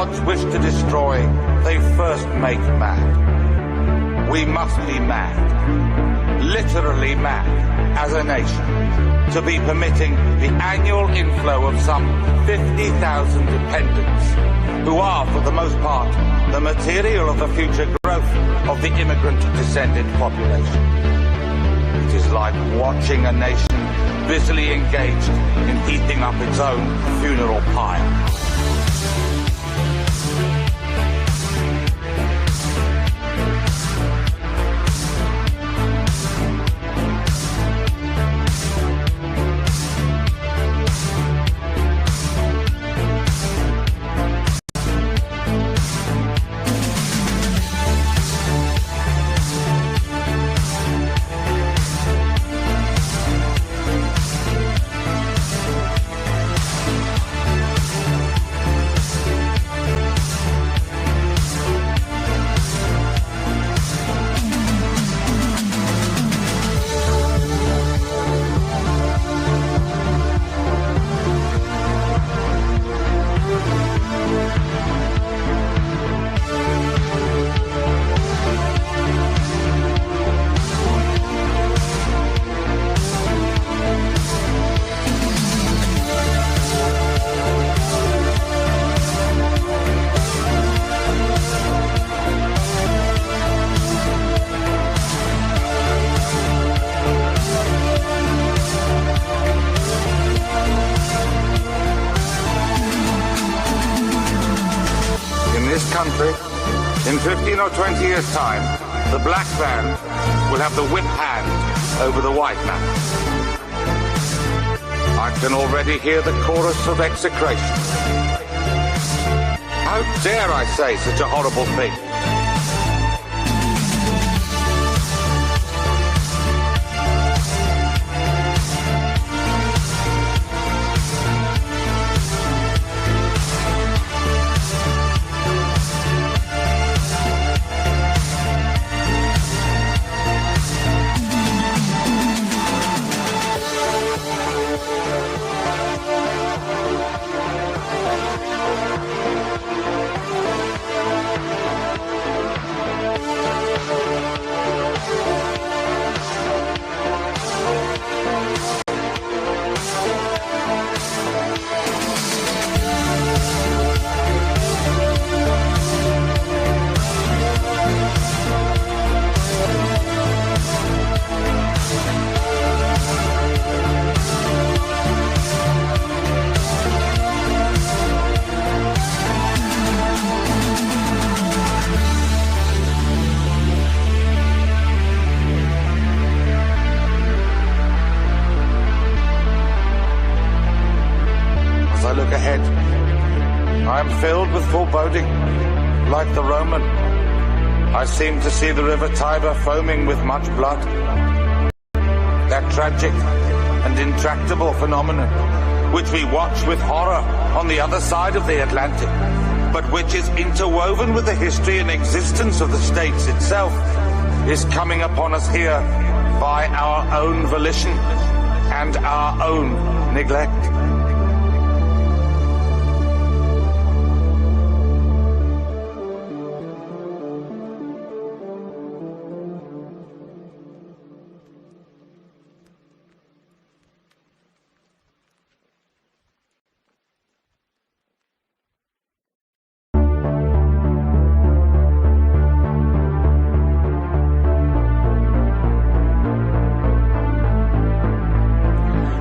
gods wish to destroy, they first make mad. We must be mad, literally mad, as a nation, to be permitting the annual inflow of some 50,000 dependents, who are, for the most part, the material of the future growth of the immigrant-descended population. It is like watching a nation busily engaged in heaping up its own funeral pyre. In 15 or 20 years' time, the black man will have the whip hand over the white man. I can already hear the chorus of execration. How dare I say such a horrible thing? Filled with foreboding, like the Roman. I seem to see the river Tiber foaming with much blood. That tragic and intractable phenomenon, which we watch with horror on the other side of the Atlantic, but which is interwoven with the history and existence of the states itself, is coming upon us here by our own volition and our own neglect.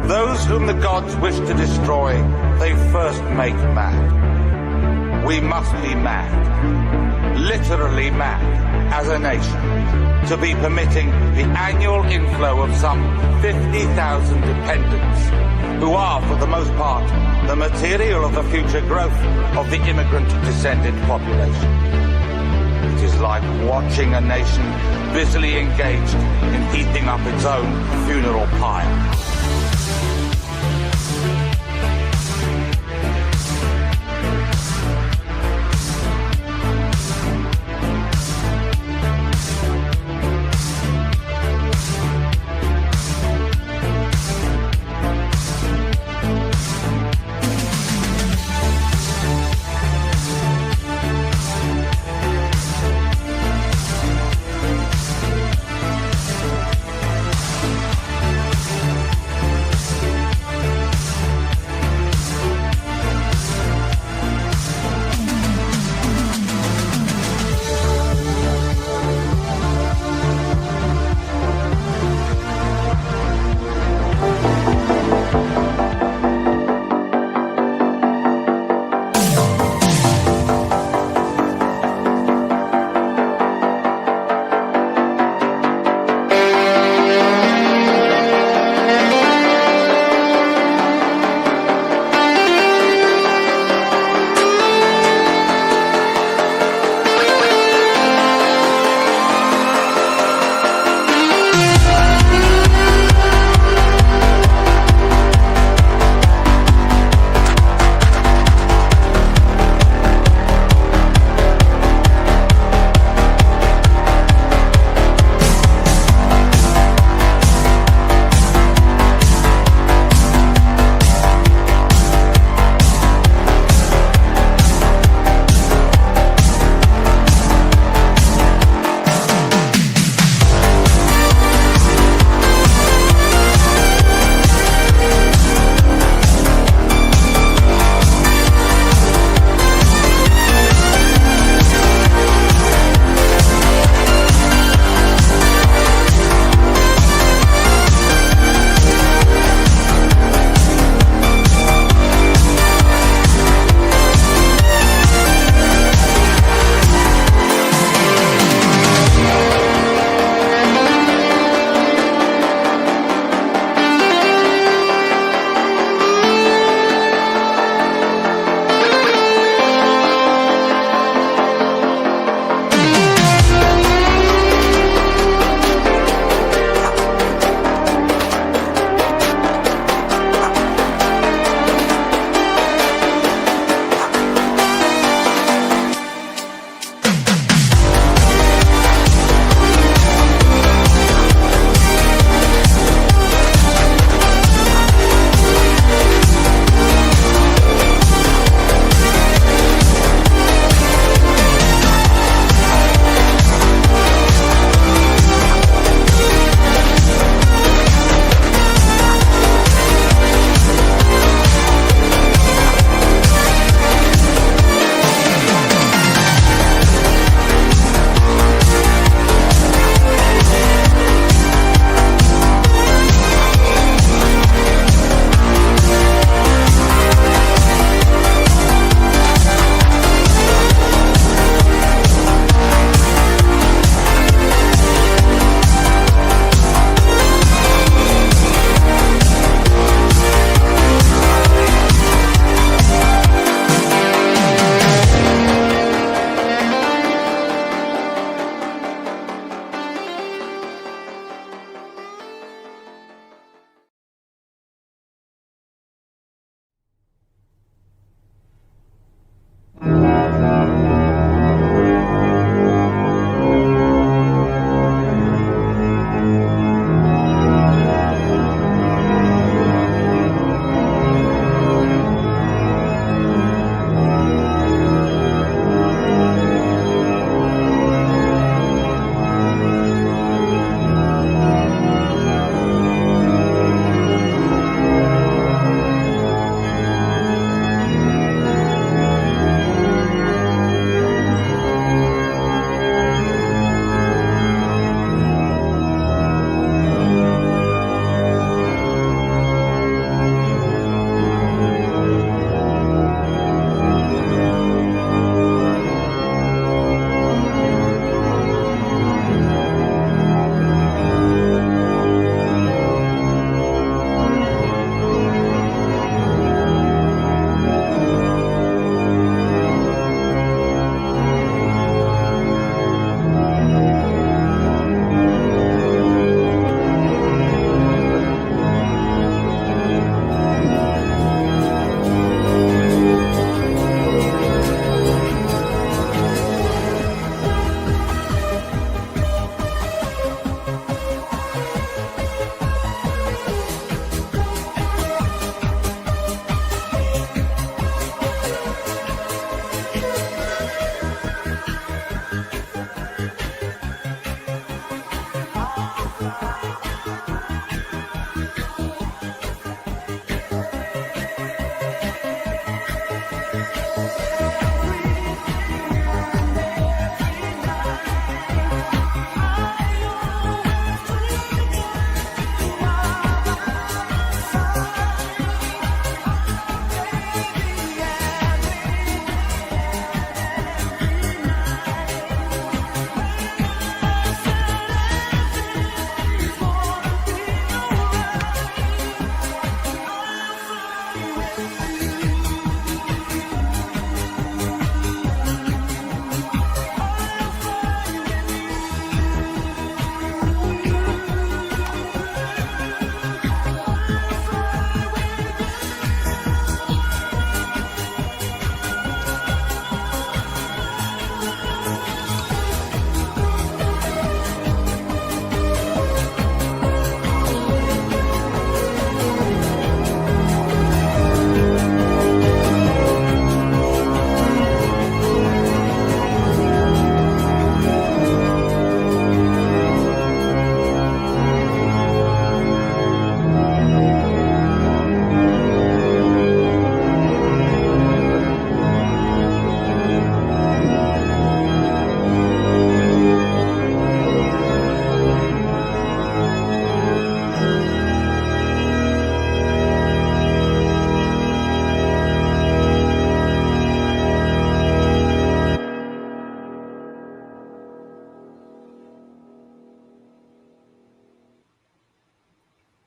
Those whom the gods wish to destroy, they first make mad. We must be mad, literally mad, as a nation, to be permitting the annual inflow of some 50,000 dependents, who are, for the most part, the material of the future growth of the immigrant-descended population. It is like watching a nation busily engaged in heaping up its own funeral pyre.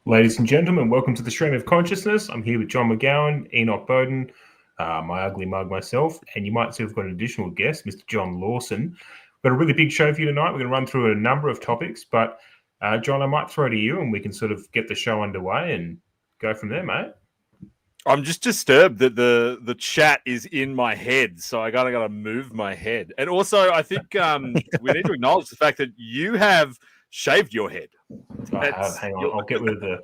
Ladies and gentlemen, welcome to the Stream of Consciousness. I'm here with John McGowan, Enoch Bowden, my ugly mug myself, and you might see we've got an additional guest, Mr. John Lawson. We've got a really big show for you tonight. We're going to run through a number of topics, but John, I might throw to you and we can sort of get the show underway and go from there, mate. I'm just disturbed that the chat is in my head, so I gotta move my head. And also, I think we need to acknowledge the fact that you have shaved your head. I have. Hang on, I'll get rid of the.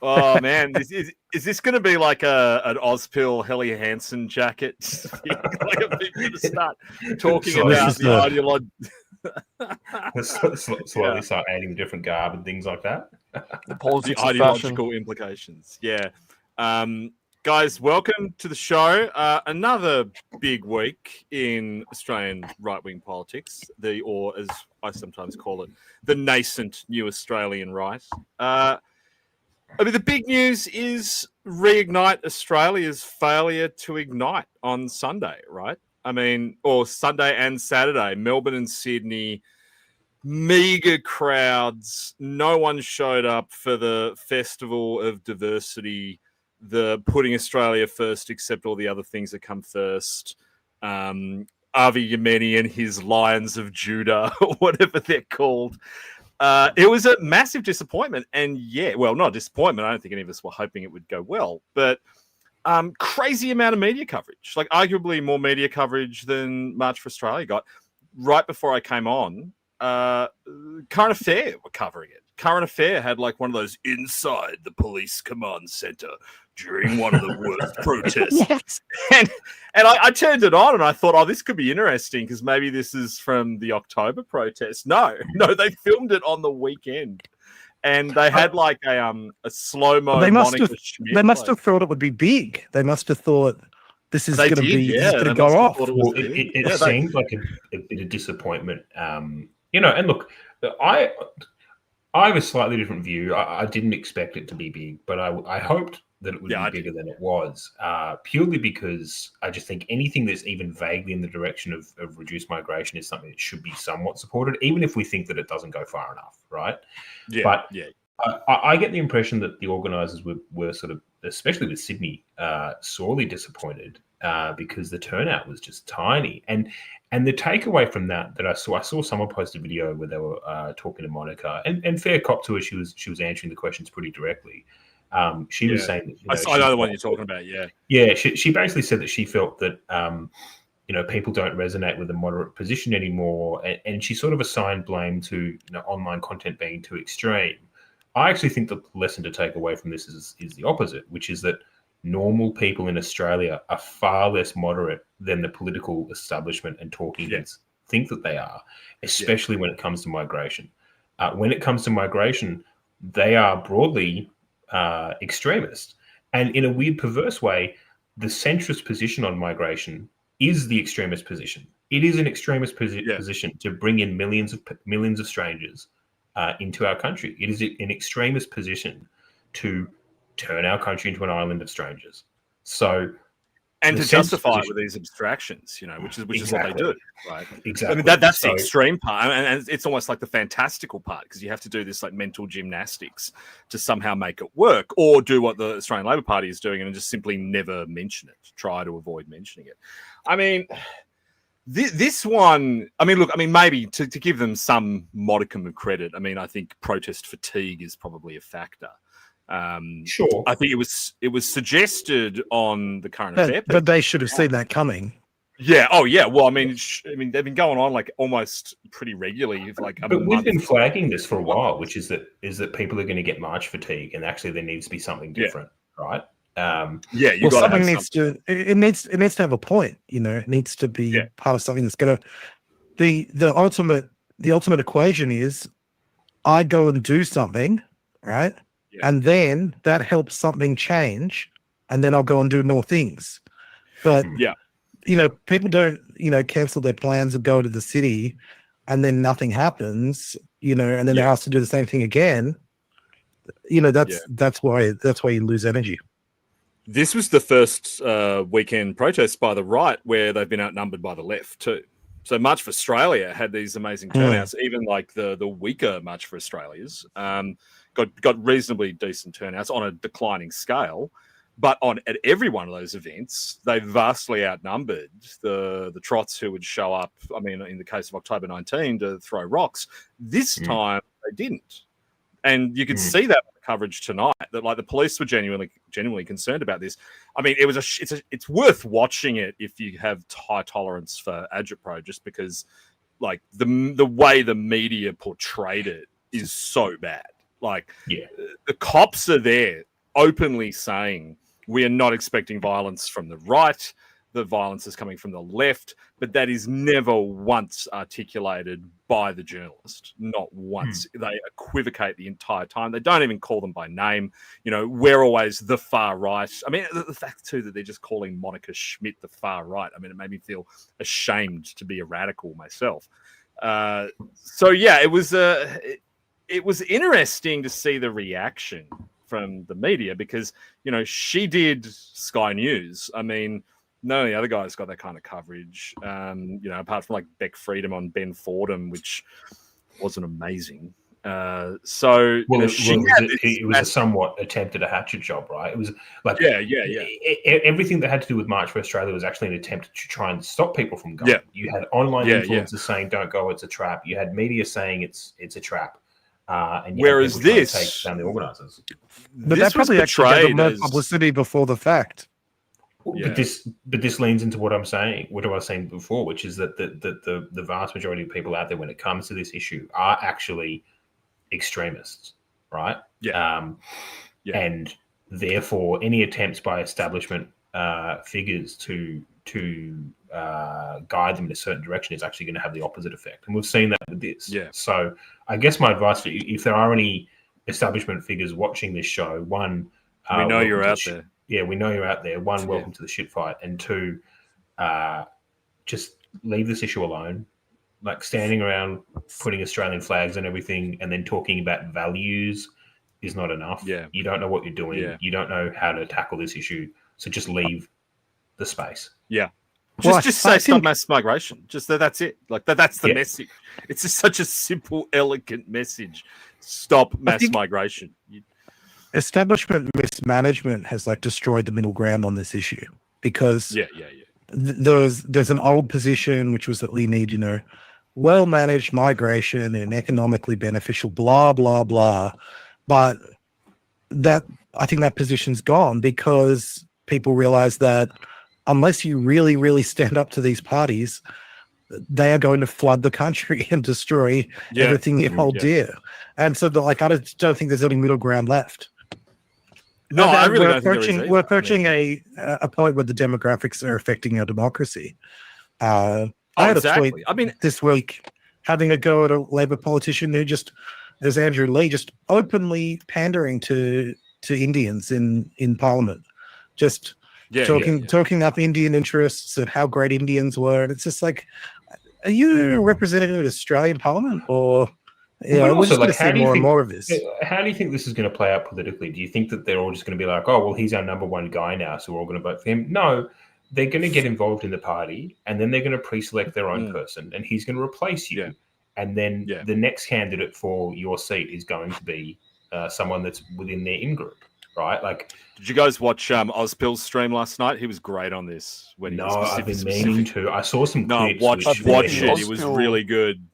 Oh man, is this going to be like an Ozpil Helly Hansen jacket? Like a big bit to start talking about the ideology. Slowly start adding different garb and things like that. The ideological implications. Yeah. Guys, welcome to the show. Another big week in Australian right-wing politics, or as I sometimes call it, the nascent new Australian right. I mean, the big news is Reignite Australia's failure to ignite on Sunday, right? I mean, or Sunday and Saturday, Melbourne and Sydney, meager crowds. No one showed up for the Festival of Diversity, the putting Australia first, except all the other things that come first. Avi Yemeni and his Lions of Judah, or whatever they're called. It was a massive disappointment. And yeah, well, not a disappointment. I don't think any of us were hoping it would go well, but crazy amount of media coverage, like arguably more media coverage than March for Australia got. Right before I came on, Current Affair were covering it. Current Affair had like one of those inside the police command center during one of the worst protests. Yes. And I turned it on and I thought, oh, this could be interesting because maybe this is from the October protest. No, they filmed it on the weekend. And they had like a slow-mo. They must have thought it would be big. They must have thought this is going to be going to go off. Well, it seemed like a bit of disappointment. And look, I have a slightly different view. I didn't expect it to be big, but I hoped that it would be bigger than it was, purely because I just think anything that's even vaguely in the direction of reduced migration is something that should be somewhat supported, even if we think that it doesn't go far enough, right? Yeah, but I get the impression that the organisers were sort of, especially with Sydney, sorely disappointed because the turnout was just tiny. And the takeaway from that I saw someone post a video where they were talking to Monica, and fair cop to her, she was answering the questions pretty directly. She was saying that, I know the one you're talking about. Yeah. She basically said that she felt that people don't resonate with a moderate position anymore, and she sort of assigned blame to online content being too extreme. I actually think the lesson to take away from this is the opposite, which is that normal people in Australia are far less moderate than the political establishment and talking heads think that they are, especially when it comes to migration. When it comes to migration, they are broadly extremist. And in a weird, perverse way, the centrist position on migration is the extremist position. It is an extremist position to bring in millions of strangers into our country. It is an extremist position to turn our country into an island of strangers. So, and to justify it with these abstractions, which is what they do, right? Exactly. I mean, that's the extreme part, and it's almost like the fantastical part because you have to do this like mental gymnastics to somehow make it work, or do what the Australian Labor Party is doing and just simply never mention it, try to avoid mentioning it. I mean, this one. I mean, look. I mean, maybe to give them some modicum of credit. I mean, I think protest fatigue is probably a factor. Sure. I think it was suggested on the Current Affair, but they should have seen that coming. Yeah. Oh, yeah. Well, I mean, they've been going on like almost pretty regularly. But we've been flagging this for a while, which is that people are going to get march fatigue, and actually there needs to be something different, right? Something needs to. It needs to have a point. It needs to be part of something that's going to. The ultimate equation is, I go and do something, right? And then that helps something change, and then I'll go and do more things. But people don't, cancel their plans and go to the city, and then nothing happens, and then they're asked to do the same thing again. That's why you lose energy. This was the first weekend protest by the right where they've been outnumbered by the left too. So March for Australia had these amazing turnouts, even like the weaker March for Australia's got reasonably decent turnouts on a declining scale. But at every one of those events, they vastly outnumbered the trots who would show up. I mean, in the case of October 19, to throw rocks. This time, they didn't. And you could see that coverage tonight, that like the police were genuinely concerned about this. I mean, it's worth watching it if you have high tolerance for agitprop, just because like the way the media portrayed it is so bad. Like the cops are there openly saying, we are not expecting violence from the right. The violence is coming from the left, but that is never once articulated by the journalist. Not once. They equivocate the entire time. They don't even call them by name. You know, we're always the far right. I mean, the fact too that they're just calling Monica Schmidt the far right. I mean, it made me feel ashamed to be a radical myself. So yeah, it was interesting to see the reaction from the media, because, you know, she did Sky News. I mean, none of the other guys got that kind of coverage, you know, apart from like Beck Freedom on Ben Fordham, which wasn't amazing. So well, you know, it was a somewhat attempted a hatchet job, right? It was like everything that had to do with March for Australia was actually an attempt to try and stop people from going. You had online influencers saying don't go, it's a trap. You had media saying it's a trap. And whereas this take down the organisers, but that probably actually got more publicity before the fact. But this leans into what I'm saying, what I was saying before, which is that the vast majority of people out there, when it comes to this issue, are actually extremists, right? And therefore, any attempts by establishment figures to guide them in a certain direction is actually going to have the opposite effect, and we've seen that with this. So, I guess my advice for you, if there are any establishment figures watching this show, one, we know you're out there. Yeah, we know you're out there. One, welcome to the shit fight, and two, just leave this issue alone. Like standing around putting Australian flags and everything, and then talking about values is not enough. You don't know what you're doing. You don't know how to tackle this issue. So just leave the space. Just say stop mass migration. Just that's it. Like that's the message. It's just such a simple, elegant message. Stop mass migration. Establishment mismanagement has like destroyed the middle ground on this issue, because there's an old position which was that we need, you know, well managed migration and economically beneficial, blah blah blah. But that, I think that position's gone, because people realize that unless you really, really stand up to these parties, they are going to flood the country and destroy everything you hold dear. And so, I don't think there's any middle ground left. No, I really don't think we're approaching a point where the demographics are affecting our democracy. I had a tweet this week having a go at a Labor politician who just, there's Andrew Lee, just openly pandering to Indians in Parliament, just talking up Indian interests and how great Indians were. And it's just like, are you a representative of Australian Parliament, or we're just going to see more and more of this? How do you think this is going to play out politically? Do you think that they're all just going to be like, oh, well, he's our number one guy now, so we're all going to vote for him? No, they're going to get involved in the party, and then they're going to pre-select their own person, and he's going to replace you. And then the next candidate for your seat is going to be someone that's within their in-group, right? Like, did you guys watch Ozpill's stream last night? He was great on this. I've been meaning to. I saw some clips. Watch it. It was really good.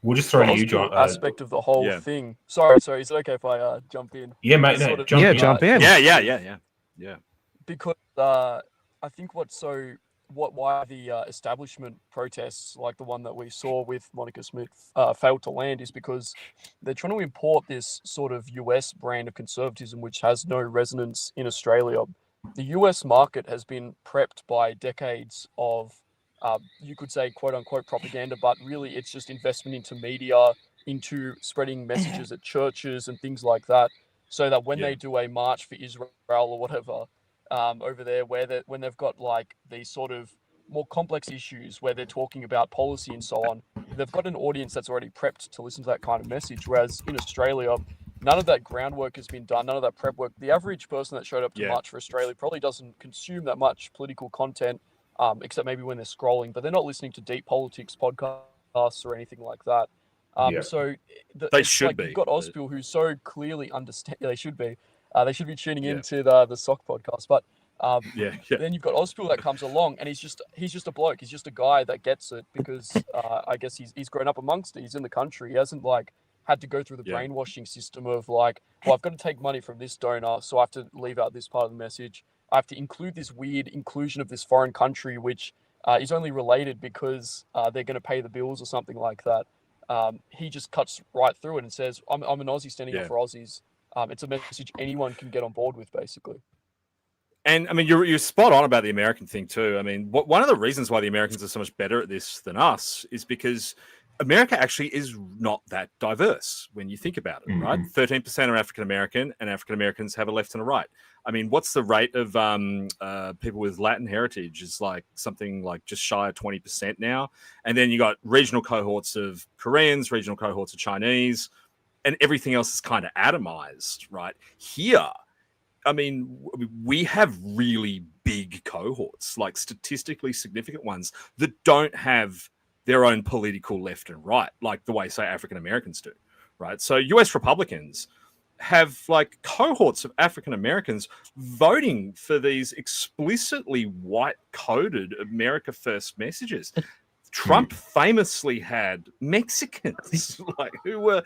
We'll just throw to you, John. Aspect of the whole thing. Sorry. Is it okay if I jump in? Yeah, mate. Jump in. Yeah. Because I think why the establishment protests, like the one that we saw with Monica Smith, failed to land, is because they're trying to import this sort of US brand of conservatism which has no resonance in Australia. The US market has been prepped by decades of you could say quote unquote propaganda, but really it's just investment into media, into spreading messages at churches and things like that, so that when they do a march for Israel or whatever over there, when they've got like these sort of more complex issues where they're talking about policy and so on, they've got an audience that's already prepped to listen to that kind of message. Whereas in Australia, none of that groundwork has been done, none of that prep work. The average person that showed up to March for Australia probably doesn't consume that much political content except maybe when they're scrolling, but they're not listening to deep politics podcasts or anything like that. So they should be. You've got Ozbil, who so clearly understand. They should be. They should be tuning into the Sock podcast. But then you've got Ozbil that comes along, and he's just a bloke. He's just a guy that gets it because I guess he's grown up amongst it. He's in the country. He hasn't had to go through the brainwashing system of well, I've got to take money from this donor, so I have to leave out this part of the message. I have to include this weird inclusion of this foreign country, which is only related because they're going to pay the bills or something like that. He just cuts right through it and says, I'm an Aussie standing up for Aussies. It's a message anyone can get on board with, basically. And I mean, you're spot on about the American thing too. I mean, one of the reasons why the Americans are so much better at this than us is because America actually is not that diverse when you think about it, right? 13% are African American, and African Americans have a left and a right. I mean, what's the rate of people with Latin heritage? Is something like just shy of 20% now. And then you got regional cohorts of Koreans, regional cohorts of Chinese, and everything else is kind of atomized, right? Here, I mean, we have really big cohorts, like statistically significant ones that don't have their own political left and right, like the way, say, African Americans do, right? So US Republicans have cohorts of African Americans voting for these explicitly white-coded America First messages. Trump famously had Mexicans who were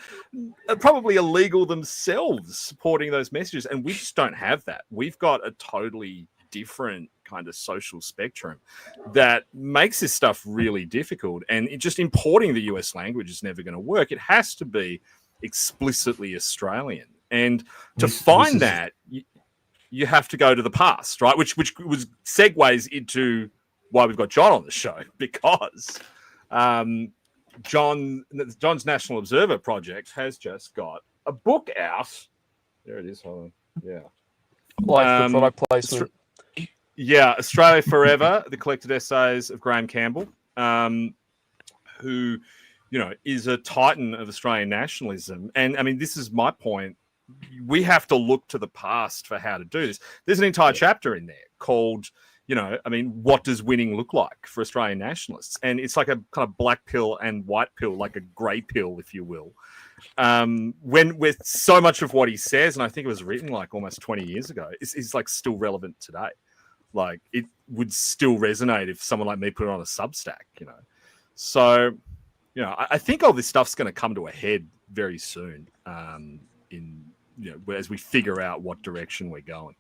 probably illegal themselves supporting those messages, and we just don't have that. We've got a totally different kind of social spectrum that makes this stuff really difficult, and just importing the US language is never going to work. It has to be explicitly Australian, and to find that you have to go to the past, right? Which was segues into why we've got John on the show, because John's National Observer Project has just got a book out. There it is. Hold on. Yeah. The product placement. Australia Forever, the collected essays of Graham Campbell, who, is a titan of Australian nationalism. And I mean, this is my point. We have to look to the past for how to do this. There's an entire chapter in there called, what does winning look like for Australian nationalists? And it's like a kind of black pill and white pill, like a grey pill, if you will. When with so much of what he says, and I think it was written almost 20 years ago, is still relevant today. It would still resonate if someone like me put it on a Substack, So, I think all this stuff's going to come to a head very soon. As we figure out what direction we're going.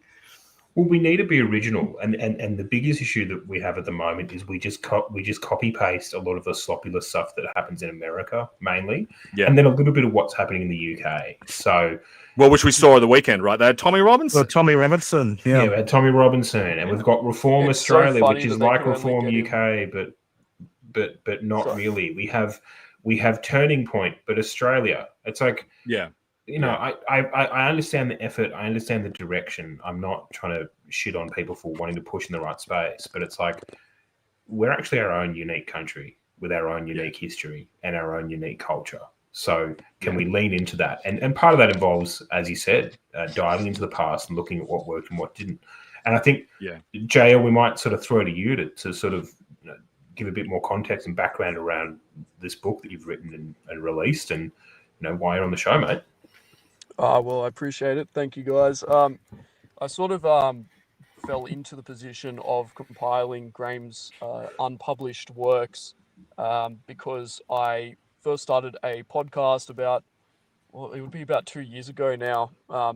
Well, we need to be original, and the biggest issue that we have at the moment is we just copy paste a lot of the sloppiness stuff that happens in America mainly, and then a little bit of what's happening in the UK. So, which we saw at the weekend, right? They had Tommy Robinson. Tommy Robinson, we had Tommy Robinson, and we've got Reform Australia, which is like Reform UK, but not really. We have Turning Point, but Australia, it's like I understand the effort. I understand the direction. I'm not trying to shit on people for wanting to push in the right space, but it's like we're actually our own unique country with our own unique history and our own unique culture. So can we lean into that? And part of that involves, as you said, diving into the past and looking at what worked and what didn't. And I think, JL, we might sort of throw to you to sort of give a bit more context and background around this book that you've written and released, and why you're on the show, mate. Well, I appreciate it. Thank you, guys. I sort of fell into the position of compiling Graham's unpublished works because I first started a podcast it would be about 2 years ago now,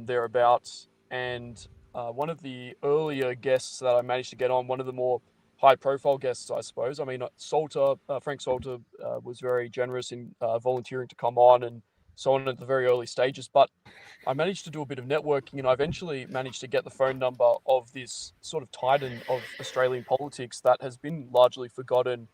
thereabouts. And one of the earlier guests that I managed to get on, one of the more high-profile guests, I suppose. I mean, Frank Salter was very generous in volunteering to come on and so on at the very early stages. But I managed to do a bit of networking, and I eventually managed to get the phone number of this sort of titan of Australian politics that has been largely forgotten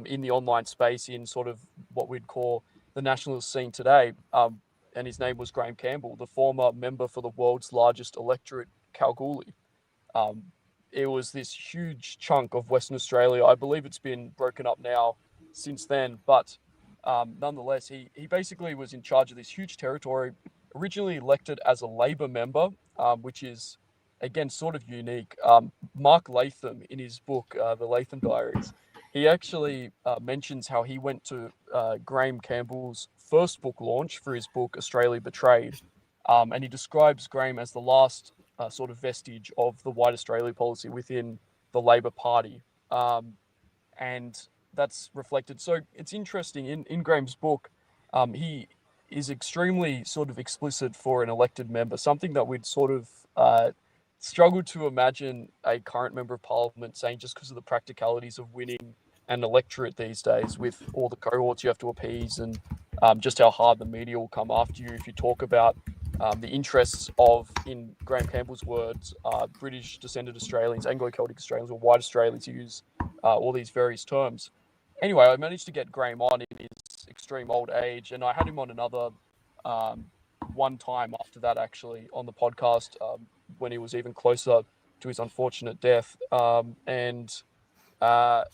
in the online space in sort of what we'd call the nationalist scene today. And his name was Graham Campbell, the former member for the world's largest electorate, Kalgoorlie. It was this huge chunk of Western Australia. I believe it's been broken up now since then, but nonetheless, he basically was in charge of this huge territory, originally elected as a Labor member, which is again, sort of unique. Mark Latham, in his book, The Latham Diaries, he actually mentions how he went to Graham Campbell's first book launch for his book, Australia Betrayed. And he describes Graham as the last sort of vestige of the white Australia policy within the Labor Party. And that's reflected. So it's interesting, in Graham's book, he is extremely sort of explicit for an elected member, something that we'd sort of struggle to imagine a current member of parliament saying, just because of the practicalities of winning an electorate these days with all the cohorts you have to appease, and just how hard the media will come after you if you talk about the interests of, in Graham Campbell's words, British descended Australians, Anglo-Celtic Australians, or white Australians, use all these various terms. Anyway, I managed to get Graham on in his extreme old age, and I had him on another one time after that, actually, on the podcast when he was even closer to his unfortunate death. And I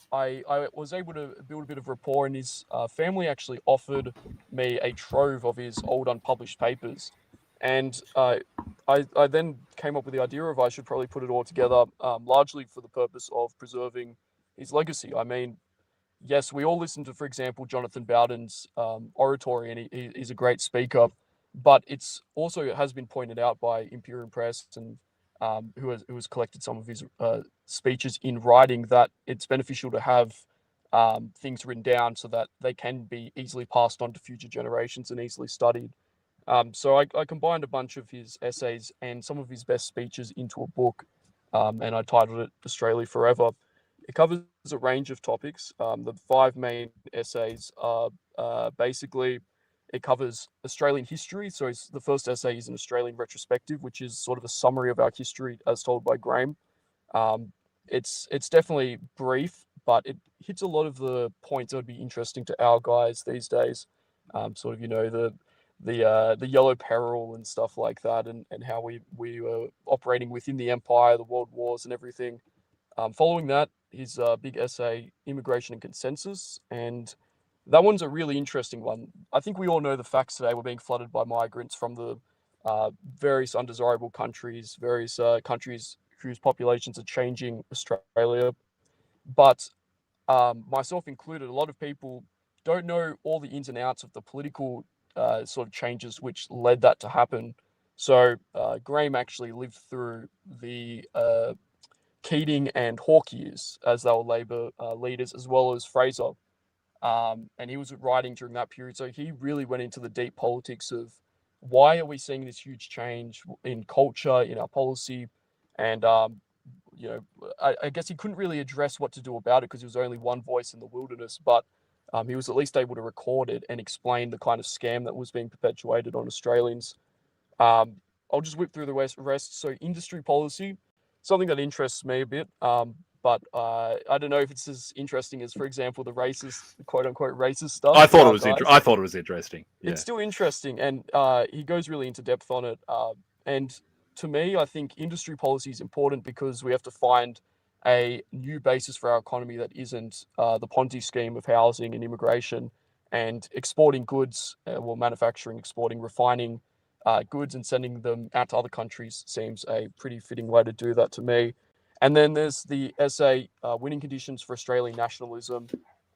was able to build a bit of rapport, and his family actually offered me a trove of his old unpublished papers. And I then came up with the idea of I should probably put it all together, largely for the purpose of preserving his legacy. I mean, yes, we all listen to, for example, Jonathan Bowden's oratory, and he's a great speaker. But it's also, it has been pointed out by Imperial Press and who has collected some of his speeches in writing, that it's beneficial to have things written down so that they can be easily passed on to future generations and easily studied. So I combined a bunch of his essays and some of his best speeches into a book, and I titled it Australia Forever. It covers a range of topics. The 5 main essays are basically, it covers Australian history. So the first essay is an Australian retrospective, which is sort of a summary of our history as told by Graham. It's definitely brief, but it hits a lot of the points that would be interesting to our guys these days. Sort of, you know, the yellow peril and stuff like that, and how we were operating within the empire, the world wars and everything. Following that, his big essay, Immigration and Consensus, and that one's a really interesting one. I think we all know the facts today. We're being flooded by migrants from the various undesirable countries, various countries whose populations are changing Australia. But myself included, a lot of people don't know all the ins and outs of the political sort of changes which led that to happen. So Graham actually lived through the Keating and Hawke years, as they were Labor leaders, as well as Fraser. And he was writing during that period. So he really went into the deep politics of why are we seeing this huge change in culture, in our policy. And, you know, I guess he couldn't really address what to do about it because there was only one voice in the wilderness, but he was at least able to record it and explain the kind of scam that was being perpetuated on Australians. I'll just whip through the rest. So industry policy, something that interests me a bit. But I don't know if it's as interesting as, for example, the racist, quote unquote, racist stuff. I thought it was interesting. Yeah. It's still interesting, and he goes really into depth on it. And to me, I think industry policy is important because we have to find a new basis for our economy that isn't the Ponzi scheme of housing and immigration, and exporting goods, manufacturing, exporting, refining goods and sending them out to other countries seems a pretty fitting way to do that to me. And then there's the essay, Winning Conditions for Australian Nationalism.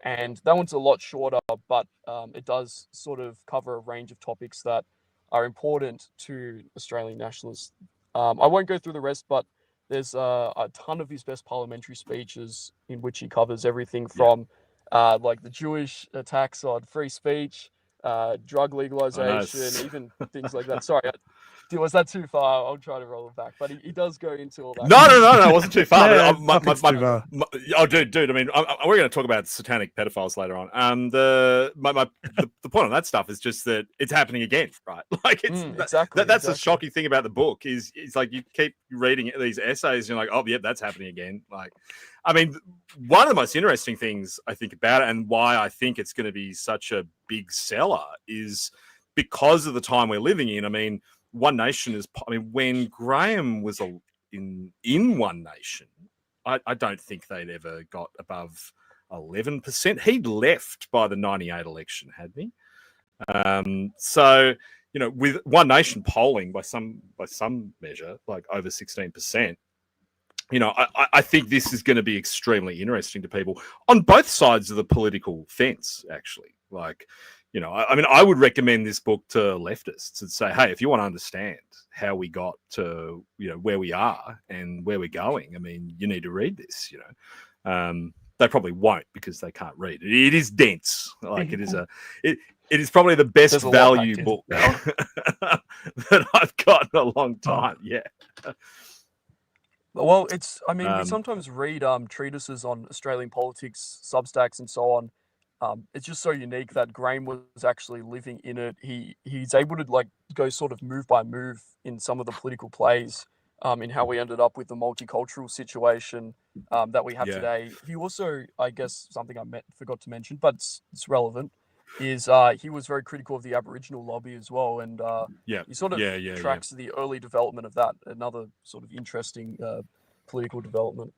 And that one's a lot shorter, but it does sort of cover a range of topics that are important to Australian nationalists. I won't go through the rest, but there's a ton of his best parliamentary speeches in which he covers everything from like the Jewish attacks on free speech, drug legalization, even things like that. Sorry, was that too far? I'll try to roll it back. But he does go into all that. No, it wasn't too far. Dude. I mean, we're going to talk about satanic pedophiles later on. The point on that stuff is just that it's happening again, right? Like it's that's the shocking thing about the book is it's like you keep reading these essays and you're like, oh, yeah, that's happening again. Like, I mean, one of the most interesting things I think about it and why I think it's going to be such a big seller is because of the time we're living in. I mean, One Nation is, I mean, when Graham was in One Nation, I don't think they'd ever got above 11%. He'd left by the 98 election, hadn't he? So, with One Nation polling by some measure, like over 16%, I think this is going to be extremely interesting to people on both sides of the political fence, actually. Like, I would recommend this book to leftists and say, hey, if you want to understand how we got to, where we are and where we're going, I mean, you need to read this, They probably won't because they can't read it. It is dense. Like it is probably the best value book that I've got in a long time. Yeah. Well, we sometimes read treatises on Australian politics, Substacks, and so on. It's just so unique that Graham was actually living in it. He's able to go sort of move by move in some of the political plays, in how we ended up with the multicultural situation that we have today. He also, I guess, something I forgot to mention, but it's relevant, is he was very critical of the Aboriginal lobby as well, and he sort of tracks the early development of that. Another sort of interesting political development.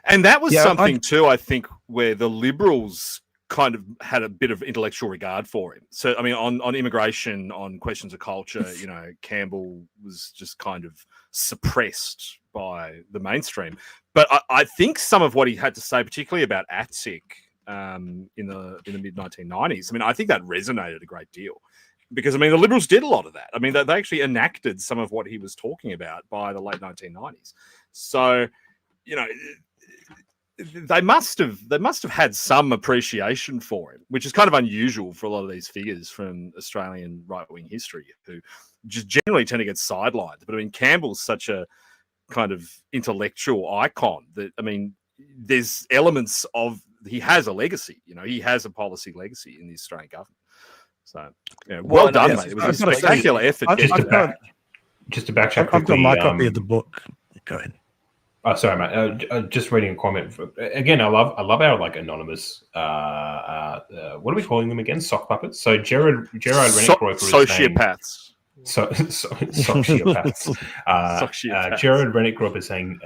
And that was something too, I think, where the Liberals kind of had a bit of intellectual regard for him. So, I mean, on immigration, on questions of culture, Campbell was just kind of suppressed by the mainstream. But I think some of what he had to say, particularly about ATSIC in the mid-1990s, I mean, I think that resonated a great deal. Because, I mean, the Liberals did a lot of that. I mean, they actually enacted some of what he was talking about by the late 1990s. So, they must have had some appreciation for him, which is kind of unusual for a lot of these figures from Australian right-wing history who just generally tend to get sidelined. But I mean, Campbell's such a kind of intellectual icon that, I mean, there's elements of, he has a legacy, he has a policy legacy in the Australian government. So, well done, mate. It was a spectacular effort. Just to backtrack, I've got my copy of the book. Go ahead. Oh, sorry, mate. Just reading a comment. Again, I love our anonymous. What are we calling them again? Sock puppets. So Gerard Rennick-Roper is sociopaths. Sociopaths. Gerard Rennick-Roper is saying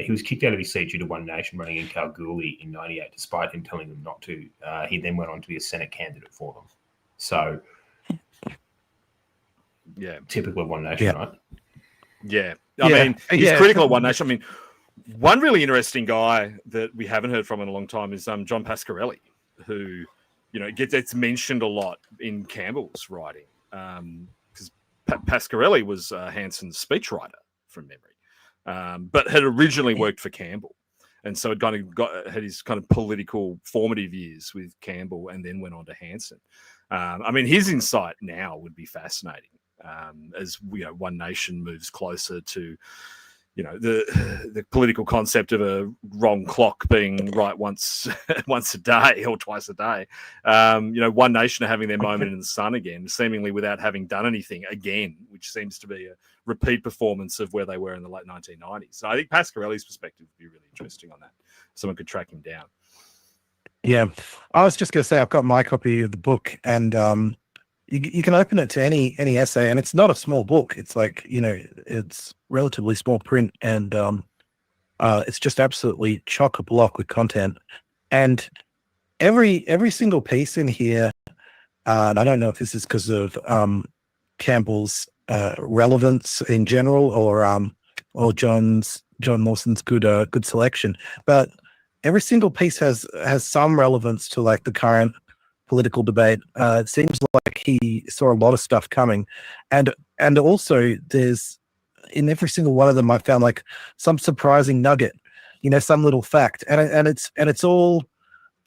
he was kicked out of his seat due to One Nation running in Kalgoorlie in '98, despite him telling them not to. He then went on to be a Senate candidate for them. So, typical of One Nation, right? Yeah. I mean, he's critical of One Nation. I mean, one really interesting guy that we haven't heard from in a long time is John Pasquarelli, who, gets mentioned a lot in Campbell's writing. Because Pasquarelli was Hanson's speechwriter from memory, but had originally worked for Campbell. And so had his kind of political formative years with Campbell and then went on to Hanson. I mean, his insight now would be fascinating as One Nation moves closer to, the political concept of a wrong clock being right once a day or twice a day. One Nation are having their moment in the sun again, seemingly without having done anything again, which seems to be a repeat performance of where they were in the late 1990s. So I think Pasquarelli's perspective would be really interesting on that. Someone could track him down. Yeah, I was just going to say I've got my copy of the book, and you can open it to any essay, and it's not a small book. It's like it's relatively small print, and it's just absolutely chock a block with content. And every single piece in here, and I don't know if this is because of Campbell's relevance in general, or John Lawson's good selection, but every single piece has some relevance to like the current political debate. It seems like he saw a lot of stuff coming, and also there's in every single one of them I found like some surprising nugget, some little fact, and it's all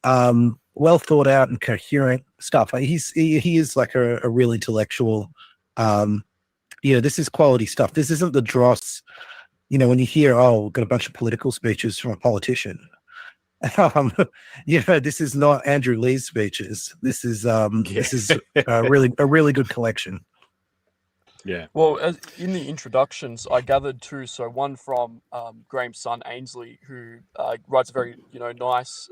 well thought out and coherent stuff. He is like a real intellectual. This is quality stuff. This isn't the dross. When you hear, we've got a bunch of political speeches from a politician. This is not Andrew Lee's speeches. This is this is a really good collection. Yeah. Well, in the introductions, I gathered two. So one from Graham's son Ainsley, who writes a very nice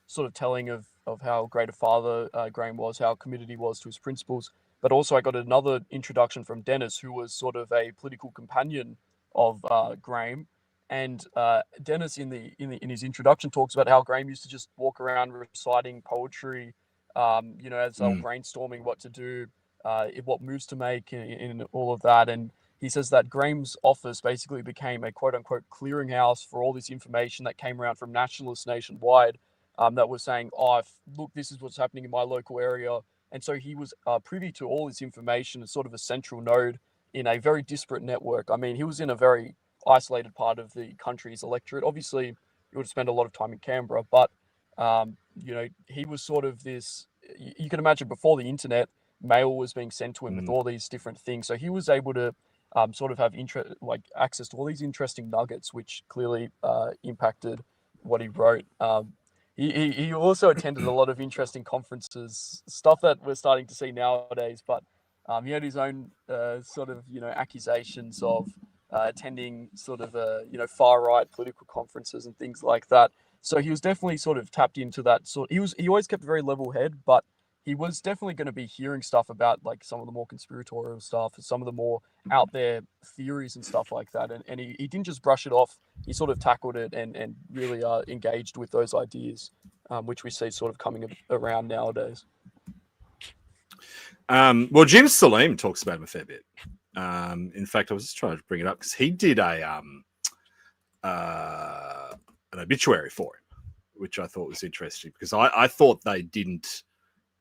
sort of telling of how great a father Graham was, how committed he was to his principles. But also, I got another introduction from Dennis, who was sort of a political companion of Graham. And Dennis, in his introduction, talks about how Graham used to just walk around reciting poetry, as they were brainstorming what to do what moves to make in all of that. And he says that Graham's office basically became a quote-unquote clearinghouse for all this information that came around from nationalists nationwide that was saying, look, this is what's happening in my local area. And so he was privy to all this information as sort of a central node in a very disparate network. I mean, he was in a very isolated part of the country's electorate. Obviously, he would spend a lot of time in Canberra, but, he was sort of this, you can imagine before the internet, mail was being sent to him with all these different things. So he was able to sort of have access to all these interesting nuggets, which clearly impacted what he wrote. He also attended a lot of interesting conferences, stuff that we're starting to see nowadays. But he had his own sort of accusations of attending sort of far right political conferences and things like that. So he was definitely sort of tapped into that. He always kept a very level head, but he was definitely going to be hearing stuff about like some of the more conspiratorial stuff, some of the more out there theories and stuff like that. And he didn't just brush it off. He sort of tackled it and really engaged with those ideas, which we see sort of coming around nowadays. Well, Jim Salim talks about him a fair bit. In fact, I was just trying to bring it up because he did an obituary for him, which I thought was interesting because I thought they didn't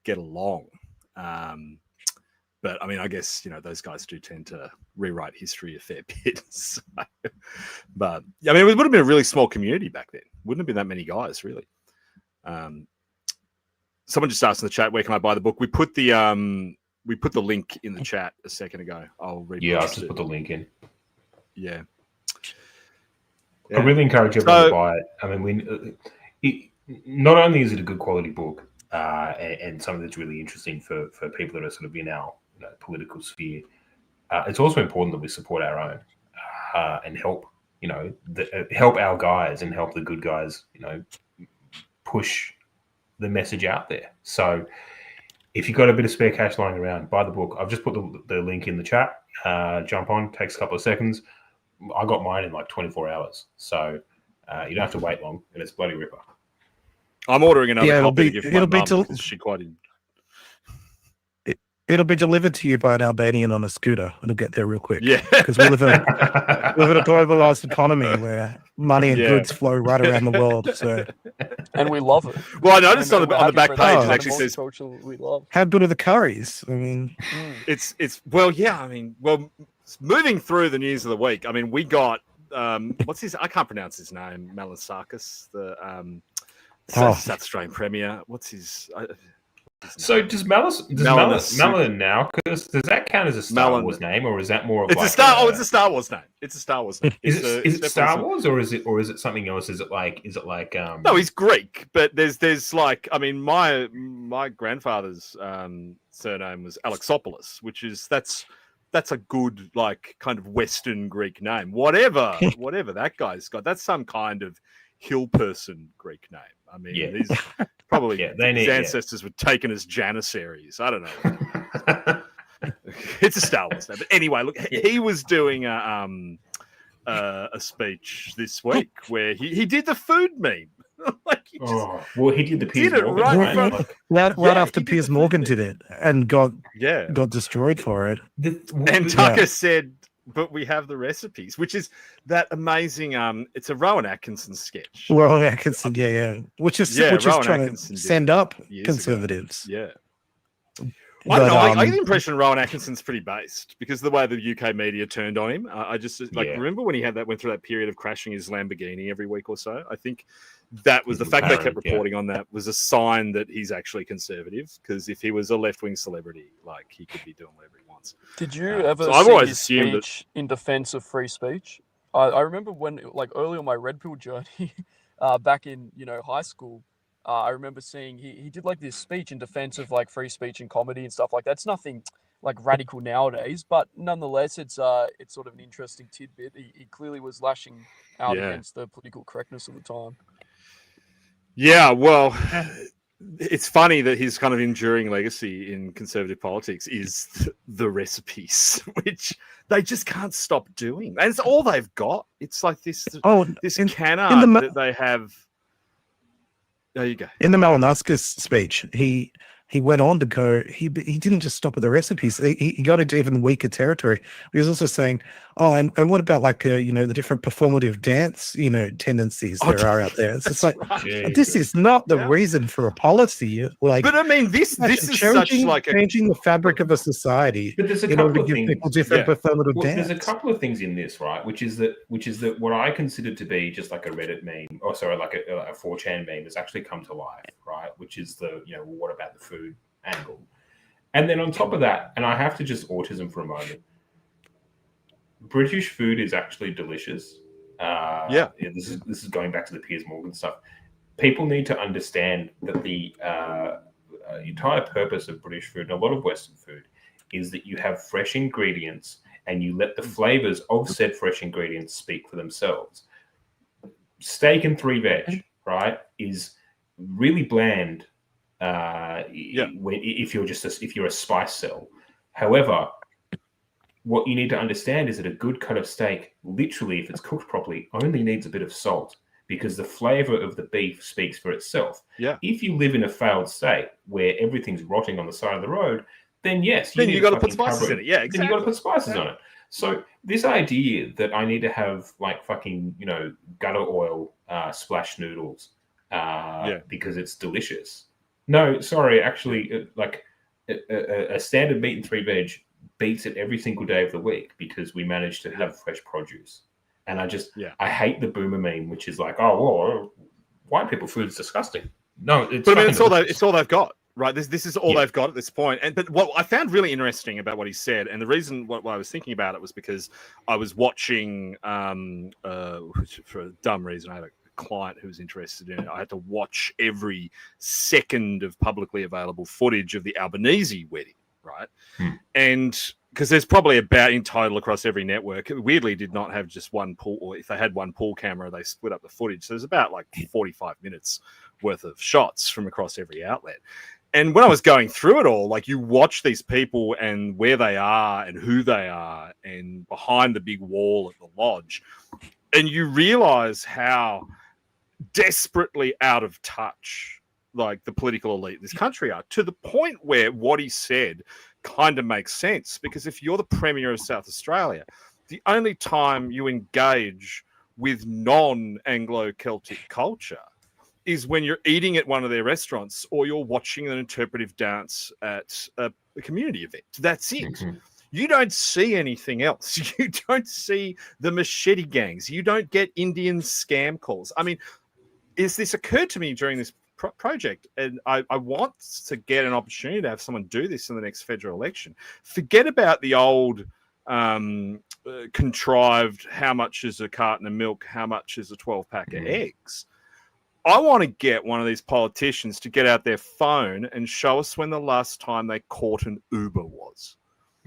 get along. But I mean, I guess, those guys do tend to rewrite history a fair bit. So, but I mean, it would have been a really small community back then. Wouldn't have been that many guys, really. Someone just asked in the chat, where can I buy the book? We put the link in the chat a second ago. I'll read. Yeah, I'll just put the link in. Yeah. I really encourage everyone to buy it. I mean, not only is it a good quality book, and something that's really interesting for people that are sort of in our political sphere, it's also important that we support our own and help, help our guys and help the good guys, push the message out there. So if you've got a bit of spare cash lying around, buy the book. I've just put the link in the chat. Jump on, takes a couple of seconds. I got mine in like 24 hours. So you don't have to wait long, and it's bloody ripper. I'm ordering another copy to give my mum because she quite It'll be delivered to you by an Albanian on a scooter. It'll get there real quick. Yeah. Because we live in a globalized economy where money and goods flow right around the world. So, and we love it. Well, I noticed on the back page it actually says, we love. How good are the curries? I mean, it's moving through the news of the week. I mean, we got what's his? I can't pronounce his name. Malasakis, the South Australian Premier. What's his? So does Malinaukas, does that count as a Star Wars name, or is that more of it's a Star Wars name. It's a Star Wars name. Is it Star Wars, or is it something else? Is it like No, he's Greek, but there's like, I mean, my grandfather's surname was Alexopoulos, which is that's a good, like, kind of Western Greek name. Whatever that guy's got, that's some kind of hill person Greek name. I mean, these probably his ancestors were taken as Janissaries. I don't know. It's a Star Wars name. But anyway, look, he was doing a speech this week where he did the food meme. He did the Piers Morgan. Right after Piers Morgan did it and got destroyed for it. And Tucker said, but we have the recipes, which is that amazing. It's a Rowan Atkinson sketch. Rowan Atkinson, which is trying to send up conservatives. Ago. Yeah. I get the impression Rowan Atkinson's pretty based because of the way the UK media turned on him. I just remember when he went through that period of crashing his Lamborghini every week or so. I think that was the fact they kept reporting on that was a sign that he's actually conservative. Because if he was a left-wing celebrity, like, he could be doing whatever he wants. Did you ever see his speech in defense of free speech? I remember when, like, early on my Red Pill journey, back in high school, I remember seeing he did like this speech in defense of like free speech and comedy and stuff like that. It's nothing like radical nowadays, but nonetheless, it's sort of an interesting tidbit. He clearly was lashing out against the political correctness of the time. Yeah, well, it's funny that his kind of enduring legacy in conservative politics is the recipes, which they just can't stop doing. And it's all they've got. It's like this canard that they have. There you go. In the Malinauskis speech, he he went on to go, he didn't just stop at the recipes. He got into even weaker territory. He was also saying, oh, and what about like, the different performative dance, tendencies there are out there. It's just like, this is not the reason for a policy. Like, but I mean, this is such like changing the fabric of a society in order to give people different performative dance. There's a couple of things in this, right? Which is that what I consider to be just like a Reddit meme, or sorry, like a 4chan meme has actually come to life, right? Which is the, what about the food angle? And then on top of that, and I have to just autism for a moment, British food is actually delicious. This is going back to the Piers Morgan stuff. People need to understand that the entire purpose of British food and a lot of Western food is that you have fresh ingredients and you let the flavors of said fresh ingredients speak for themselves. Steak and 3 veg, right, is really bland. If you're a spice cell. However, what you need to understand is that a good cut of steak, literally, if it's cooked properly, only needs a bit of salt because the flavor of the beef speaks for itself. Yeah. If you live in a failed state where everything's rotting on the side of the road, then yes, you got to put spices in it. Yeah, exactly. Then you got to put spices on it. So this idea that I need to have like fucking gutter oil splash noodles because it's delicious. No, sorry. Actually, like a standard meat and 3 veg beats it every single day of the week because we managed to have fresh produce. And I hate the boomer meme, which is like, oh, well, white people food's disgusting. No, it's all they've got, right? This is all they've got at this point. But what I found really interesting about what he said, and the reason what I was thinking about it was because I was watching for a dumb reason. I had a client who was interested in it. I had to watch every second of publicly available footage of the Albanese wedding, right? And because there's probably about in total across every network, it weirdly did not have just one pool, or if they had one pool camera, they split up the footage. So there's about like 45 minutes worth of shots from across every outlet. And when I was going through it all, like you watch these people and where they are and who they are and behind the big wall at the lodge, and you realize how desperately out of touch like the political elite in this country are, to the point where what he said kind of makes sense. Because if you're the Premier of South Australia, the only time you engage with non-Anglo-Celtic culture is when you're eating at one of their restaurants or you're watching an interpretive dance at a community event. That's it. Mm-hmm. You don't see anything else. You don't see the machete gangs. You don't get Indian scam calls. I mean, this occurred to me during this project, and I want to get an opportunity to have someone do this in the next federal election. Forget about the old contrived, how much is a carton of milk, how much is a 12-pack of eggs. I want to get one of these politicians to get out their phone and show us when the last time they caught an Uber was.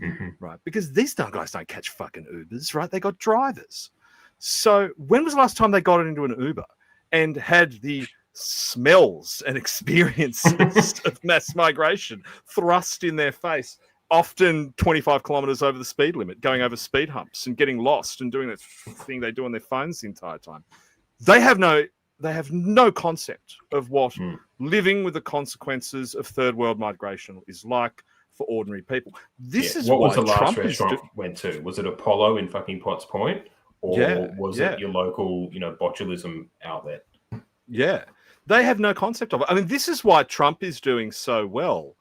Mm-hmm. Right? Because these guys don't catch fucking Ubers, right? They got drivers. So when was the last time they got into an Uber and had the smells and experiences of mass migration thrust in their face, often 25 kilometers over the speed limit, going over speed humps and getting lost and doing that thing they do on their phones the entire time? They have no concept of what living with the consequences of third world migration is like for ordinary people. This is what was the last Trump restaurant went to? Was it Apollo in fucking Potts Point, or was it your local, botulism outlet? Yeah, they have no concept of it. I mean, this is why Trump is doing so well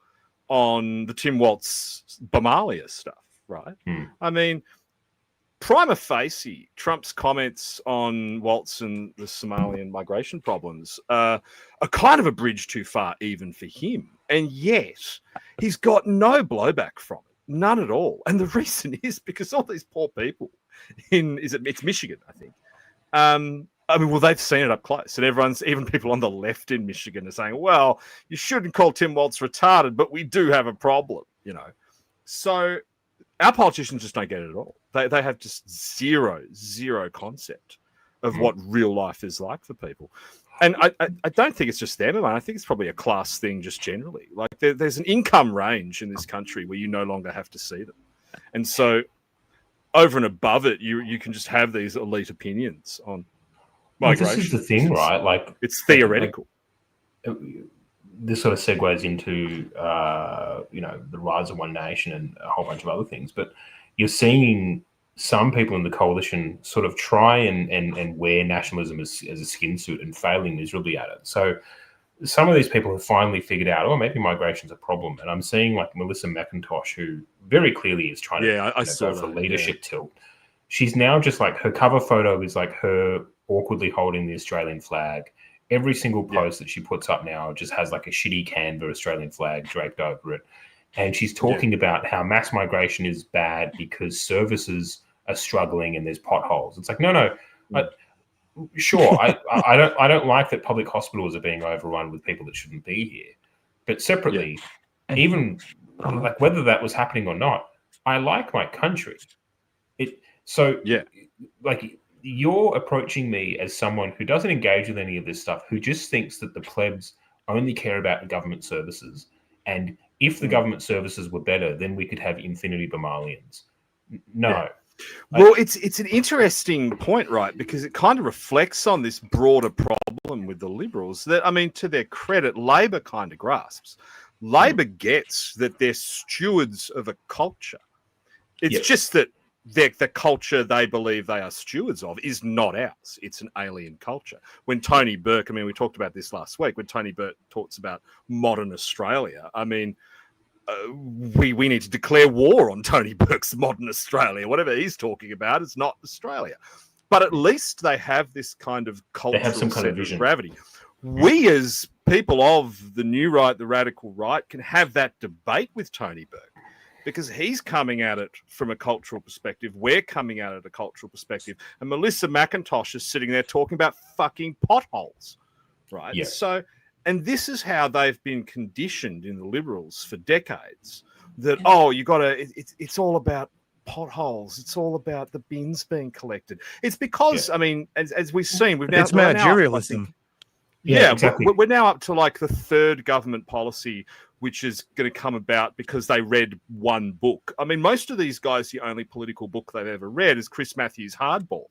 on the Tim Walz Somalia stuff, right? I mean, prima facie, Trump's comments on Waltz and the Somalian migration problems are kind of a bridge too far even for him. And yet he's got no blowback from it, none at all. And the reason is because all these poor people it's Michigan, I think. I mean, well, they've seen it up close. And even people on the left in Michigan are saying, well, you shouldn't call Tim Walz retarded, but we do have a problem, So our politicians just don't get it at all. They have just zero concept of what real life is like for people. And I don't think it's just them, man. I think it's probably a class thing just generally. Like there's an income range in this country where you no longer have to see them. And so over and above it, you can just have these elite opinions on migration. This is the thing, right? Like it's theoretical. this sort of segues into the rise of One Nation and a whole bunch of other things. But you're seeing some people in the coalition sort of try and wear nationalism as a skin suit and failing miserably at it. So some of these people have finally figured out, oh, maybe migration's a problem. And I'm seeing like Melissa McIntosh, who very clearly is trying to go for leadership tilt. She's now just like, her cover photo is like her awkwardly holding the Australian flag. Every single post that she puts up now just has like a shitty Canva Australian flag draped over it. And she's talking about how mass migration is bad because services are struggling and there's potholes. It's like, no. Sure, I don't like that public hospitals are being overrun with people that shouldn't be here. But separately, even like whether that was happening or not, I like my country. Like you're approaching me as someone who doesn't engage with any of this stuff, who just thinks that the plebs only care about government services, and if the government services were better, then we could have infinity Bomalians. No. Yeah. Well, it's an interesting point, right? Because it kind of reflects on this broader problem with the Liberals that, I mean, to their credit, Labor kind of grasps. Labor gets that they're stewards of a culture. It's just that the culture they believe they are stewards of is not ours. It's an alien culture. When Tony Burke, I mean, we talked about this last week, when Tony Burke talks about modern Australia, I mean, we need to declare war on Tony Burke's modern Australia. Whatever he's talking about, it's not Australia. But at least they have this kind of cultural they have some kind of vision. Gravity. We as people of the new right, the radical right, can have that debate with Tony Burke because he's coming at it from a cultural perspective. We're coming at it a cultural perspective. And Melissa McIntosh is sitting there talking about fucking potholes, right? Yeah. So... And this is how they've been conditioned in the Liberals for decades. That it's all about potholes. It's all about the bins being collected. It's because I mean, as we've seen, it's managerialism. Exactly. We're now up to like the third government policy, which is going to come about because they read one book. I mean, most of these guys, the only political book they've ever read is Chris Matthews' Hardball.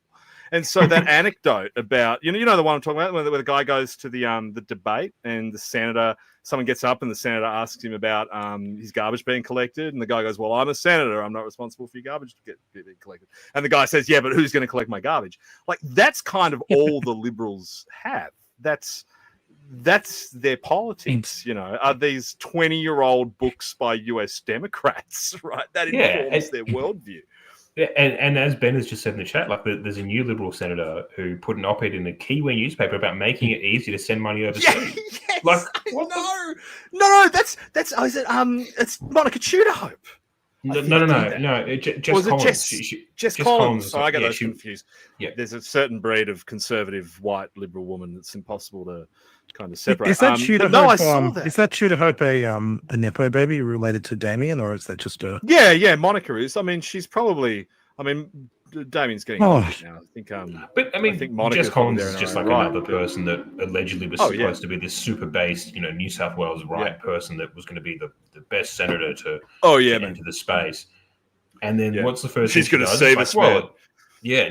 And so that anecdote about, you know the one I'm talking about, where the guy goes to the debate and the senator, someone gets up and the senator asks him about his garbage being collected. And the guy goes, well, I'm a senator. I'm not responsible for your garbage to get collected. And the guy says, yeah, but who's going to collect my garbage? Like, that's kind of all the Liberals have. That's their politics, you know, are these 20-year-old books by US Democrats, right? That informs their worldview. Yeah, and as Ben has just said in the chat, like there's a new Liberal senator who put an op-ed in the Kiwi newspaper about making it easy to send money overseas. Yes, like, no, that's it's Monica Tudor-Hope. No. Jess Collins. Jess Collins. Oh, I got those confused. Yeah, there's a certain breed of conservative white liberal woman that's impossible to kind of separate. Is that Tudor-Hope? Is that Tudor-Hope a nepo baby related to Damien, or is that just a? Yeah. Monica is. I mean, she's probably. I mean, Damien's getting now. I think. But I mean, Jess Collins is just like another person that allegedly was supposed to be this super based, New South Wales person that was going to be the best senator to get into the space. And then what's the first? She's going to save us. Yeah,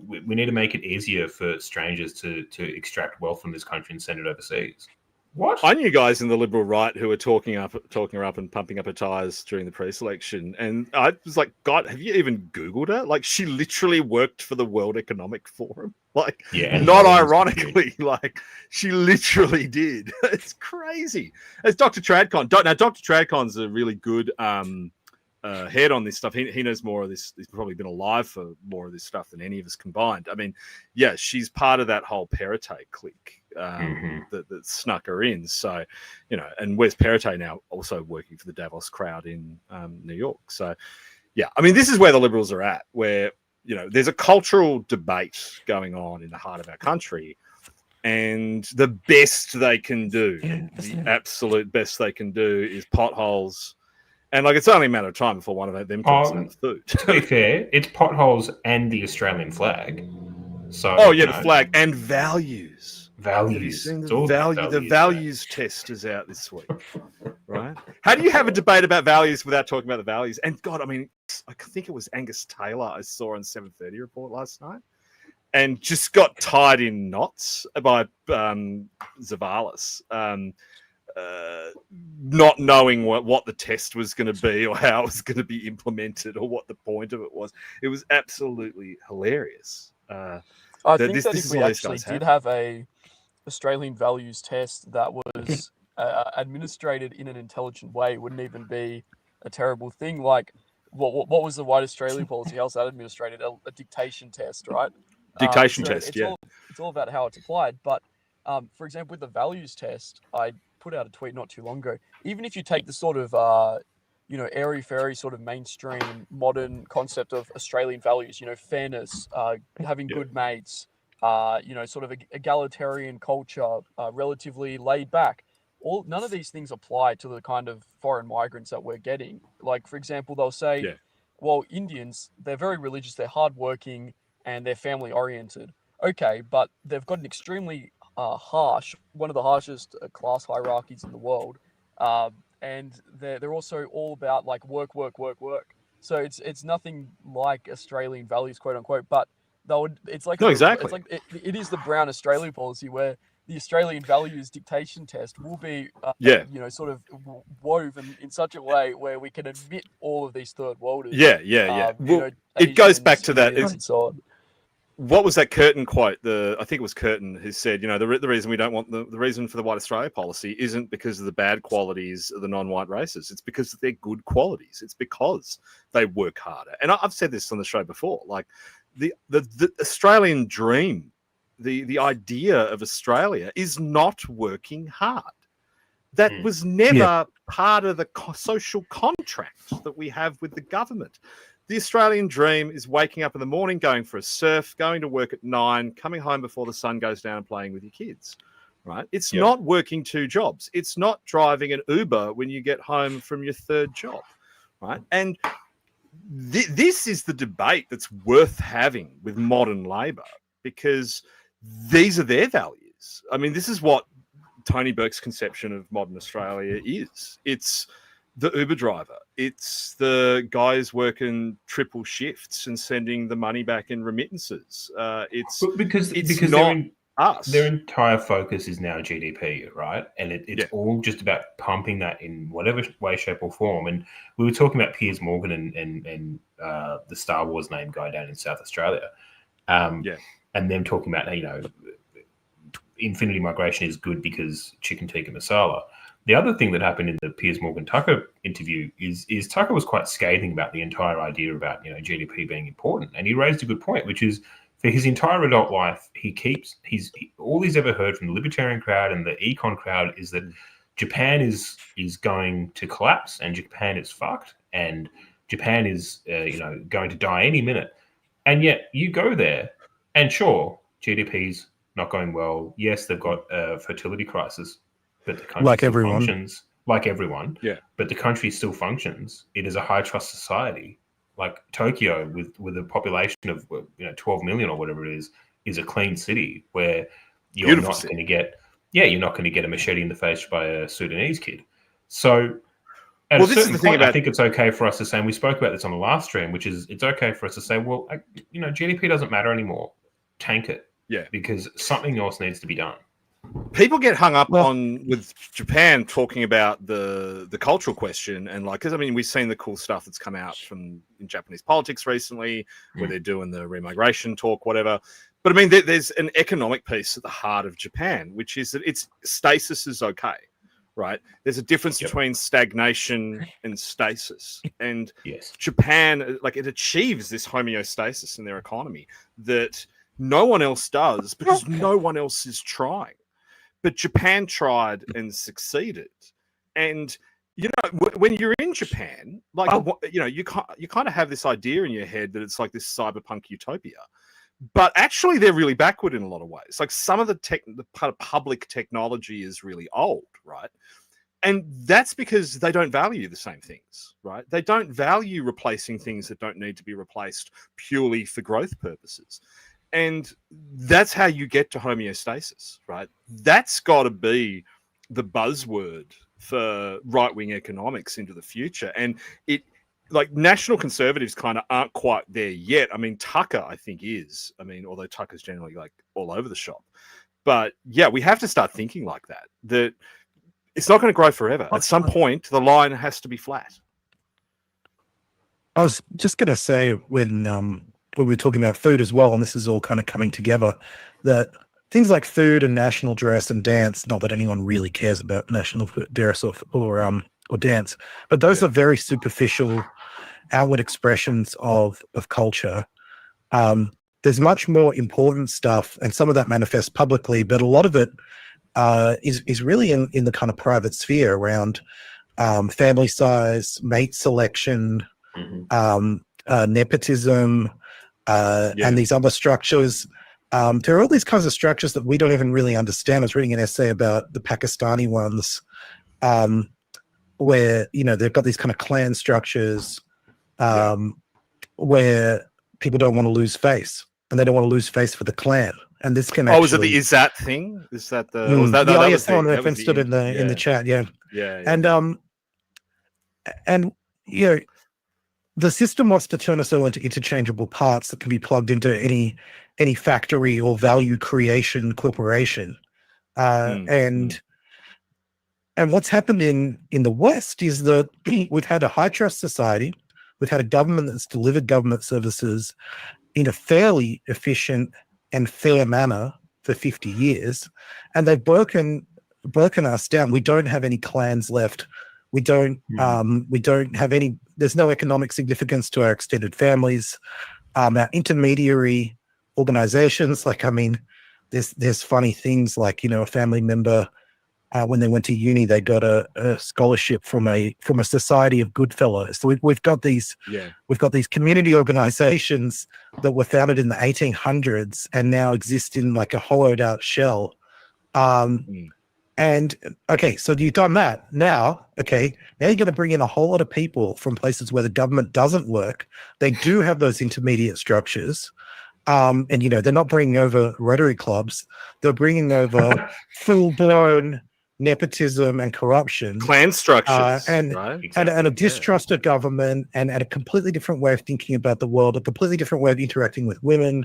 we need to make it easier for strangers to extract wealth from this country and send it overseas. What? I knew guys in the Liberal right who were talking her up and pumping up her tires during the pre-selection. And I was like, God, have you even Googled her? Like, she literally worked for the World Economic Forum. Like, not ironically, like, she literally did. It's crazy. As Dr. Tradcon. Now, Dr. Tradcon's a really good head on this stuff. He knows more of this. He's probably been alive for more of this stuff than any of us combined. I mean, yeah, she's part of that whole Perrottet clique that snuck her in. So, and where's Perrottet now? Also working for the Davos crowd in New York. So, yeah, I mean, this is where the Liberals are at, where, there's a cultural debate going on in the heart of our country. And the best they can do, the absolute best they can do is potholes. And it's only a matter of time before one of them comes out of food. To be fair, it's potholes and the Australian flag. So the flag and values. Values. Have you seen the values test is out this week, right? How do you have a debate about values without talking about the values? And God, I mean, I think it was Angus Taylor I saw on 7:30 Report last night, and just got tied in knots by Zavalis. not knowing what the test was going to be or how it was going to be implemented or what the point of it was. It was absolutely hilarious. I think that if we actually did have a Australian values test that was administrated in an intelligent way, it wouldn't even be a terrible thing. Like, what was the White Australia policy? How's that administrated? A dictation test, right? Dictation test, it's all about how it's applied. But, for example, with the values test, I put out a tweet not too long ago. Even if you take the sort of, airy-fairy sort of mainstream modern concept of Australian values, fairness, having good mates, sort of egalitarian culture, relatively laid back. None of these things apply to the kind of foreign migrants that we're getting. Like, for example, they'll say, well, Indians, they're very religious, they're hardworking, and they're family oriented. Okay, but they've got an extremely one of the harshest class hierarchies in the world, and they're also all about like work. So it's nothing like Australian values, quote unquote. But exactly. It is the Brown Australia policy where the Australian values dictation test will be, sort of woven in such a way where we can admit all of these third worlders. Well, it goes back to that. What was that Curtin quote? I think it was Curtin who said, the reason we don't want the reason for the White Australia policy isn't because of the bad qualities of the non-white races. It's because of their good qualities. It's because they work harder. And I've said this on the show before. Like the Australian dream, the idea of Australia is not working hard. That was never part of the social contract that we have with the government. The Australian dream is waking up in the morning, going for a surf, going to work at 9, coming home before the sun goes down and playing with your kids, right? It's not working 2 jobs. It's not driving an Uber when you get home from your 3rd job, right? And this is the debate that's worth having with modern Labor, because these are their values. I mean, this is what Tony Burke's conception of modern Australia is. It's the Uber driver. It's the guys working triple shifts and sending the money back in remittances. It's not us. Their entire focus is now GDP, right? And it's all just about pumping that in whatever way, shape, or form. And we were talking about Piers Morgan and the Star Wars name guy down in South Australia. And them talking about, infinity migration is good because chicken tikka masala. The other thing that happened in the Piers Morgan Tucker interview is Tucker was quite scathing about the entire idea about GDP being important, and he raised a good point, which is for his entire adult life, all he's ever heard from the libertarian crowd and the econ crowd is that Japan is going to collapse and Japan is fucked and Japan is going to die any minute, and yet you go there and sure, GDP's not going well. Yes, they've got a fertility crisis. But the country functions like everyone. Yeah. But the country still functions. It is a high trust society. Like Tokyo, with a population of 12 million or whatever it is a clean city where you're not going to get a machete in the face by a Sudanese kid. So at a certain point, I think it's okay for us to say, and we spoke about this on the last stream, which is it's okay for us to say, well, GDP doesn't matter anymore. Tank it. Yeah. Because something else needs to be done. People get hung up on with Japan talking about the cultural question and because we've seen the cool stuff that's come out in Japanese politics recently where they're doing the remigration talk, whatever. But there's an economic piece at the heart of Japan, which is that its stasis is okay, right? There's a difference between stagnation and stasis, and Japan it achieves this homeostasis in their economy that no one else does because no one else is trying. But Japan tried and succeeded. And, when you're in Japan, you kind of have this idea in your head that it's like this cyberpunk utopia. But actually, they're really backward in a lot of ways. Like some of the part of public technology is really old, right? And that's because they don't value the same things, right? They don't value replacing things that don't need to be replaced purely for growth purposes. And that's how you get to homeostasis, right? That's got to be the buzzword for right-wing economics into the future. And national conservatives kind of aren't quite there yet. Tucker, I think, is. Although Tucker's generally all over the shop. But yeah, we have to start thinking like that. That It's not going to grow forever. At some point, the line has to be flat. I was just going to say when we were talking about food as well, and this is all kind of coming together, that things like food and national dress and dance, not that anyone really cares about national dress or dance, but those are very superficial outward expressions of culture. There's much more important stuff, and some of that manifests publicly, but a lot of it is really in the kind of private sphere around family size, mate selection, nepotism, and these other structures. There are all these kinds of structures that we don't even really understand. I was reading an essay about the Pakistani ones, where they've got these kind of clan structures, where people don't want to lose face, and they don't want to lose face for the clan. And this can is it the is that thing? Is that the? Someone referenced it in the chat. Yeah. And the system wants to turn us all into interchangeable parts that can be plugged into any factory or value creation corporation. And what's happened in the West is that we've had a high trust society. We've had a government that's delivered government services in a fairly efficient and fair manner for 50 years, and they've broken us down. We don't have any clans left. We don't have any. There's no economic significance to our extended families. Our intermediary organizations, there's funny things like a family member, when they went to uni, they got a scholarship from a society of good fellows. So we've got these community organizations that were founded in the 1800s and now exist in like a hollowed out shell. And okay, so you've done that. Now you're going to bring in a whole lot of people from places where the government doesn't work. They do have those intermediate structures. And they're not bringing over Rotary clubs. They're bringing over full-blown nepotism and corruption, clan structures, and a distrust of government, and a completely different way of thinking about the world, a completely different way of interacting with women,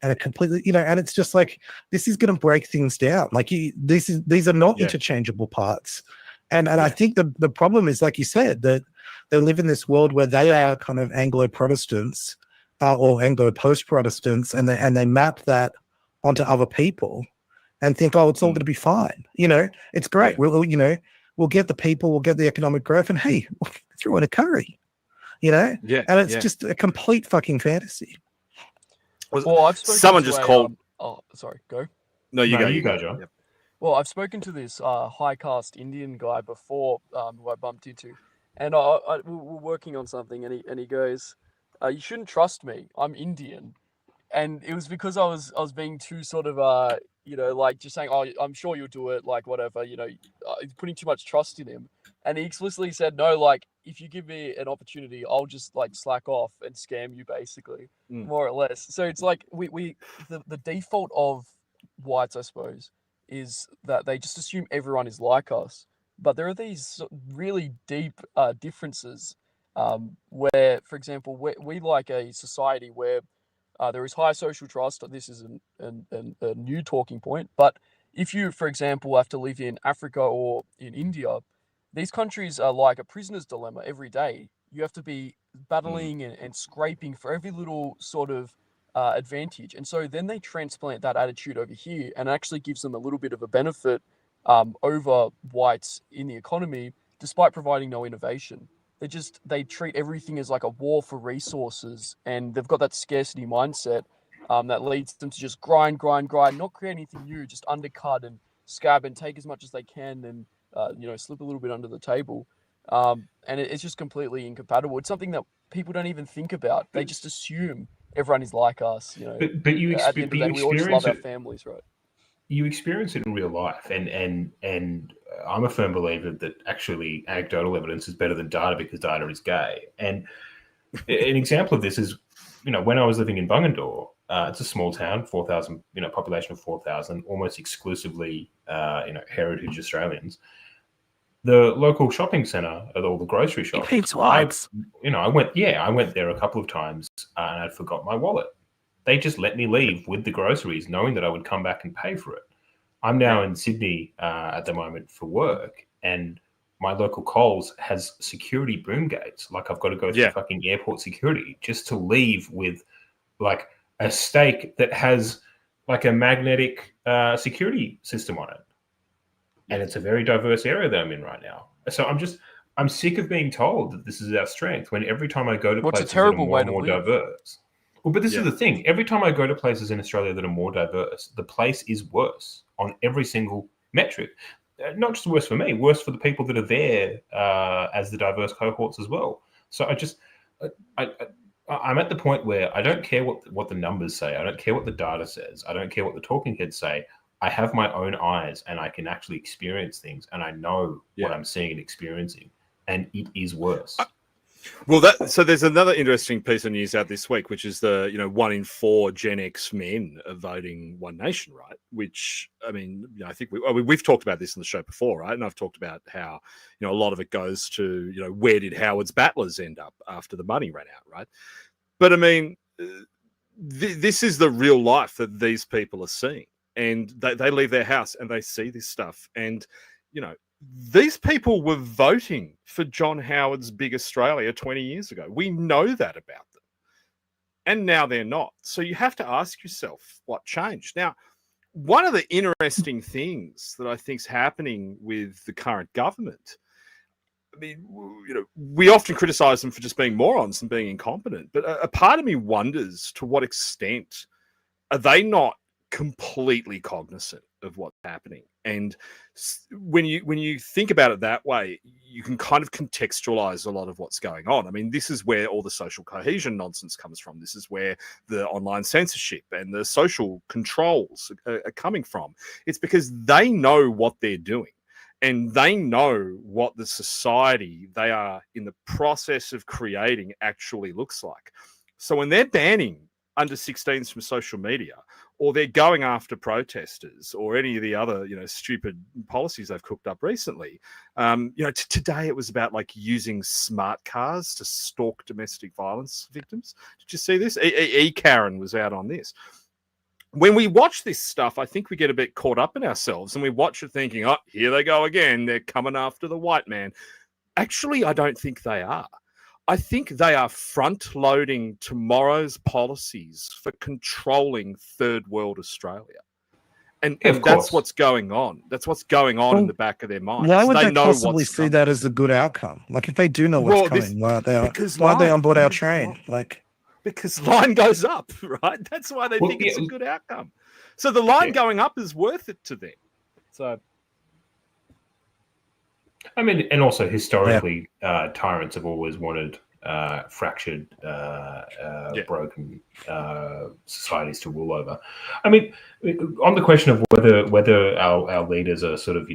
and a completely, and it's just like, this is going to break things down. Like these are not interchangeable parts. And I think the problem is, like you said, that they live in this world where they are kind of Anglo-Protestants or Anglo-post-Protestants, and they map that onto other people and think, it's all going to be fine. It's great. We'll get the people, we'll get the economic growth, and hey, throw in a curry, and it's just a complete fucking fantasy. Well, I've spoken someone just called. Sorry, go. No, you go, John. Yep. Well, I've spoken to this high caste Indian guy before, who I bumped into, and we're working on something, and he goes, "You shouldn't trust me. I'm Indian." And it was because I was being too sort of just saying, I'm sure you'll do it, like whatever, putting too much trust in him. And he explicitly said, no, like if you give me an opportunity, I'll just like slack off and scam you, basically, more or less. So it's like the default of whites, I suppose, is that they just assume everyone is like us. But there are these really deep differences where, for example, we like a society where there is high social trust. This is a new talking point. But if you, for example, have to live in Africa or in India, these countries are like a prisoner's dilemma every day. You have to be battling and scraping for every little sort of advantage. And so then they transplant that attitude over here, and it actually gives them a little bit of a benefit over whites in the economy, despite providing no innovation. They treat everything as like a war for resources, and they've got that scarcity mindset that leads them to just grind, not create anything new, just undercut and scab and take as much as they can, and slip a little bit under the table. And it's just completely incompatible. It's something that people don't even think about. They just assume everyone is like us. But you experience we all just love our families, right? You experience it in real life, and I'm a firm believer that actually anecdotal evidence is better than data, because data is gay. And an example of this is, when I was living in Bungendore, it's a small town, 4,000, population of 4,000, almost exclusively, heritage Australians. The local shopping centre at all the grocery shops. I went there a couple of times and I'd forgot my wallet. They just let me leave with the groceries, knowing that I would come back and pay for it. I'm now in Sydney at the moment for work, and my local Coles has security boom gates. Like I've got to go through fucking airport security just to leave with like a steak that has like a magnetic security system on it. And it's a very diverse area that I'm in right now. So I'm sick of being told that this is our strength when every time I go to places that are more and more diverse. Well, but this is the thing. Every time I go to places in Australia that are more diverse, the place is worse on every single metric. Not just worse for me, worse for the people that are there as the diverse cohorts as well. So I'm at the point where I don't care what the numbers say. I don't care what the data says. I don't care what the talking heads say. I have my own eyes and I can actually experience things, and I know what I'm seeing and experiencing, and it is worse. Well, so there's another interesting piece of news out this week, which is the 1 in 4 Gen X men are voting One Nation, right? Which, I mean, I think we've talked about this on the show before, right? And I've talked about how a lot of it goes to where did Howard's battlers end up after the money ran out, right? But I mean, this is the real life that these people are seeing, and they leave their house and they see this stuff, and these people were voting for John Howard's Big Australia 20 years ago. We know that about them. And now they're not. So you have to ask yourself what changed. Now, one of the interesting things that I think is happening with the current government, I mean, we often criticize them for just being morons and being incompetent, but a part of me wonders to what extent are they not completely cognizant of what's happening. And when you think about it that way, you can kind of contextualize a lot of what's going on. I mean, this is where all the social cohesion nonsense comes from. This is where the online censorship and the social controls are coming from. It's because they know what they're doing, and they know what the society they are in the process of creating actually looks like. So when they're banning under 16s from social media, or they're going after protesters, or any of the other, stupid policies they've cooked up recently. Today it was about like using smart cars to stalk domestic violence victims. Did you see this? Karen was out on this. When we watch this stuff, I think we get a bit caught up in ourselves, and we watch it thinking, oh, here they go again. They're coming after the white man. Actually, I don't think they are. I think they are front-loading tomorrow's policies for controlling third world Australia. And that's what's going on. That's what's going on in the back of their minds. Why would they possibly see that as a good outcome? Like, if they do know what's coming, why are they on board our train? Because line goes up, right? That's why they think it's a good outcome. So the line going up is worth it to them. So... I mean, and also historically, tyrants have always wanted fractured, broken societies to rule over. I mean, on the question of whether our leaders are sort of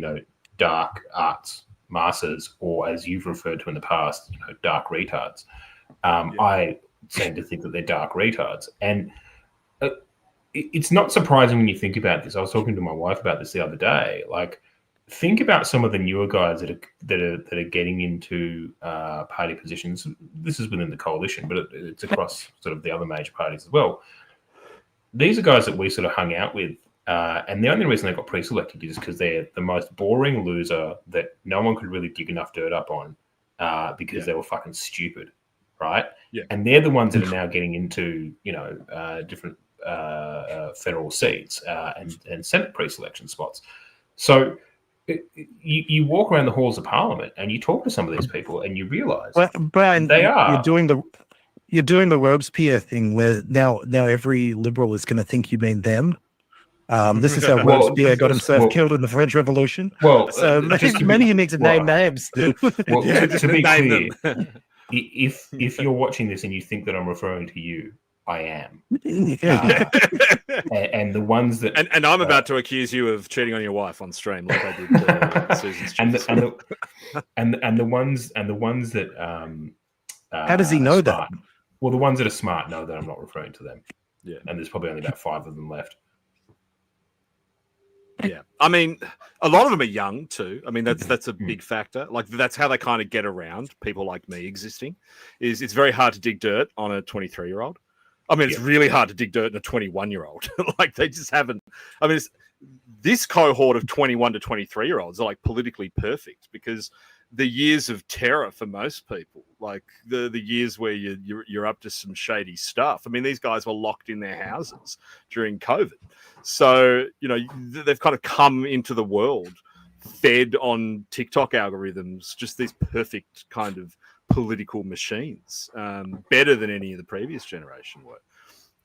dark arts masters, or as you've referred to in the past, dark retards, I tend to think that they're dark retards, and it's not surprising when you think about this. I was talking to my wife about this the other day, like. Think about some of the newer guys that are getting into party positions. This is within the coalition, but it's across sort of the other major parties as well. These are guys that we sort of hung out with, and the only reason they got pre-selected is because they're the most boring loser that no one could really dig enough dirt up on because they were fucking stupid, right? Yeah. And they're the ones that are now getting into different federal seats and Senate pre-selection spots. So. You walk around the halls of Parliament and you talk to some of these people and you realise, Brian, you're doing the Robespierre thing where now every liberal is going to think you mean them. This is how Robespierre got himself killed in the French Revolution. Well, so many you need to name names. Well, to be clear, if you're watching this and you think that I'm referring to you, I am. And the ones that and I'm about to accuse you of cheating on your wife on stream, like I did Susan's and the ones that how does he know that? Well, the ones that are smart know that I'm not referring to them. Yeah, and there's probably only about 5 of them left. Yeah, I mean, a lot of them are young too. I mean, that's a big factor. Like, that's how they kind of get around people like me existing. Is it's very hard to dig dirt on a 23-year-old. I mean, it's really hard to dig dirt in a 21-year-old. Like, they just haven't. I mean, this cohort of 21 to 23-year-olds are like politically perfect because the years of terror for most people, like the years where you're up to some shady stuff. I mean, these guys were locked in their houses during COVID. So, they've kind of come into the world fed on TikTok algorithms, just these perfect kind of political machines, better than any of the previous generation were.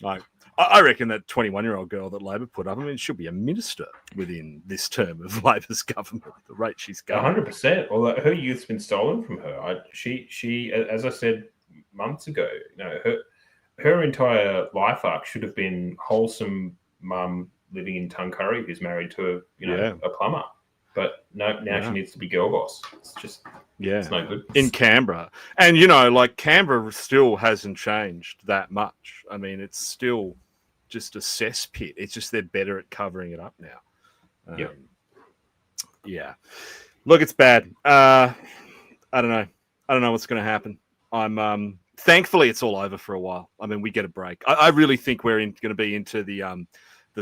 Like, I reckon that 21-year-old girl that Labor put up, I mean, she'll be a minister within this term of Labor's government, the rate she's going. 100%. Although her youth's been stolen from her. She, as I said months ago, her entire life arc should have been wholesome mum living in Tuncurry who's married to a plumber. But no, now she needs to be girl boss. It's just, it's no good. In Canberra. And, Canberra still hasn't changed that much. I mean, it's still just a cesspit. It's just they're better at covering it up now. Yeah. Look, it's bad. I don't know. I don't know what's going to happen. I'm thankfully it's all over for a while. I mean, we get a break. I really think we're going to be into the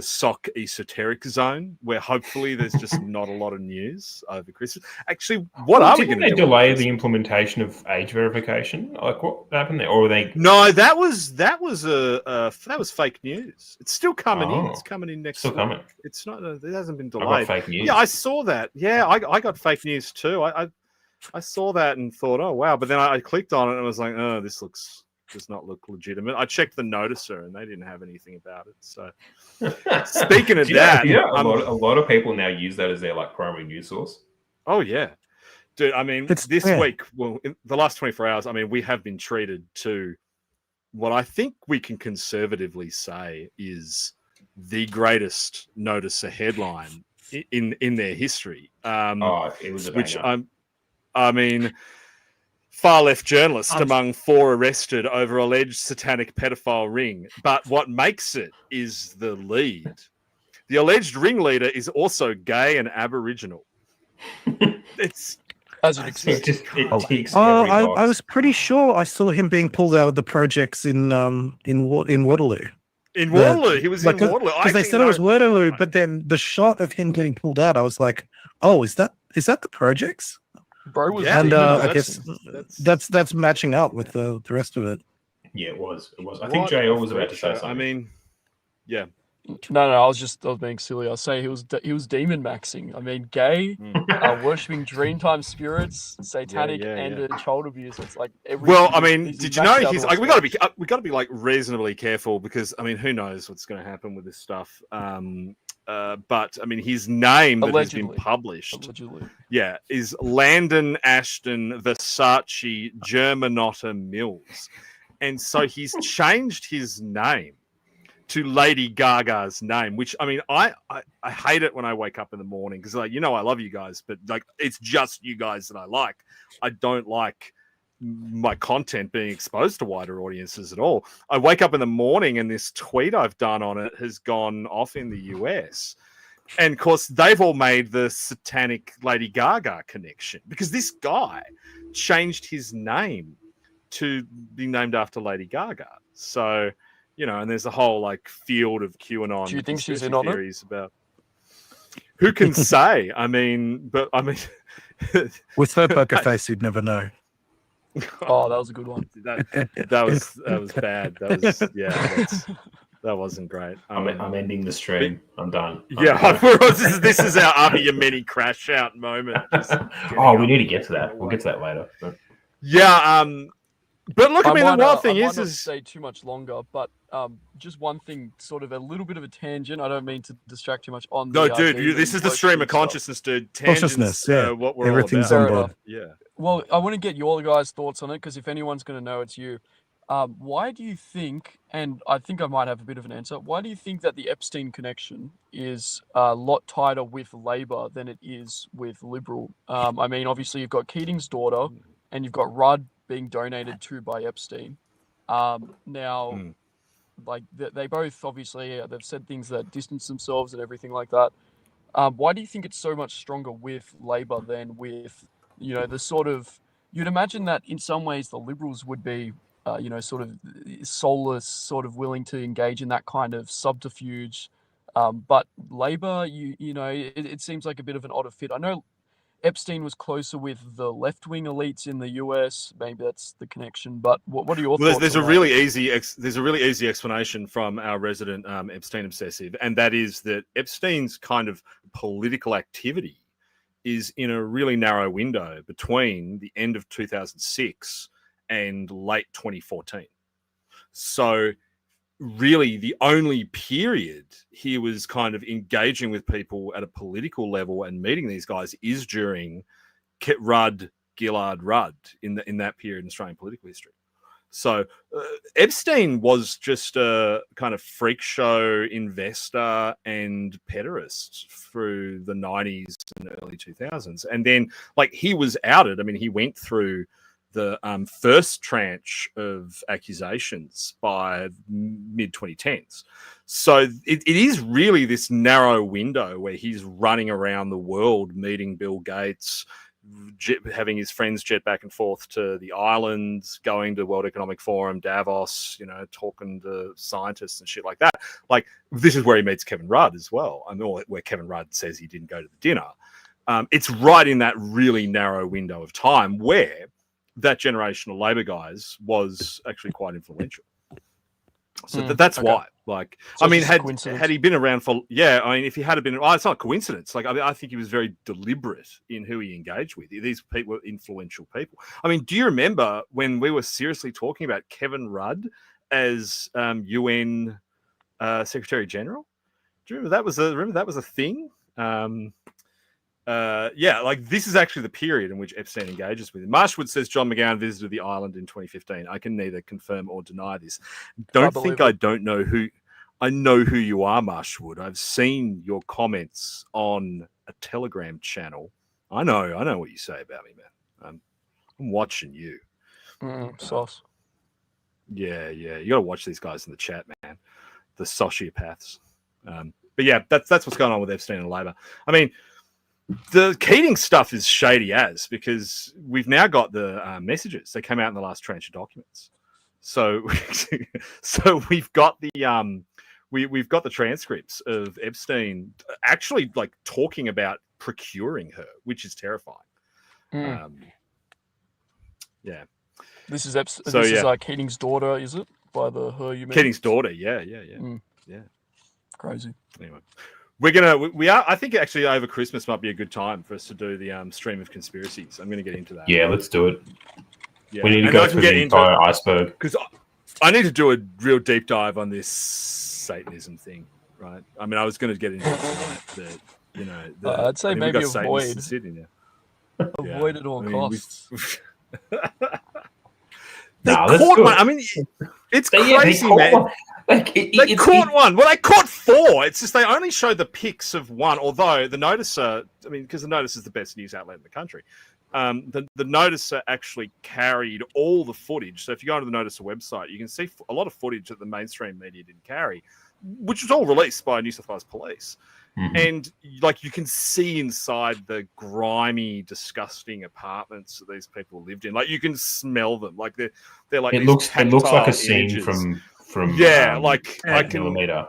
sock esoteric zone where hopefully there's just not a lot of news over Christmas. Actually, what are we going to do? Delay the implementation of age verification? Like, what happened there? Or were they? No, that was fake news. It's still coming in. It's coming in next week. Coming. It's not. It hasn't been delayed. I got fake news. Yeah, I saw that. Yeah, I got fake news too. I saw that and thought, oh wow, but then I clicked on it and I was like, oh, this does not look legitimate. I checked the noticer and they didn't have anything about it. So speaking of that, a lot of people now use that as their primary news source. Oh yeah, dude. I mean, this week, in the last 24 hours, I mean, we have been treated to what I think we can conservatively say is the greatest noticer headline in their history. It was a banger. I mean, far left journalist among 4 arrested over alleged satanic pedophile ring. But what makes it is the lead. The alleged ringleader is also gay and Aboriginal. It's as it expected. I was pretty sure I saw him being pulled out of the projects in Waterloo. In Waterloo, he was in Waterloo. Because they said it was Waterloo, but then the shot of him getting pulled out, I was like, "Oh, is that the projects?" Bro was I guess that's matching up with the rest of it. Yeah, it was. I think JL was about to say something. I mean, yeah. No, I was being silly. I was saying he was demon maxing. I mean, gay, worshipping Dreamtime spirits, satanic, and child abuse. It's like every. Well, I mean, did you know he's like we got to be like reasonably careful because I mean, who knows what's going to happen with this stuff. But I mean, his name that has been published, is Landon Ashton Versace Germanotta Mills, and so he's changed his name to Lady Gaga's name. Which I mean, I hate it when I wake up in the morning because I love you guys, but like it's just you guys that I like. I don't like my content being exposed to wider audiences at all. I wake up in the morning and this tweet I've done on it has gone off in the US. And of course, they've all made the satanic Lady Gaga connection because this guy changed his name to be named after Lady Gaga. So, and there's a whole field of QAnon. Do you think she's in on theories about who can say? I mean, with her poker face, you'd never know. Oh, that was a good one. That was bad. That wasn't great. I'm ending the stream. I'm done. This is our Avi Yemeni crash out moment. We need to get to that. We'll get to that later. Yeah. But look, I mean, the wild thing is, not stay too much longer. But just one thing, sort of a little bit of a tangent. I don't mean to distract too much on. No, dude, this is the stream of consciousness, dude. Consciousness, yeah. What we're everything's all on board. Yeah. Well, I want to get your guys' thoughts on it because if anyone's going to know, it's you. Why do you think, and I think I might have a bit of an answer, why do you think that the Epstein connection is a lot tighter with Labor than it is with Liberal? I mean, obviously you've got Keating's daughter and you've got Rudd being donated to by Epstein. They both obviously, they've said things that distance themselves and everything like that. Why do you think it's so much stronger with Labor than with, the sort of, you'd imagine that in some ways the Liberals would be, sort of soulless, sort of willing to engage in that kind of subterfuge, But Labor, it seems like a bit of an odd fit. I know Epstein was closer with the left-wing elites in the US. Maybe that's the connection. But what are your thoughts? There's a really easy explanation from our resident Epstein obsessive, and that is that Epstein's kind of political activity is in a really narrow window between the end of 2006 and late 2014. So really the only period he was kind of engaging with people at a political level and meeting these guys is during Gillard Rudd in that period in Australian political history. So Epstein was just a kind of freak show investor and pederast through the 90s and early 2000s. And then he was outed. I mean, he went through the first tranche of accusations by mid-2010s. So it is really this narrow window where he's running around the world, meeting Bill Gates, having his friends jet back and forth to the islands, going to World Economic Forum, Davos, talking to scientists and shit like that. This is where he meets Kevin Rudd as well. I mean, where Kevin Rudd says he didn't go to the dinner. It's right in that really narrow window of time where that generation of Labor guys was actually quite influential. So that's why. So had he been around for, if he had been, it's not a coincidence. I think he was very deliberate in who he engaged with. These people were influential people. I mean, do you remember when we were seriously talking about Kevin Rudd as UN Secretary General? Do you remember that was a thing? This is actually the period in which Epstein engages with him. Marshwood says John McGowan visited the island in 2015. I can neither confirm or deny this. I know who you are, Marshwood. I've seen your comments on a Telegram channel. I know what you say about me, man. I'm watching you. Sauce. Yeah. You got to watch these guys in the chat, man. The sociopaths. But yeah, that's what's going on with Epstein and Labor. I mean, the Keating stuff is shady because we've now got the messages that came out in the last tranche of documents. So we've got the we've got the transcripts of Epstein actually talking about procuring her, which is terrifying. This is Keating's daughter, is it? By her you mentioned? Keating's daughter, yeah. Crazy. Anyway. I think actually over Christmas might be a good time for us to do the stream of conspiracies. I'm going to get into that. Yeah, let's do it. Yeah. We need to go through the entire iceberg. Because I need to do a real deep dive on this Satanism thing, right? I mean, I was going to get into it tonight, I'd say maybe avoid. Avoid at all costs. They caught one. I mean, it's crazy, man. They caught one. Well, they caught four. It's just they only showed the pics of one. Although the Noticer, because the Noticer is the best news outlet in the country, the Noticer actually carried all the footage. So if you go onto the Noticer website, you can see a lot of footage that the mainstream media didn't carry, which was all released by New South Wales Police. Mm-hmm. And you can see inside the grimy, disgusting apartments that these people lived in. You can smell them. They're like it looks like a scene from 8 millimeter.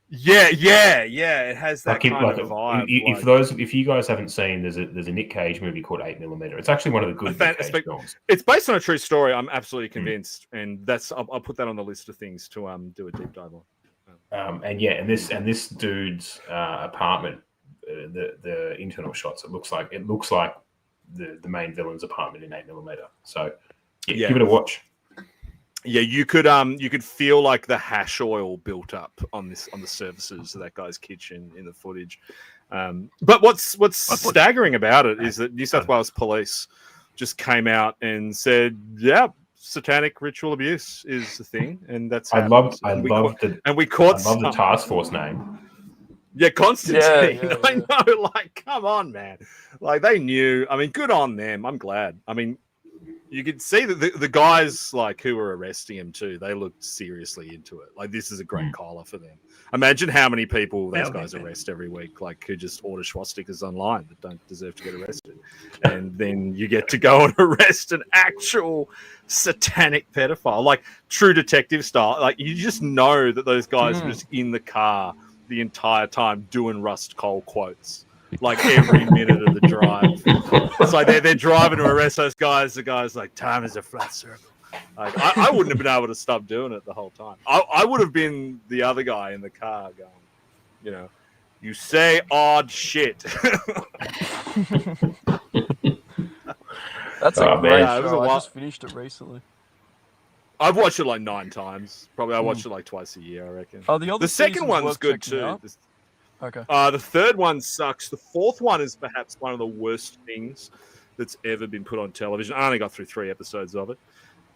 Yeah. It has that kind of vibe. If you guys haven't seen, there's a Nick Cage movie called 8 millimeter. It's actually one of the good Nick Cage films. It's based on a true story. I'm absolutely convinced, and I'll put that on the list of things to do a deep dive on. And this dude's apartment, the internal shots, it looks like the main villain's apartment in 8 millimeter. So give it a watch. Yeah, you could feel the hash oil built up on the surfaces of that guy's kitchen in the footage. But what's staggering about it is that New South Wales Police just came out and said, "Yeah, satanic ritual abuse is the thing," and that's I love the task force name. Yeah, Constantine. Yeah. I know, come on, man. They knew. I mean, good on them. I'm glad. I mean, you could see that the guys who were arresting him too, they looked seriously into it. This is a great collar for them. Imagine how many people those guys arrest every week, who just order swastikas online that don't deserve to get arrested. And then you get to go and arrest an actual satanic pedophile, True Detective style. You just know that those guys were just in the car the entire time doing Rust Cole quotes, like every minute of the drive. It's like they're driving to arrest those guys. The guy's like, "Time is a flat circle." Like, I wouldn't have been able to stop doing it the whole time. I would have been the other guy in the car going, you know, "You say odd shit." That's a great man. show. I just finished it recently. I've watched it like 9 times. Probably I watched it like twice a year, I reckon. Oh, the second one's good too. Okay. The third one sucks. The fourth one is perhaps one of the worst things that's ever been put on television. I only got through 3 episodes of it.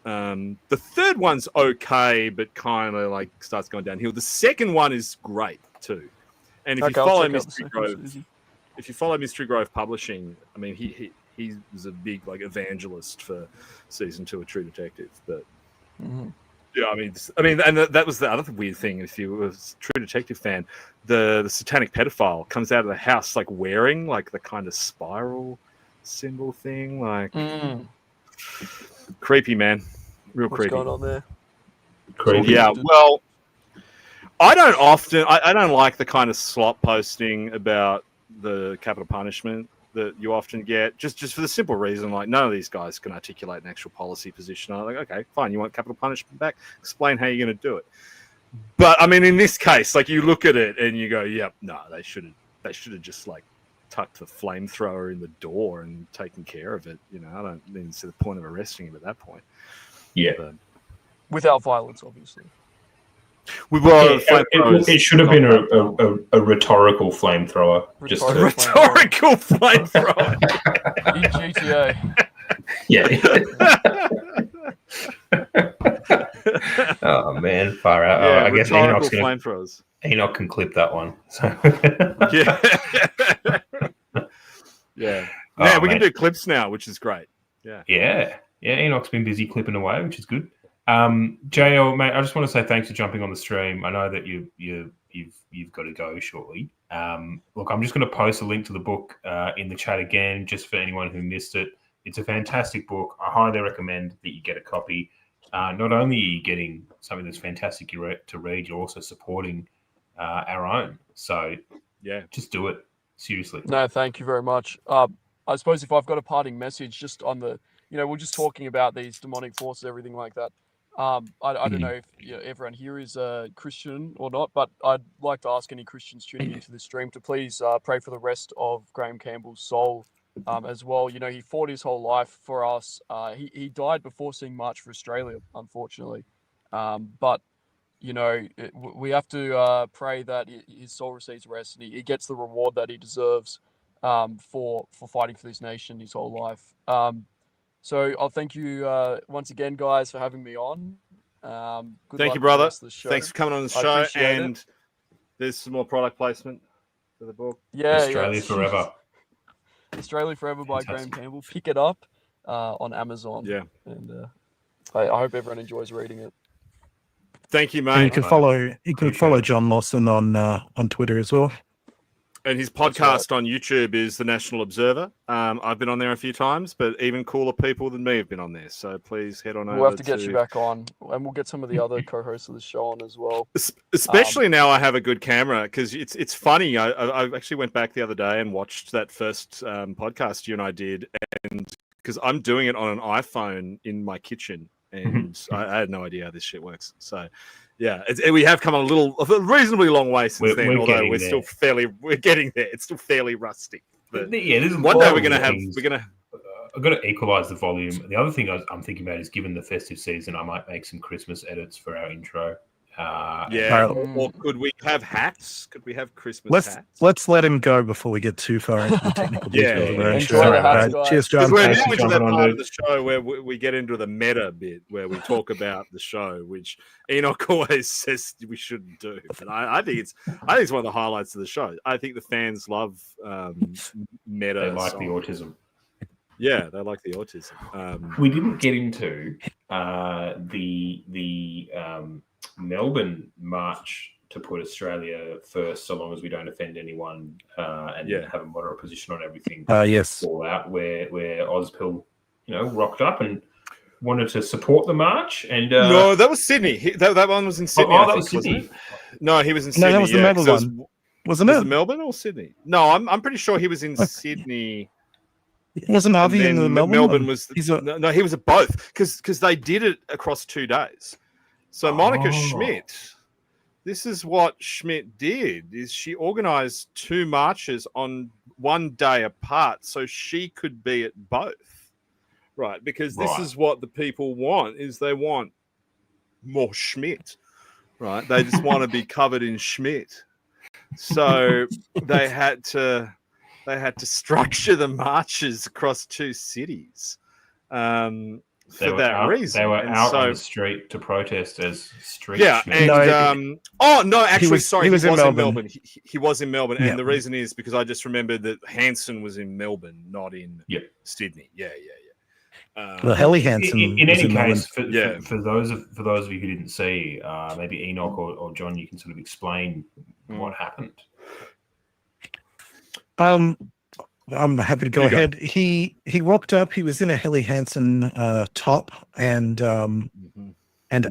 The third one's okay, but kind of like starts going downhill. The second one is great too. And if you follow Mystery Grove Publishing, I mean, he was a big like evangelist for season 2 of True Detective. But yeah, I mean, and that was the other weird thing. If you were a True Detective fan, the satanic pedophile comes out of the house like wearing like the kind of spiral symbol thing, like creepy, man, real creepy. What's going on there? Creepy. Yeah, well, I don't like the kind of slop posting about the capital punishment that you often get, just for the simple reason, like, none of these guys can articulate an actual policy position. I'm like, okay, fine, you want capital punishment back? Explain how you're going to do it. But I mean, in this case, like, you look at it and you go, yep, no, they should have just like tucked the flamethrower in the door and taken care of it. You know, I don't even see the point of arresting him at that point. Yeah, but, without violence, obviously. It should have been a rhetorical flamethrower. Rhetorical flamethrower. In GTA. Yeah. Oh man, far out. Yeah, I guess Enoch can clip that one. So. Yeah. Yeah, we can do clips now, which is great. Yeah. Enoch's been busy clipping away, which is good. JL, mate, I just want to say thanks for jumping on the stream. I know that you've got to go shortly. Look, I'm just going to post a link to the book in the chat again, just for anyone who missed it. It's a fantastic book. I highly recommend that you get a copy. Not only are you getting something that's fantastic to read, you're also supporting our own. So, yeah, just do it. Seriously. No, thank you very much. I suppose if I've got a parting message just on the, we're just talking about these demonic forces, everything like that. I don't know if everyone here is Christian or not, but I'd like to ask any Christians tuning into this stream to please pray for the rest of Graham Campbell's soul as well. He fought his whole life for us. He died before seeing March for Australia, unfortunately. But, we have to pray that his soul receives rest and he gets the reward that he deserves for fighting for this nation his whole life. So I'll thank you once again, guys, for having me on. Thank you, brother. Thanks for coming on the show. And there's some more product placement for the book. Yeah, Australia Forever. Australia Forever by Graham Campbell. Pick it up on Amazon. Yeah. And I hope everyone enjoys reading it. Thank you, mate. And you can follow John Lawson on Twitter as well. And his podcast on YouTube is The National Observer. I've been on there a few times, but even cooler people than me have been on there. So please head on over. We'll have to get you back on, and we'll get some of the other co-hosts of the show on as well. Especially now I have a good camera, because it's funny. I actually went back the other day and watched that first podcast you and I did, and because I'm doing it on an iPhone in my kitchen, and I had no idea how this shit works. So. Yeah, we have come a reasonably long way since then. Although we're getting there. It's still fairly rustic. But one day we're gonna. I've got to equalize the volume. The other thing I'm thinking about is, given the festive season, I might make some Christmas edits for our intro. Or could we have hats? Could we have Christmas hats? Let's let him go before we get too far into the technical details. Cheers, John. We're now into that part of the show where we get into the meta bit, where we talk about the show, which Enoch always says we shouldn't do. But I think it's one of the highlights of the show. I think the fans love meta. They like the autism. Yeah, they like the autism. We didn't get into the Melbourne march to put Australia first, so long as we don't offend anyone, and have a moderate position on everything. Yes, all out where Ozpill, rocked up and wanted to support the march, and no, that was Sydney. That one was in Sydney. That was Sydney. No, he was in Sydney. No, that was the Melbourne one. Was it Melbourne or Sydney? No, I'm pretty sure he was in Sydney. Wasn't Harvey in the Melbourne? No, he was at both because they did it across 2 days. So Monica Schmidt, this is what Schmidt did: is she organised 2 marches on 1 day apart, so she could be at both. Right, because this is what the people want: is they want more Schmidt. Right, they just want to be covered in Schmidt. So they had to structure the marches across 2 cities for that reason. They were out on the street to protest as street. Yeah, Schmidt. and he was in Melbourne. He was in Melbourne, Yeah. and the reason is because I just remembered that Hanson was in Melbourne, not in Sydney. Yeah. Well, Helly Hansen. In any case, for those of you who didn't see, maybe Enoch or John, you can sort of explain what happened. I'm happy to go ahead. He walked up. He was in a Helly Hansen top, and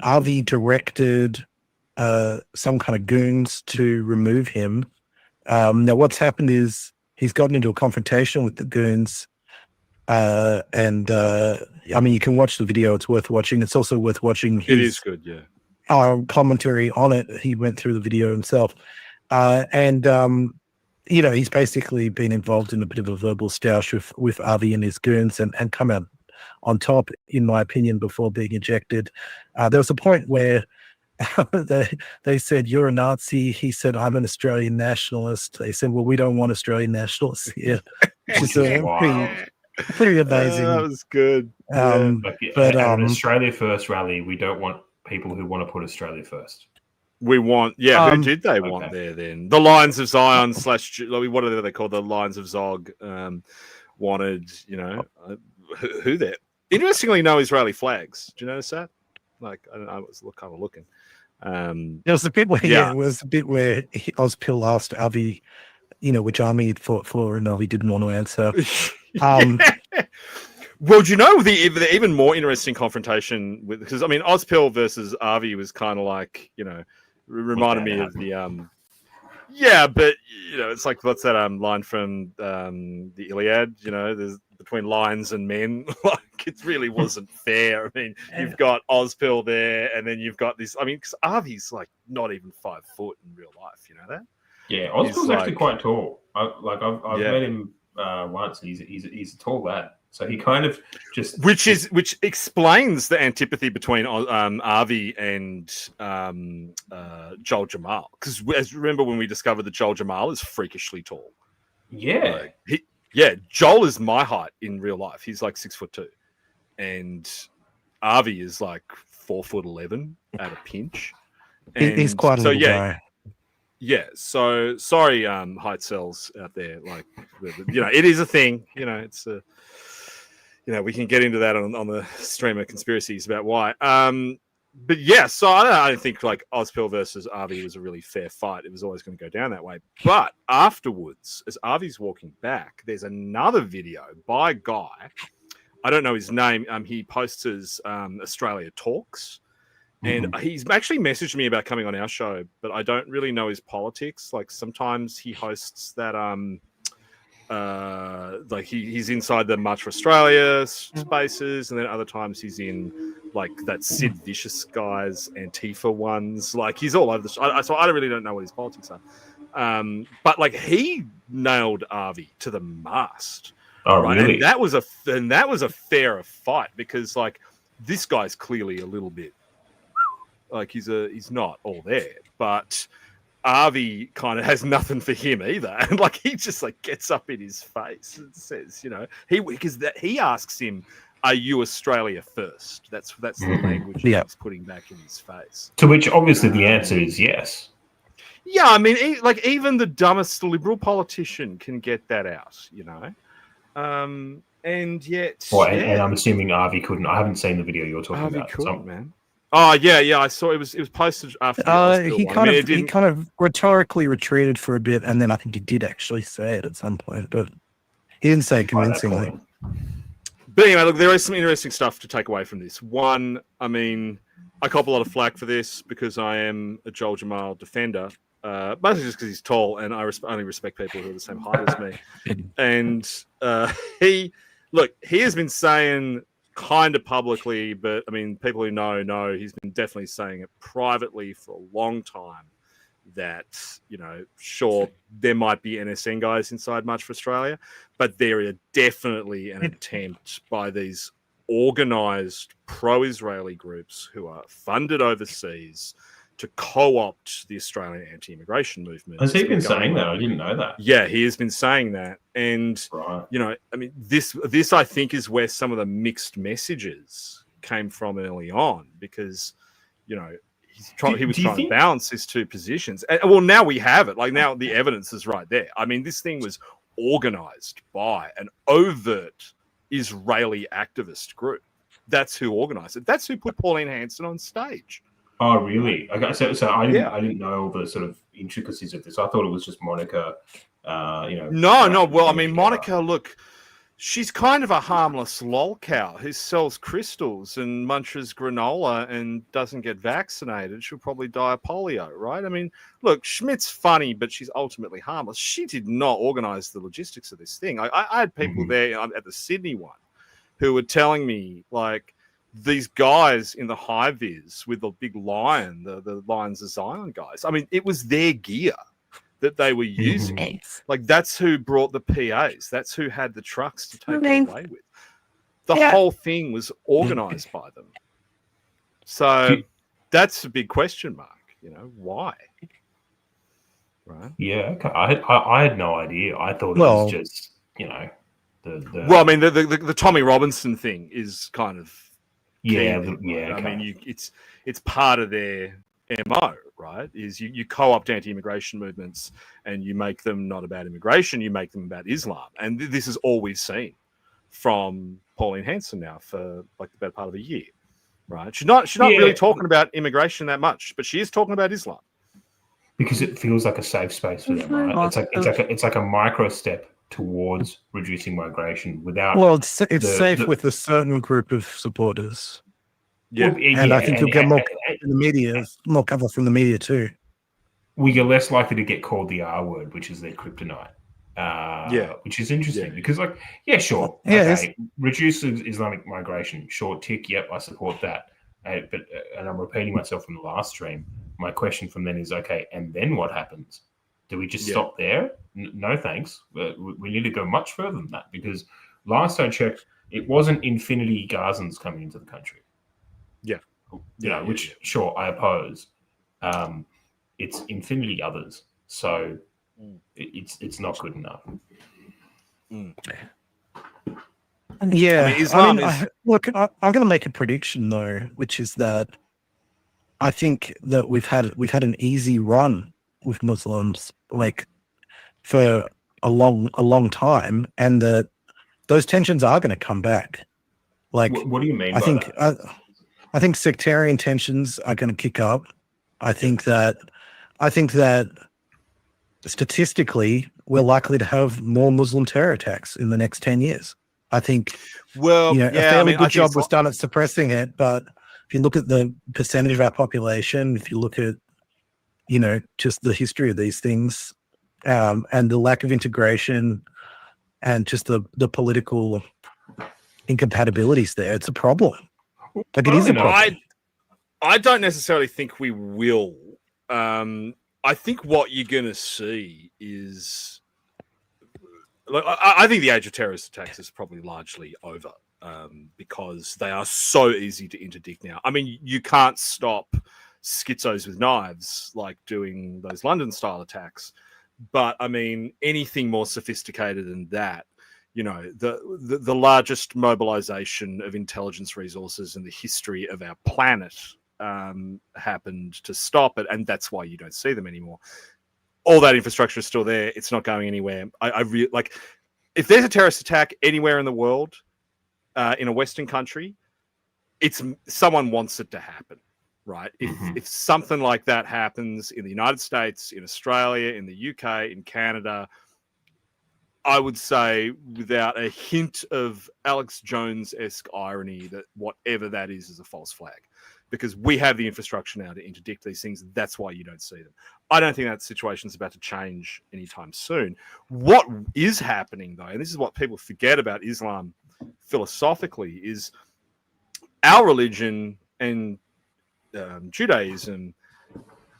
Avi directed some kind of goons to remove him. Now, what's happened is he's gotten into a confrontation with the goons. I mean, you can watch the video. It's worth watching. It's also worth watching. It is good, yeah. Commentary on it. He went through the video himself. He's basically been involved in a bit of a verbal stoush with Avi and his goons and come out on top, in my opinion, before being ejected. There was a point where they said, "You're a Nazi." He said, "I'm an Australian nationalist." They said, "Well, we don't want Australian nationalists here." Which is pretty amazing. That was good. At an Australia First rally, we don't want people who want to put Australia first. We want, who did they want there then? The Lions of Zion / what are they called? The Lions of Zog wanted, who there? Interestingly, no Israeli flags. Do you notice that? Like, I don't know, I was kind of looking. There was a bit where, Ozpil asked Avi, which army he'd fought for, and Avi didn't want to answer. Well, do you know the even more interesting confrontation with, because I mean, Ozpil versus Avi was kind of like, reminded me of the but it's like, what's that line from the Iliad? There's between lions and men. Like, it really wasn't fair. I mean, you've got Ozpil there, and then you've got this. I mean, because Avi's like not even 5 foot in real life. You know that? Yeah, Ozpil's actually quite tall. I've met him once. He's a tall lad. So he kind of just which explains the antipathy between Avi and Joel Jamal, because remember when we discovered that Joel Jamal is freakishly tall. Yeah, Joel is my height in real life. He's like 6'2", and Avi is like 4'11" at a pinch. And he's quite a little guy. Yeah, so sorry, height cells out there. Like, it is a thing. It's a. We can get into that on the stream of conspiracies about why. But yeah, so I don't think like Ozpil versus Avi was a really fair fight. It was always going to go down that way. But afterwards, as Avi's walking back, there's another video by a guy. I don't know his name. He posts as Australia Talks. And he's actually messaged me about coming on our show, but I don't really know his politics. Like, sometimes he hosts that like he's inside the March for Australia spaces, and then other times he's in like that Sid Vicious guy's Antifa ones. Like, he's all over the show. So I really don't know what his politics are. But like, he nailed Avi to the mast. Oh, right? Really? And that was a fairer fight, because like, this guy's clearly a little bit like, he's not all there, but Avi kind of has nothing for him either, and like, he just like gets up in his face and says, he asks him, "Are you Australia first?" That's the language he's putting back in his face. To which obviously the answer is yes. Yeah, I mean, even the dumbest liberal politician can get that out, and yet. Well, and I'm assuming Avi couldn't. I haven't seen the video you're talking Avi about. Couldn't, man. Oh yeah, I saw it was posted after. He kind of rhetorically retreated for a bit, and then I think he did actually say it at some point, but he didn't say it convincingly. But anyway, look, there is some interesting stuff to take away from this. One, I mean, I cop a lot of flack for this because I am a Joel Jamal defender, mostly just because he's tall and I only respect people who are the same height as me. And he has been saying kind of publicly, but I mean, people who know he's been definitely saying it privately for a long time that, sure, there might be NSN guys inside March for Australia, but there is definitely an attempt by these organized pro-Israeli groups who are funded overseas to co-opt the Australian anti-immigration movement. Has he been saying that? I didn't know that. Yeah, he has been saying that. And, right. I mean, this I think is where some of the mixed messages came from early on because, he was trying to balance his two positions. And, well, now we have it. Like, now the evidence is right there. I mean, this thing was organized by an overt Israeli activist group. That's who organized it. That's who put Pauline Hanson on stage. Oh, really? Okay, so I didn't know all the sort of intricacies of this. I thought it was just Monica. No. Well, I mean, Monica, look, she's kind of a harmless lolcow who sells crystals and munches granola and doesn't get vaccinated. She'll probably die of polio, right? I mean, look, Schmidt's funny, but she's ultimately harmless. She did not organize the logistics of this thing. I had people there at the Sydney one who were telling me, like, these guys in the high-vis with the big lion, the Lions of Zion guys, I mean, it was their gear that they were using. Like, that's who brought the PAs. That's who had the trucks to take it away with. The whole thing was organized by them. So that's a big question mark. Why? Right? Yeah, okay. I had no idea. I thought it was just, Well, I mean, the Tommy Robinson thing is kind of okay. I mean, it's part of their MO, right? Is you co-opt anti-immigration movements and you make them not about immigration, you make them about Islam. And this is all we've seen from Pauline Hanson now for like the better part of a year, right? She's not really talking about immigration that much, but she is talking about Islam. Because it feels like a safe space for them, right? It's like a micro step towards reducing migration without. Well, it's safe with a certain group of supporters. Yeah, and I think you'll get more in the media, more cover from the media too. Well, you're less likely to get called the R word, which is their kryptonite. Which is interesting because, like, sure, reduce Islamic migration, sure, tick, yep, I support that. And I'm repeating myself from the last stream. My question from then is, okay, and then what happens? Do we just stop there? No, thanks. We need to go much further than that because last I checked, it wasn't infinity Gazans coming into the country. Which sure I oppose. It's infinity others, so it's not good enough. Yeah, I'm going to make a prediction though, which is that I think that we've had an easy run with Muslims like for a long time, and that those tensions are going to come back. Like, what do you mean? I think sectarian tensions are going to kick up. I think that statistically we're likely to have more Muslim terror attacks in the next 10 years. I think, a fairly good job was done at suppressing it. But if you look at the percentage of our population, if you look at, just the history of these things, and the lack of integration and just the political incompatibilities there, it's a problem. Like, it is a problem. I don't necessarily think we will. I think what you're going to see is, I think the age of terrorist attacks is probably largely over because they are so easy to interdict now. I mean, you can't stop schizos with knives like doing those London-style attacks, but I mean, anything more sophisticated than that, the largest mobilization of intelligence resources in the history of our planet happened to stop it, and that's why you don't see them anymore. All that infrastructure is still there. It's not going anywhere. I really like, if there's a terrorist attack anywhere in the world, in a Western country, it's someone wants it to happen, right? If something like that happens in the United States, in Australia, in the UK, in Canada, I would say, without a hint of Alex Jones-esque irony, that whatever that is a false flag. Because we have the infrastructure now to interdict these things. That's why you don't see them. I don't think that situation's about to change anytime soon. What is happening, though, and this is what people forget about Islam philosophically, is our religion and Judaism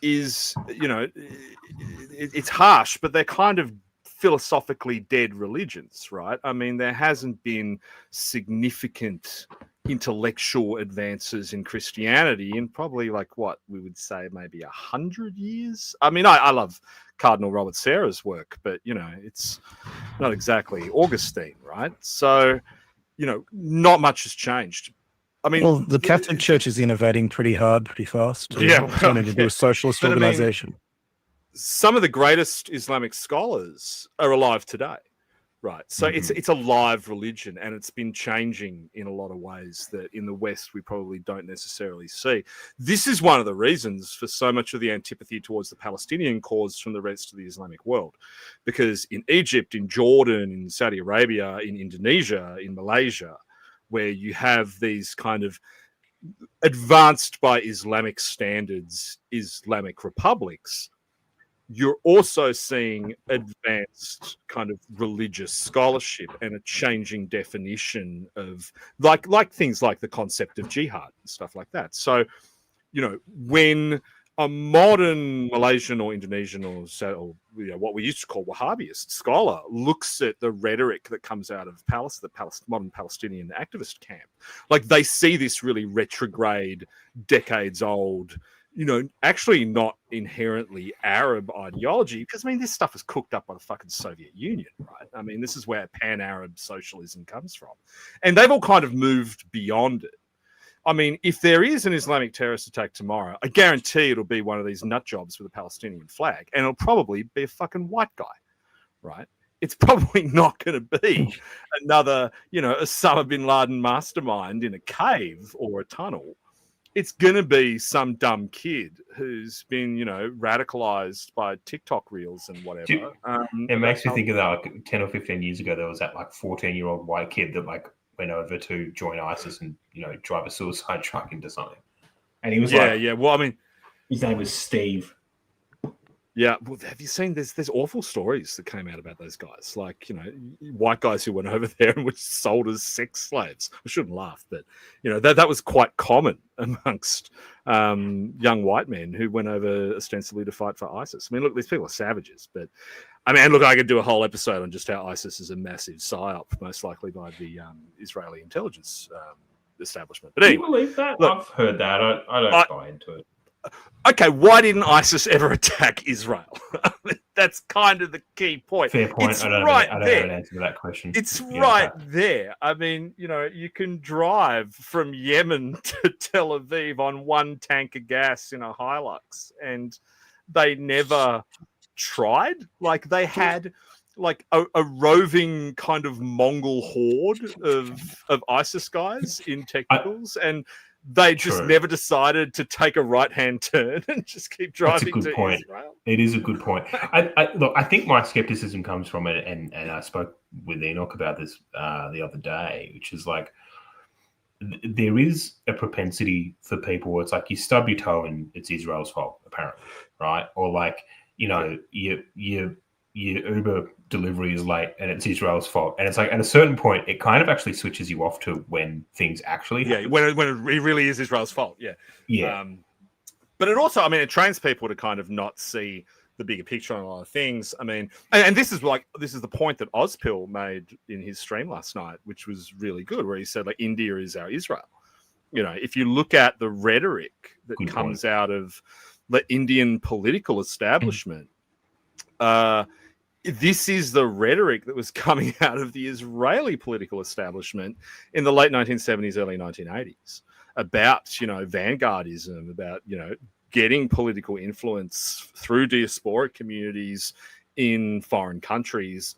is, it's harsh, but they're kind of philosophically dead religions, right? I mean, there hasn't been significant intellectual advances in Christianity in probably like what we would say maybe 100 years. I mean, I love Cardinal Robert Serra's work, but it's not exactly Augustine, right? So not much has changed. I mean, well, the Catholic Church is innovating pretty hard, pretty fast. Turning into a socialist organization. Some of the greatest Islamic scholars are alive today. Right. So it's a live religion, and it's been changing in a lot of ways that in the West we probably don't necessarily see. This is one of the reasons for so much of the antipathy towards the Palestinian cause from the rest of the Islamic world. Because in Egypt, in Jordan, in Saudi Arabia, in Indonesia, in Malaysia, where you have these kind of advanced by Islamic standards Islamic republics, you're also seeing advanced kind of religious scholarship and a changing definition of like things like the concept of jihad and stuff like that. So, when a modern Malaysian or Indonesian or what we used to call Wahhabist scholar looks at the rhetoric that comes out of the modern Palestinian activist camp, like they see this really retrograde, decades old, actually not inherently Arab ideology, because, I mean, this stuff is cooked up by the fucking Soviet Union, right? I mean, this is where pan-Arab socialism comes from. And they've all kind of moved beyond it. I mean, if there is an Islamic terrorist attack tomorrow, I guarantee it'll be one of these nut jobs with a Palestinian flag, and it'll probably be a fucking white guy, right? It's probably not going to be another, Osama bin Laden mastermind in a cave or a tunnel. It's going to be some dumb kid who's been, radicalized by TikTok reels and whatever. It makes me think of that, like 10 or 15 years ago, there was that like 14-year-old white kid that like went over to join ISIS and, drive a suicide truck into something. And he was well, I mean, his name was Steve. Yeah, well, have you seen there's awful stories that came out about those guys, like, white guys who went over there and were sold as sex slaves. I shouldn't laugh, but that was quite common amongst young white men who went over ostensibly to fight for ISIS. I mean, look, these people are savages, but I mean, look, I could do a whole episode on just how ISIS is a massive psyop, most likely by the Israeli intelligence establishment. But anyway, do you believe that? Look, I've heard that. I don't buy into it. Okay, why didn't ISIS ever attack Israel? That's kind of the key point. Fair point. It's I don't have an answer to that question. It's there. I mean, you can drive from Yemen to Tel Aviv on one tank of gas in a Hilux, and they never tried. Like, they had like a roving kind of Mongol horde of ISIS guys in technicals, and they just never decided to take a right-hand turn and just keep driving to Israel. It is a good point. I think my skepticism comes from it, and I spoke with Enoch about this the other day, which is like, there is a propensity for people where it's like you stub your toe and it's Israel's fault, apparently, right? Or like, your Uber delivery is late and it's Israel's fault. And it's like, at a certain point, it kind of actually switches you off to when things actually happen. When it really is Israel's fault. Yeah. But it also, I mean, it trains people to kind of not see the bigger picture on a lot of things. I mean, and this is the point that Ozpil made in his stream last night, which was really good, where he said, like, India is our Israel. If you look at the rhetoric that comes out of the Indian political establishment, this is the rhetoric that was coming out of the Israeli political establishment in the late 1970s, early 1980s about, vanguardism, about, getting political influence through diasporic communities in foreign countries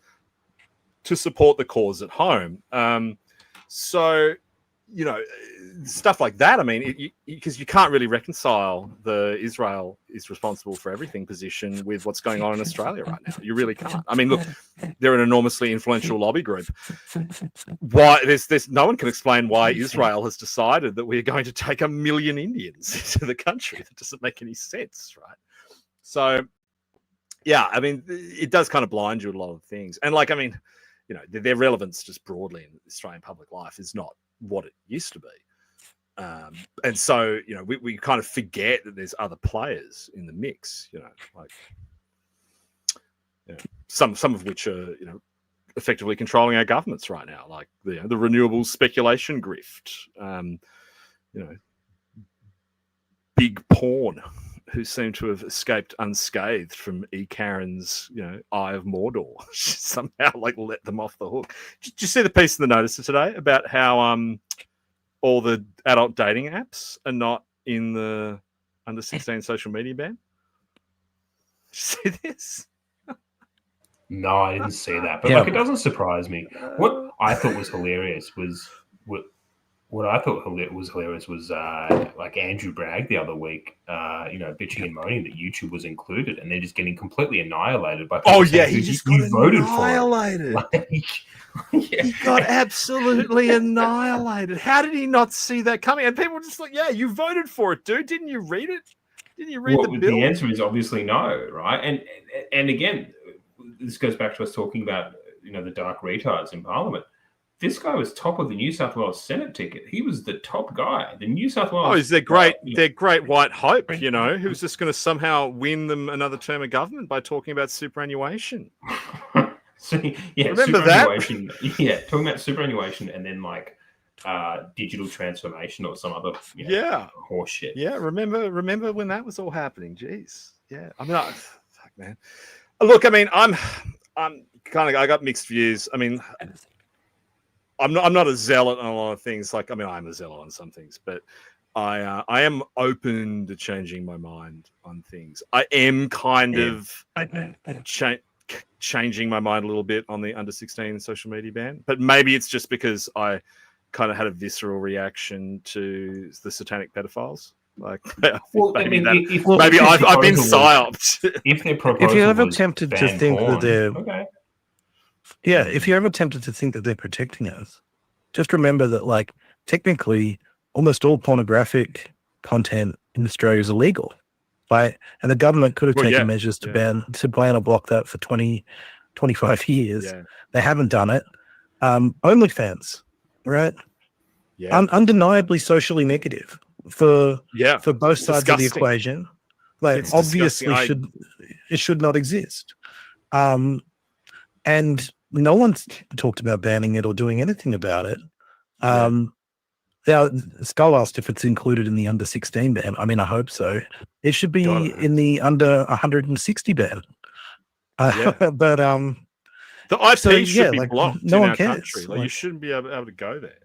to support the cause at home. So, stuff like that. I mean, because you can't really reconcile the Israel is responsible for everything position with what's going on in Australia right now. You really can't. I mean, look, they're an enormously influential lobby group. Why there's no one can explain why Israel has decided that we're going to take 1 million Indians into the country. That doesn't make any sense, right? So, yeah, I mean, it does kind of blind you to a lot of things. And like, I mean, their relevance just broadly in Australian public life is not what it used to be. And so, we kind of forget that there's other players in the mix, some of which are, effectively controlling our governments right now, like the renewables speculation grift, big porn, who seem to have escaped unscathed from E. Karen's, Eye of Mordor. Somehow, let them off the hook. Did you see the piece in the Noticer today about how all the adult dating apps are not in the under 16 social media ban? Did you see this? No, I didn't see that. But it doesn't surprise me. What I thought was hilarious was like Andrew Bragg the other week, bitching and moaning that YouTube was included, and they're just getting completely annihilated by. Oh yeah, he just got annihilated. He got absolutely annihilated. How did he not see that coming? And people were just like, "Yeah, you voted for it, dude. Didn't you read it? Didn't you read the bill?" The answer is obviously no, right? And again, this goes back to us talking about the dark retards in Parliament. This guy was top of the New South Wales Senate ticket. He was the top guy. The New South Wales. Oh, he's their great white hope. Who's just going to somehow win them another term of government by talking about superannuation. Remember that? Yeah, talking about superannuation and then digital transformation or some other horse shit. Yeah, remember when that was all happening? Jeez. Yeah, I mean, fuck, man. Look, I mean, I'm kind of, I got mixed views. I mean, I'm not a zealot on a lot of things. I am a zealot on some things, but I am open to changing my mind on things. I am kind of changing my mind a little bit on the under 16 social media ban, but maybe it's just because I kind of had a visceral reaction to the satanic pedophiles. I've been psyoped. If you're ever tempted to think that they're if you're ever tempted to think that they're protecting us, just remember that technically almost all pornographic content in Australia is illegal, right? And the government could have taken measures to ban or block that for 20, 25 years. Yeah. They haven't done it. OnlyFans, right? Yeah. Undeniably socially negative for both sides of the equation. It's obviously it should not exist. And no one's talked about banning it or doing anything about it. Now, Skull asked if it's included in the under 16 ban. I mean, I hope so. It should be in the under 160 ban. But the IP should be blocked in our country. You shouldn't be able to go there.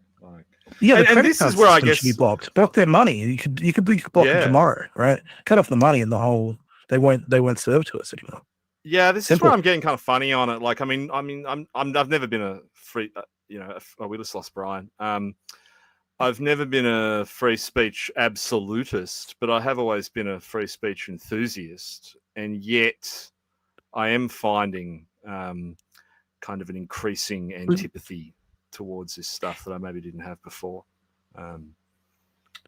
And this is where I guess should be blocked. Block their money. You could be blocked tomorrow, right? Cut off the money, and the whole they won't serve to us anymore. Yeah, this is where I'm getting kind of funny on it. I've never been a free, we just lost Brian. I've never been a free speech absolutist, but I have always been a free speech enthusiast, and yet I am finding kind of an increasing antipathy towards this stuff that I maybe didn't have before.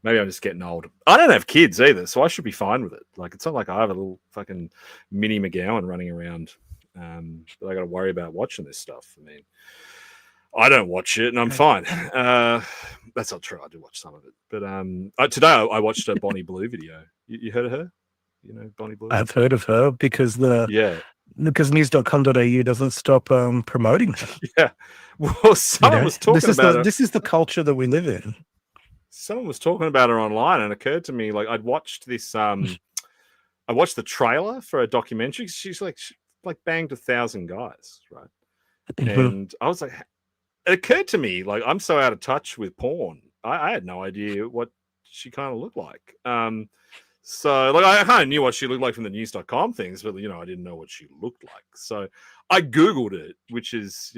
Maybe I'm just getting old. I don't have kids either, so I should be fine with it. It's not like I have a little fucking mini McGowan running around that I got to worry about watching this stuff. I mean, I don't watch it, and I'm fine. That's not true. I do watch some of it. But today I watched a Bonnie Blue video. You heard of her? Bonnie Blue? I've heard of her because because news.com.au doesn't stop promoting her. Yeah. Well, someone was talking about her. This is the culture that we live in. Someone was talking about her online, and it occurred to me, I'd watched this. I watched the trailer for a documentary. She's banged 1,000 guys, right? And I was like, it occurred to me, I'm so out of touch with porn. I had no idea what she kind of looked like. So I kind of knew what she looked like from the news.com things, but I didn't know what she looked like. So I Googled it, which is,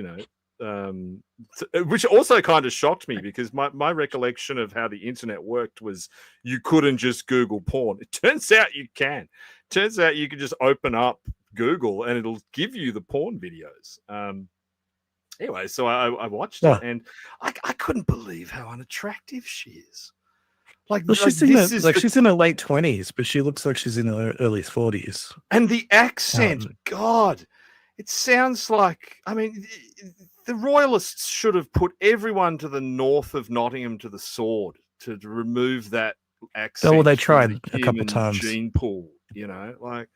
which also kind of shocked me because my recollection of how the internet worked was you couldn't just Google porn. It turns out you can. Turns out you can just open up Google and it'll give you the porn videos. Anyway, so I watched it and I couldn't believe how unattractive she is. She's in her late 20s, but she looks like she's in her early 40s. And the accent, God, it sounds like, I mean, the Royalists should have put everyone to the north of Nottingham to the sword to remove that accent. Oh, well, they tried a couple times. Gene pool, you know, like,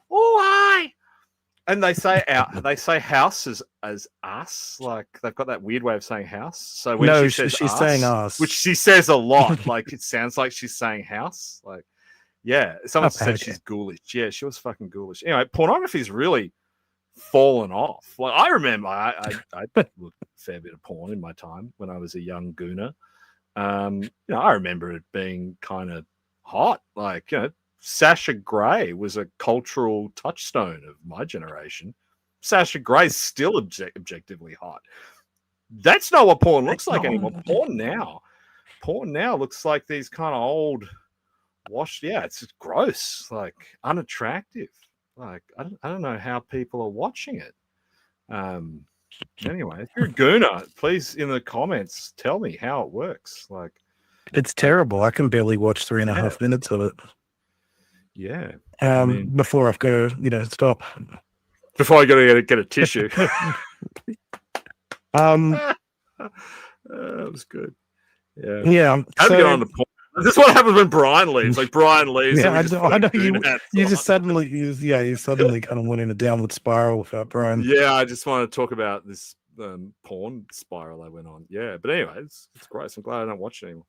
oh, hi. And they say house as us, like they've got that weird way of saying house. So when she's saying us, which she says a lot, like it sounds like she's saying house. Like, yeah, someone said she's ghoulish. Yeah, she was fucking ghoulish. Anyway, pornography's really fallen off. Like I remember, I looked a fair bit of porn in my time when I was a young gooner. You know, I remember it being kind of hot, like, you know. Sasha Grey was a cultural touchstone of my generation. Sasha Grey's still objectively hot. That's not what porn looks like anymore. Porn now looks like these kind of old washed. Yeah, it's gross, like unattractive. Like I don't know how people are watching it. Anyway, if you're a gooner, please in the comments tell me how it works. Like it's terrible. I can barely watch 3.5 minutes of it. Yeah. Before I go, stop. Before I go to get a tissue. That was good. Yeah. Yeah. How do we get on the point? This is what happens when Brian leaves. Like Brian leaves. Yeah, I know you just suddenly kind of went in a downward spiral without Brian. Yeah, I just want to talk about this porn spiral I went on. Yeah, but anyway, it's great. I'm glad I don't watch it anymore.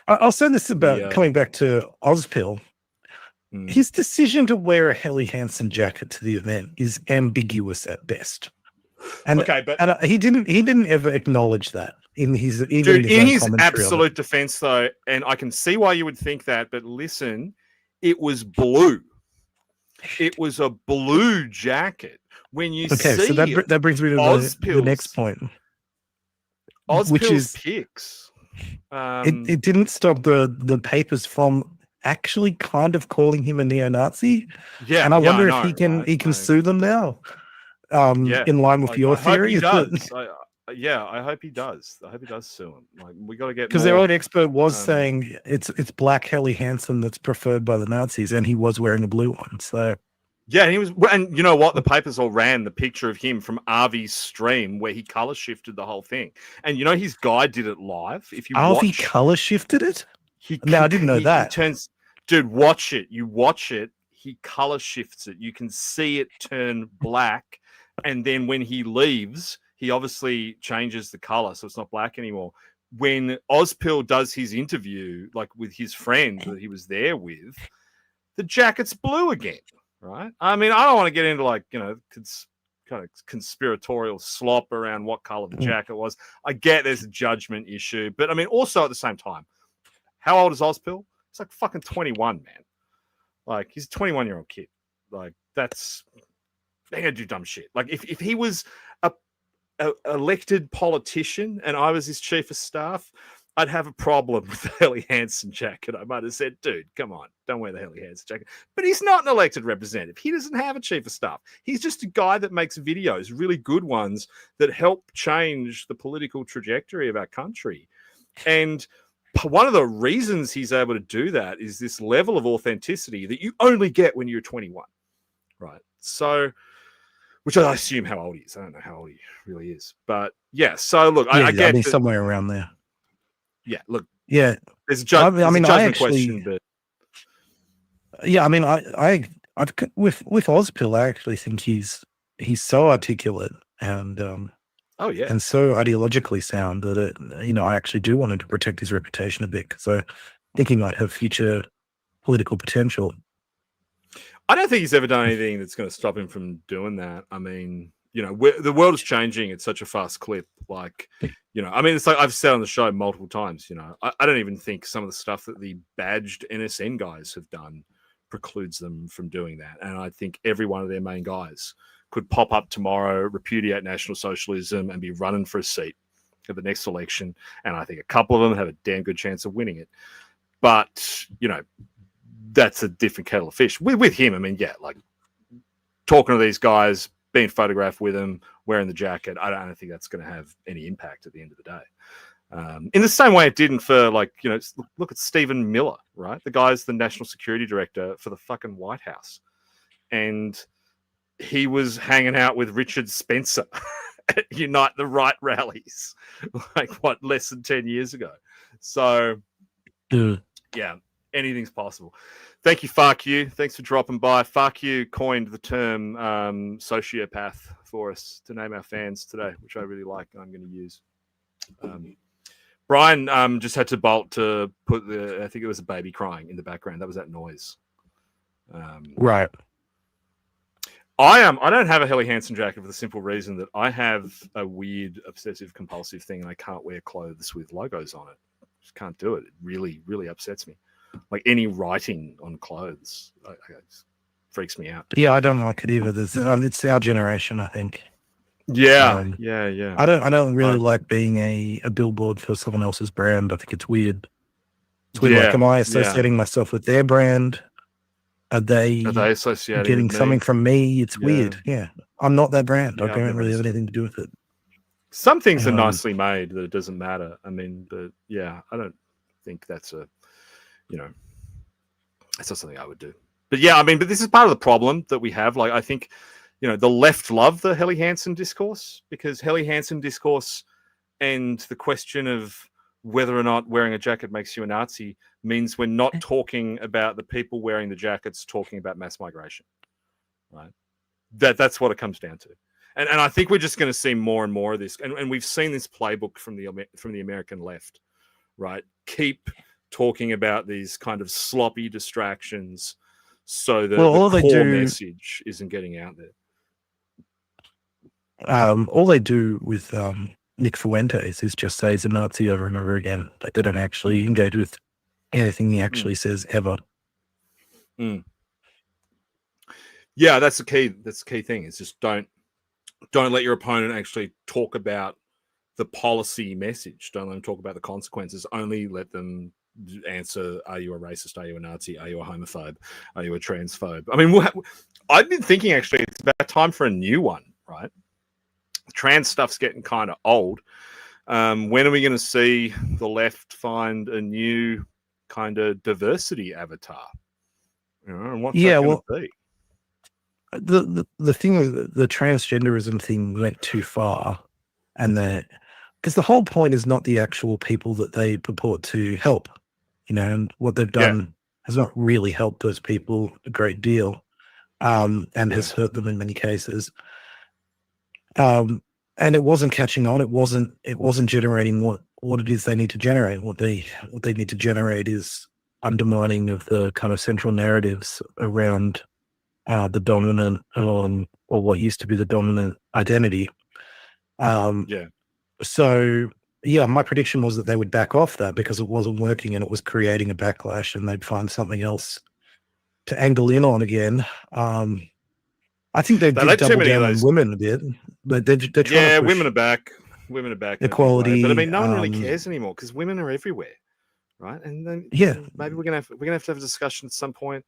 I'll say this about coming back to Ozpill. His decision to wear a Helly Hansen jacket to the event is ambiguous at best. And he didn't ever acknowledge that in his absolute defense, though, and I can see why you would think that, but listen, it was blue. It was a blue jacket. When you see so that brings me to the next point, which is pics. It didn't stop the papers from actually kind of calling him a neo-Nazi. Yeah, and I wonder if he can sue them now. In line with your theory. I hope he does. I hope he does sue him. Like we got to get because their own expert was saying it's Black Helly Hansen that's preferred by the Nazis, and he was wearing a blue one. So yeah, and he was, and you know what? The papers all ran the picture of him from Arvy's stream where he color shifted the whole thing, and you know his guy did it live. If you Arvy color shifted it. No, I didn't know that. Dude, watch it. You watch it. He color shifts it. You can see it turn black, and then when he leaves, he obviously changes the color, so it's not black anymore. When Ozpill does his interview, like with his friend that he was there with, the jacket's blue again, right? I mean, I don't want to get into kind of conspiratorial slop around what color the jacket was. I get there's a judgment issue, but I mean, also at the same time, how old is Ozpill? He's like fucking 21, man. Like he's a 21-year-old kid. Like they're gonna do dumb shit. Like if he was a elected politician and I was his chief of staff, I'd have a problem with the Helly Hansen jacket. I might have said, dude, come on, don't wear the Helly Hansen jacket. But he's not an elected representative. He doesn't have a chief of staff. He's just a guy that makes videos, really good ones, that help change the political trajectory of our country. And one of the reasons he's able to do that is this level of authenticity that you only get when you're 21, right? So, which I assume how old he is. I don't know how old he really is. But yeah, so look, I get somewhere around there. Yeah, look. Yeah. There's a judgment question, but yeah, I mean, I've with Ozpill, I actually think he's so articulate and and so ideologically sound that I actually do want him to protect his reputation a bit. So I think he might have future political potential. I don't think he's ever done anything that's going to stop him from doing that. I mean, the world is changing at such a fast clip. Like, I mean, it's like I've said on the show multiple times, I don't even think some of the stuff that the badged NSN guys have done precludes them from doing that. And I think every one of their main guys could pop up tomorrow, repudiate National Socialism, and be running for a seat at the next election. And I think a couple of them have a damn good chance of winning it. But, you know, that's a different kettle of fish. With him, I mean, yeah, like talking to these guys, being photographed with them, wearing the jacket, I don't think that's going to have any impact at the end of the day. In the same way it didn't for, like, you know, look at Stephen Miller, right? The guy's the national security director for the fucking White House. And he was hanging out with Richard Spencer at Unite the Right rallies, like, what, less than 10 years ago. So, yeah, anything's possible. Thank you, Fuck You. Thanks for dropping by. Fuck You coined the term sociopath for us to name our fans today, which I really like and I'm going to use. Brian just had to bolt to put I think it was a baby crying in the background. That was that noise. Right. I don't have a Helly Hansen jacket for the simple reason that I have a weird obsessive compulsive thing and I can't wear clothes with logos on it. Just can't do it. It really, really upsets me. Like any writing on clothes, it freaks me out. Yeah, I don't like it either. It's our generation, I think. Yeah. I don't really like being a billboard for someone else's brand. I think it's weird. It's weird. Like, am I associating myself with their brand? Are they associating getting something from me? It's weird. Yeah. I'm not that brand. I Yeah, don't really have anything to do with it. Some things are nicely made that it doesn't matter. I mean, but yeah, I don't think that's that's not something I would do. But yeah, I mean, but this is part of the problem that we have. Like, I think, you know, the left love the Helly Hansen discourse, because Helly Hansen discourse and the question of whether or not wearing a jacket makes you a Nazi means we're not talking about the people wearing the jackets, talking about mass migration, right? That's what it comes down to. And I think we're just going to see more and more of this. And we've seen this playbook from the American left, right? Keep talking about these kind of sloppy distractions so that the core message isn't getting out there. All they do with Nick Fuentes is just say he's a Nazi over and over again. Like, they don't actually engage with anything he actually says ever. Yeah, that's the key. That's the key thing. Is just don't let your opponent actually talk about the policy message. Don't let them talk about the consequences. Only let them answer: are you a racist? Are you a Nazi? Are you a homophobe? Are you a transphobe? I mean, I've been thinking actually it's about time for a new one, right? Trans stuff's getting kind of old. When are we going to see the left find a new kind of diversity avatar? You know, and what's that going to be? The thing with the transgenderism thing went too far, and because the whole point is not the actual people that they purport to help, you know, and what they've done has not really helped those people a great deal, and has hurt them in many cases. And it wasn't catching on. It wasn't generating what it is they need to generate. What they need to generate is undermining of the kind of central narratives around the dominant or what used to be the dominant identity. So yeah, my prediction was that they would back off that because it wasn't working and it was creating a backlash, and they'd find something else to angle in on again. I think they've doubled down on women a bit, but they're trying to push women are back. Women are back. Equality, but I mean, no one really cares anymore because women are everywhere, right? And then maybe we're gonna have to have a discussion at some point.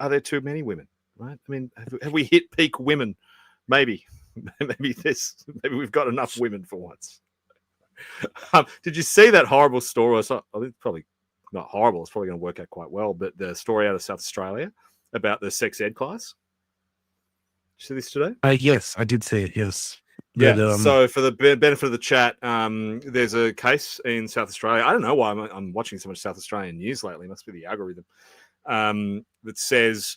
Are there too many women? Right? I mean, have we hit peak women? Maybe we've got enough women for once. Did you see that horrible story? I think it's probably not horrible. It's probably going to work out quite well. But the story out of South Australia about the sex ed class. Did you see this today? Yes, I did see it. Yes. Yeah. But, so for the benefit of the chat, there's a case in South Australia. I don't know why I'm watching so much South Australian news lately. It must be the algorithm. That says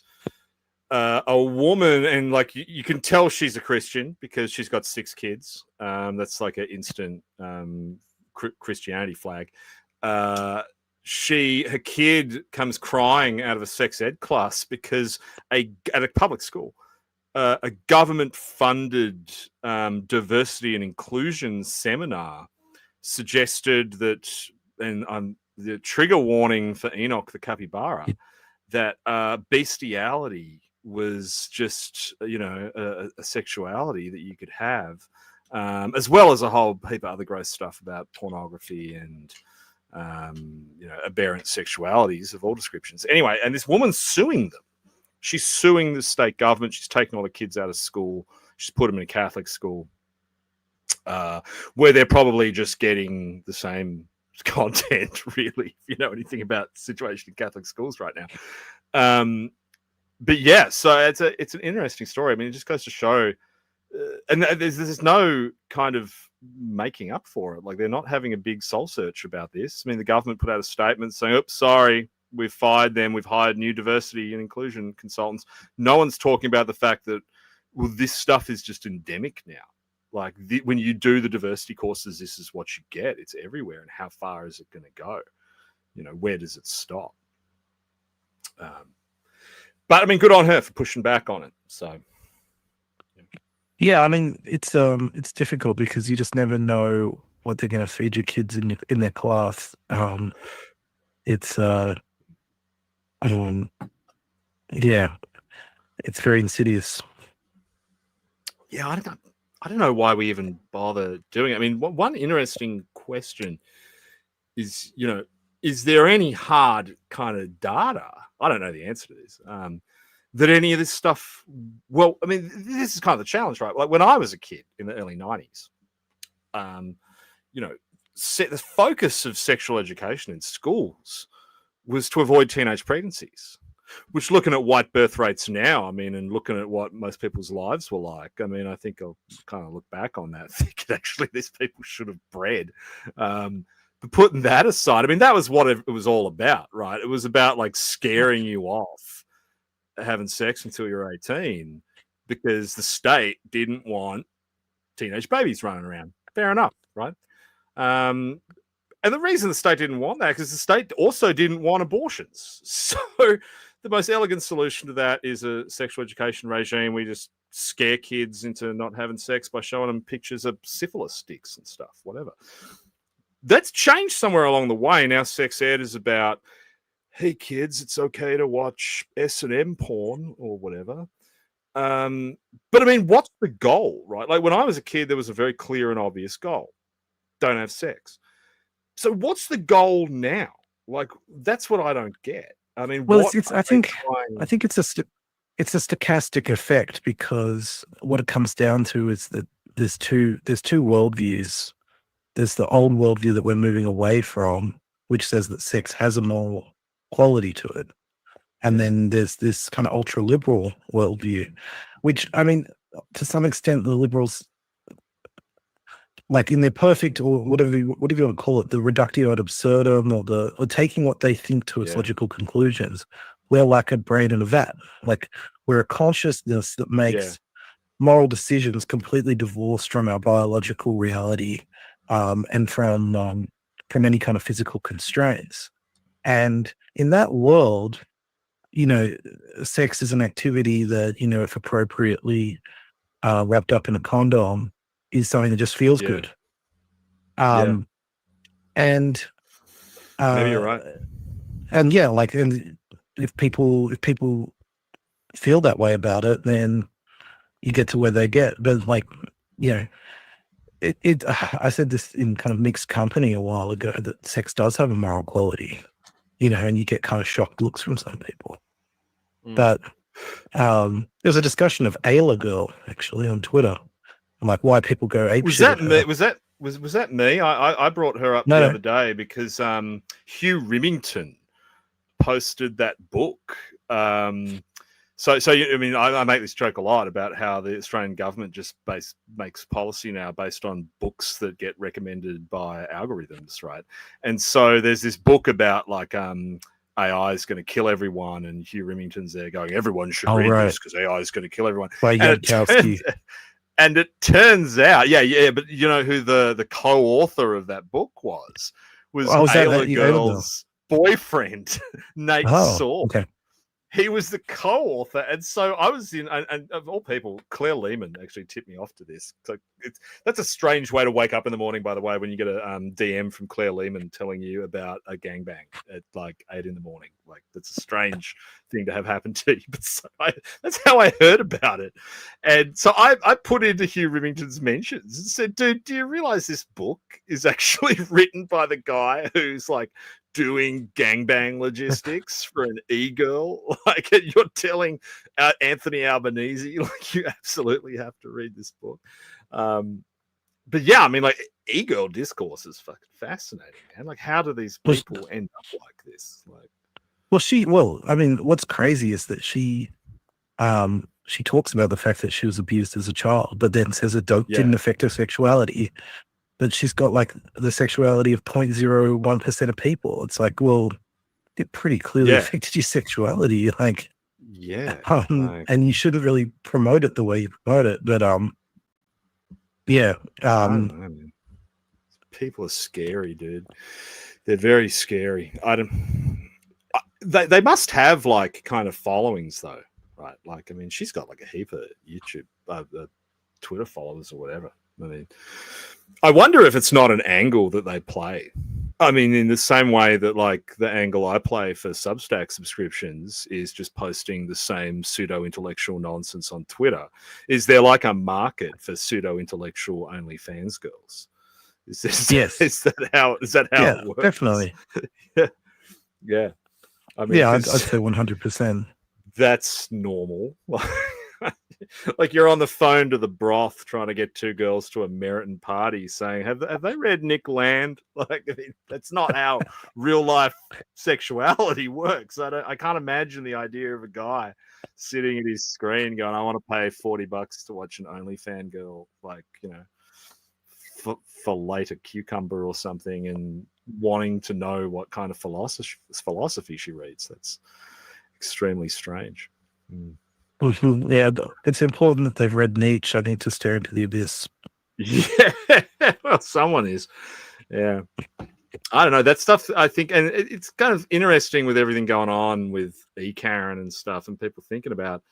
a woman, and like you can tell she's a Christian because she's got 6 kids. That's like an instant Christianity flag. Her kid comes crying out of a sex ed class because at a public school, a government-funded diversity and inclusion seminar suggested that, and the trigger warning for Enoch the capybara, that bestiality was just, a sexuality that you could have, as well as a whole heap of other gross stuff about pornography and, aberrant sexualities of all descriptions. Anyway, and this woman's suing them. She's suing the state government. She's taken all the kids out of school. She's put them in a Catholic school, where they're probably just getting the same content, really, if you know anything about the situation in Catholic schools right now. But yeah, so it's an interesting story. I mean, it just goes to show, and there's no kind of making up for it. Like, they're not having a big soul search about this. I mean, the government put out a statement saying, "Oops, sorry, we've fired them. We've hired new diversity and inclusion consultants." No one's talking about the fact that, well, this stuff is just endemic now. Like, when you do the diversity courses, this is what you get. It's everywhere. And how far is it going to go? Where does it stop? But I mean, good on her for pushing back on it. So, yeah, I mean, it's difficult because you just never know what they're going to feed your kids in their class. Yeah, it's very insidious. Yeah, I don't know why we even bother doing it. I mean, one interesting question is, is there any hard kind of data? I don't know the answer to this. That any of this stuff, well, I mean, this is kind of the challenge, right? Like, when I was a kid in the early 90s, the focus of sexual education in schools was to avoid teenage pregnancies, which, looking at white birth rates now, I mean, and looking at what most people's lives were like, I mean, I think I'll kind of look back on that, thinking actually these people should have bred. But putting that aside, I mean, that was what it was all about, right? It was about, like, scaring you off having sex until you're 18 because the state didn't want teenage babies running around. Fair enough, right? And the reason the state didn't want that is because the state also didn't want abortions. So the most elegant solution to that is a sexual education regime. We just scare kids into not having sex by showing them pictures of syphilis sticks and stuff, whatever. That's changed somewhere along the way. Now sex ed is about, hey kids, it's okay to watch S&M porn or whatever. But I mean, what's the goal, right? Like, when I was a kid, there was a very clear and obvious goal. Don't have sex. So what's the goal now? Like, that's what I don't get. I mean, well, I think it's a stochastic effect, because what it comes down to is that there's two worldviews. There's the old worldview that we're moving away from, which says that sex has a moral quality to it. And then there's this kind of ultra-liberal worldview, which, I mean, to some extent, the liberals, like, in their perfect, or whatever you want to call it, the reductio ad absurdum, or taking what they think to its logical conclusions, we're like a brain in a vat. Like, we're a consciousness that makes moral decisions completely divorced from our biological reality, and from any kind of physical constraints. And in that world, sex is an activity that, if appropriately wrapped up in a condom, is something that just feels good. And maybe you're right. And yeah, like, and if people feel that way about it, then you get to where they get. But, like, I said this in kind of mixed company a while ago, that sex does have a moral quality, and you get kind of shocked looks from some people. But there's a discussion of Ayla Girl, actually, on Twitter. I'm like, why people go ape shit. Was that me? I brought her up the other day because Hugh Remington posted that book. So I mean, I make this joke a lot about how the Australian government just makes policy now based on books that get recommended by algorithms, right? And so there's this book about, like, AI is going to kill everyone, and Hugh Remington's there going, everyone should read this because AI is going to kill everyone. And it turns out, but you know who the co-author of that book was Ayla Girl's boyfriend, Nate Saul. Okay. he was the co-author, and so I was in. And of all people, Claire Lehman actually tipped me off to this. So that's a strange way to wake up in the morning, by the way, when you get a DM from Claire Lehman telling you about a gangbang at like 8 in the morning. Like that's a strange thing to have happened to you. But so that's how I heard about it, and so I put into Hugh Remington's mentions and said, "Dude, do you realize this book is actually written by the guy who's like doing gangbang logistics for an e-girl? Like you're telling Anthony Albanese, like you absolutely have to read this book." But yeah, I mean, like e-girl discourse is fucking fascinating, man. Like, how do these people end up like this? Like, well, I mean, what's crazy is that she talks about the fact that she was abused as a child, but then says it didn't affect her sexuality. But she's got like the sexuality of 0.01% of people. It's like, well, it pretty clearly affected your sexuality. Like, and you shouldn't really promote it the way you promote it. But I don't know, man. People are scary, dude. They're very scary. They must have like kind of followings though, right? Like, I mean, she's got like a heap of YouTube, Twitter followers or whatever. I mean, I wonder if it's not an angle that they play. I mean, in the same way that like the angle I play for Substack subscriptions is just posting the same pseudo-intellectual nonsense on Twitter. Is there like a market for pseudo-intellectual OnlyFans girls? Is that how it works? Definitely. Yeah. I mean, I'd say 100%. That's normal. Like you're on the phone to the broth trying to get two girls to a Meriton party saying, have they read Nick Land? Like, I mean, that's not how real life sexuality works. I can't imagine the idea of a guy sitting at his screen going, I want to pay $40 to watch an OnlyFan girl, like, you know, for later cucumber or something, and wanting to know what kind of philosophy she reads. That's extremely strange. Yeah, it's important that they've read Nietzsche. I need to stare into the abyss. Yeah, well, someone is. Yeah, I don't know that stuff. I think, and it's kind of interesting with everything going on with Karen and stuff, and people thinking about,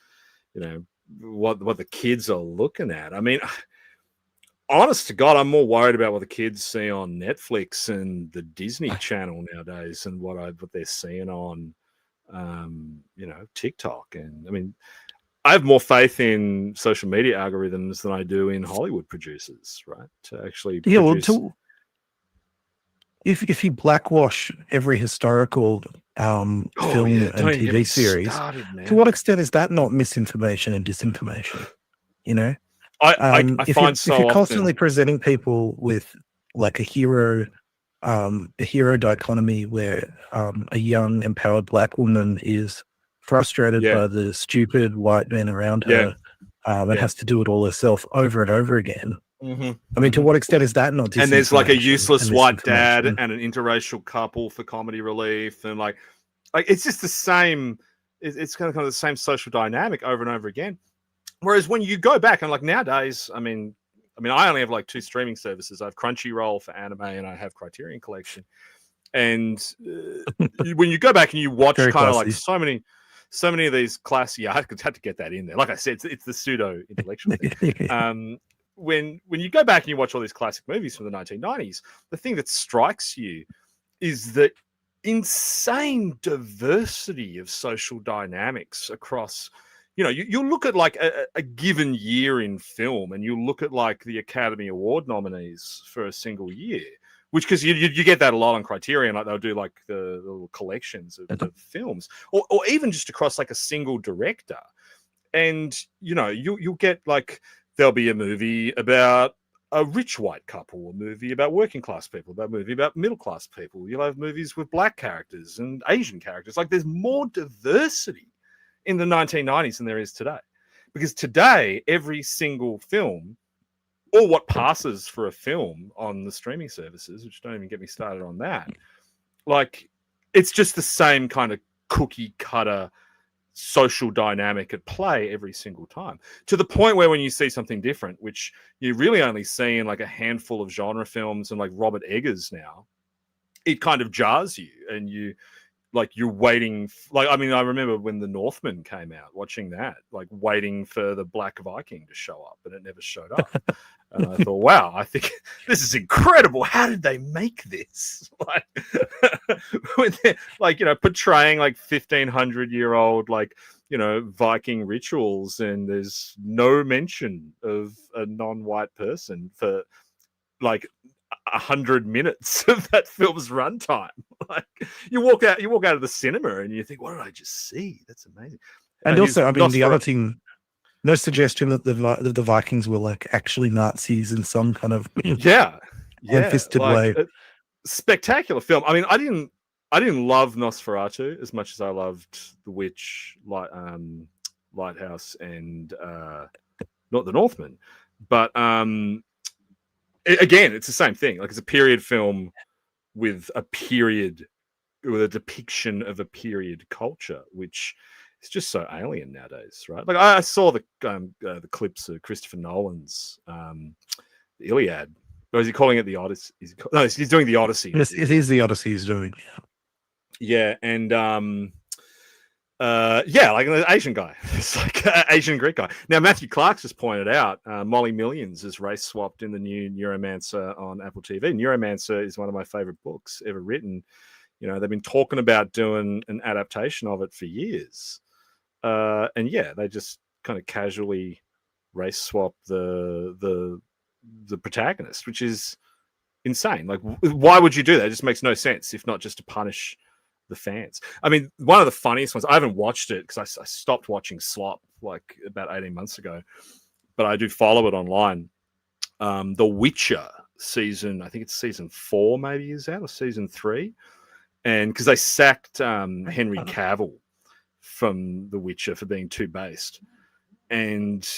you know, what the kids are looking at. I mean, honest to God, I'm more worried about what the kids see on Netflix and the Disney Channel nowadays, and what they're seeing on, you know, TikTok. And I mean, I have more faith in social media algorithms than I do in Hollywood producers, right? To actually produce... if you blackwash every historical film and TV series, to what extent is that not misinformation and disinformation? You know, I find if you're constantly presenting people with like a hero dichotomy where a young empowered black woman is frustrated by the stupid white men around her and has to do it all herself over and over again. I mean, to what extent is that not? And there's like a useless white dad and an interracial couple for comedy relief, and like it's just the same. It's kind of the same social dynamic over and over again. Whereas when you go back and like nowadays, I mean, I only have like 2 streaming services. I have Crunchyroll for anime, and I have Criterion Collection. And when you go back and you watch kind of like so many of these classic, I had to get that in there. Like I said, it's the pseudo intellectual thing. When you go back and you watch all these classic movies from the 1990s, the thing that strikes you is the insane diversity of social dynamics across. You know, you look at like a given year in film, and you look at like the Academy Award nominees for a single year, which, because you get that a lot on Criterion, like they'll do like the little collections of films, or even just across like a single director. And, you know, you'll get like, there'll be a movie about a rich white couple, a movie about working class people, a movie about middle class people. You'll have movies with black characters and Asian characters. Like there's more diversity in the 1990s than there is today. Because today, every single film, or what passes for a film on the streaming services, which don't even get me started on that, like it's just the same kind of cookie cutter social dynamic at play every single time, to the point where when you see something different, which you really only see in like a handful of genre films and like Robert Eggers now, it kind of jars you, and like you're waiting. Like, I mean, I remember when The Northman came out, watching that, like waiting for the Black Viking to show up, and it never showed up. And I thought, wow, I think this is incredible. How did they make this? Like, when they're, like, you know, portraying like 1500-year-old, like, you know, Viking rituals, and there's no mention of a non-white person for like 100 minutes of that film's runtime. Like, you walk out of the cinema and you think, what did I just see? That's amazing. And also, I mean, the other thing, no suggestion that the Vikings were like actually Nazis in some kind of ham-fisted way. Spectacular film. I mean, I didn't love Nosferatu as much as I loved The Witch, Lighthouse, and not The Northman. But again, it's the same thing. Like, it's a period film with a depiction of a period culture, which is just so alien nowadays, right? Like, I saw the clips of Christopher Nolan's the Iliad. Or is he calling it the Odyssey? He's doing the Odyssey. Yes, it is the Odyssey he's doing. Yeah, and like an Asian guy. It's like an Asian Greek guy. Now, Matthew Clark's just pointed out Molly Millions is race swapped in the new Neuromancer on Apple TV. Neuromancer is one of my favorite books ever written. You know, they've been talking about doing an adaptation of it for years. And yeah, they just kind of casually race swap the protagonist, which is insane. Like, why would you do that? It just makes no sense, if not just to punish the fans. I mean, one of the funniest ones, I haven't watched it because I stopped watching Slop like about 18 months ago, but I do follow it online. The Witcher season, I think it's season 4 maybe is out, or season 3. And because they sacked Henry Cavill from The Witcher for being too based. And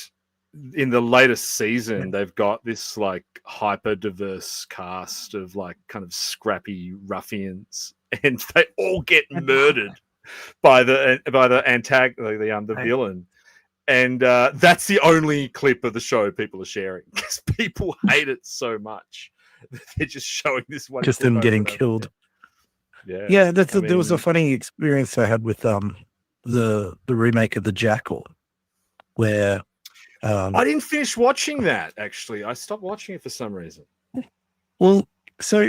in the latest season, they've got this like hyper diverse cast of like kind of scrappy ruffians, and they all get murdered by the villain. And that's the only clip of the show people are sharing, because people hate it so much that they're just showing this one. Just them getting killed. Yeah. There was a funny experience I had with the remake of The Jackal, where I didn't finish watching that, actually. I stopped watching it for some reason. Well, so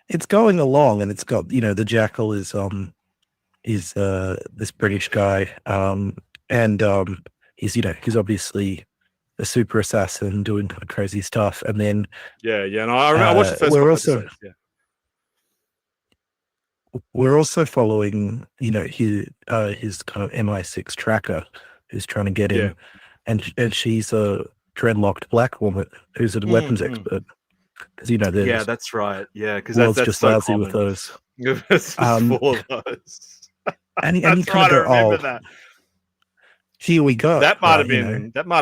it's going along, and it's got, you know, the Jackal is this British guy, and he's obviously a super assassin doing kind of crazy stuff, and then and I watched the first couple episodes. We're also following, you know, his kind of MI6 tracker who's trying to get him. And she's a dreadlocked black woman who's a weapons expert. Because, you know, there's that's right. Yeah, because that's just so lousy common with those. Full of those. And you kind of go, that. Here we go. That might have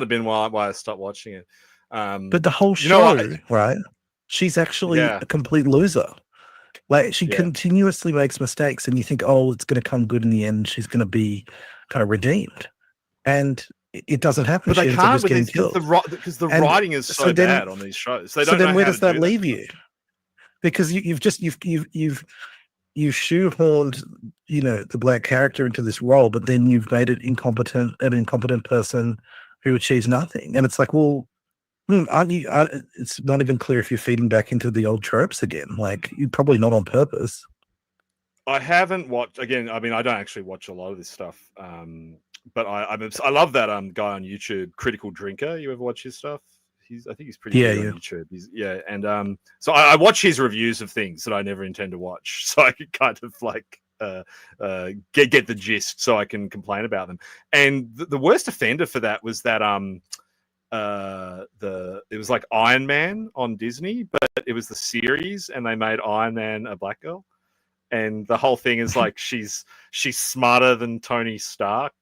been why I stopped watching it. But the whole show, right? She's actually a complete loser. Like, she continuously makes mistakes, and you think, oh, it's going to come good in the end. She's going to be kind of redeemed. And it doesn't happen. But they can't, because the writing is so bad on these shows. They don't so then where does that leave you? Because you've shoehorned, you know, the black character into this role, but then you've made it an incompetent person who achieves nothing. And it's like, well, aren't you? It's not even clear if you're feeding back into the old tropes again. Like, you're probably not on purpose. I haven't watched. Again, I mean, I don't actually watch a lot of this stuff. But I love that guy on YouTube, Critical Drinker. You ever watch his stuff? I think he's pretty good on YouTube. And so I watch his reviews of things that I never intend to watch, so I can kind of like get the gist, so I can complain about them. And the worst offender for that was that it was like Iron Man on Disney, but it was the series, and they made Iron Man a black girl, and the whole thing is like she's smarter than Tony Stark,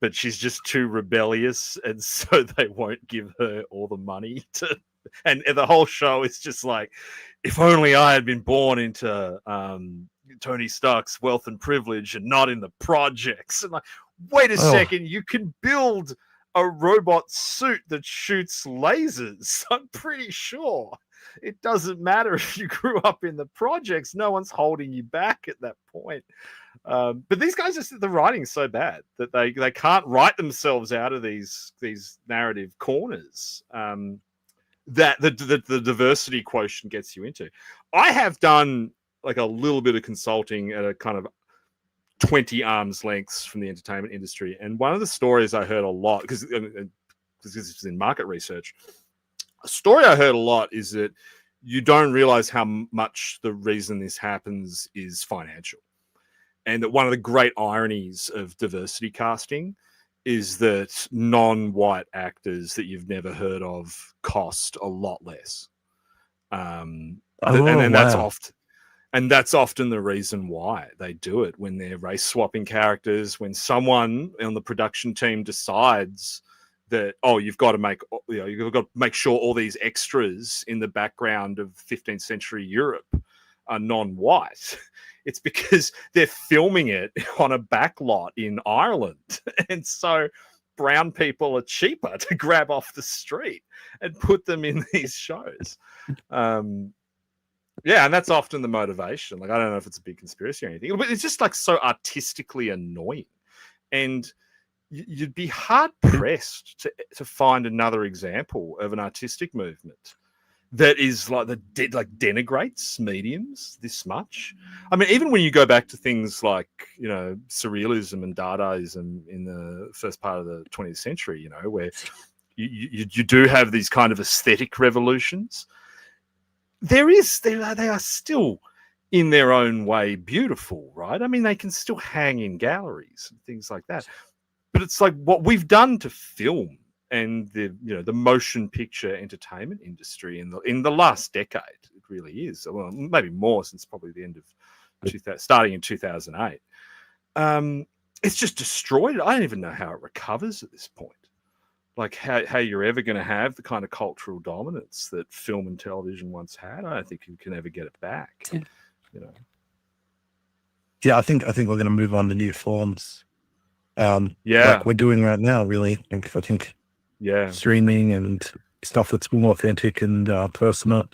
but she's just too rebellious, and so they won't give her all the money to. And the whole show is just like, if only I had been born into Tony Stark's wealth and privilege, and not in the projects. And like, wait a second, you can build a robot suit that shoots lasers. I'm pretty sure. it doesn't matter if you grew up in the projects. No one's holding you back at that point. But these guys, the writing's so bad that they can't write themselves out of these narrative corners that the diversity quotient gets you into. I have done like a little bit of consulting at a kind of 20 arms lengths from the entertainment industry, and one of the stories I heard a lot, because this is in market research, a story I heard a lot is that you don't realize how much the reason this happens is financial. And that one of the great ironies of diversity casting is that non-white actors that you've never heard of cost a lot less. That's often the reason why they do it, when they're race swapping characters, when someone on the production team decides that, you've got to make sure all these extras in the background of 15th century Europe are non-white. It's because they're filming it on a back lot in Ireland. And so brown people are cheaper to grab off the street and put them in these shows. And that's often the motivation. Like, I don't know if it's a big conspiracy or anything, but it's just like so artistically annoying. And you'd be hard pressed to find another example of an artistic movement that is like denigrates mediums this much. I mean, even when you go back to things like, surrealism and Dadaism in the first part of the 20th century, where you do have these kind of aesthetic revolutions, they are still in their own way beautiful, right? I mean, they can still hang in galleries and things like that. But it's like what we've done to film and the motion picture entertainment industry in the last decade, it really is. Well, maybe more, since probably the end of starting in 2008. It's just destroyed. I don't even know how it recovers at this point. Like how you're ever going to have the kind of cultural dominance that film and television once had. I don't think you can ever get it back. Yeah, I think we're going to move on to new forms. Like we're doing right now, really. I think streaming and stuff that's more authentic and personal.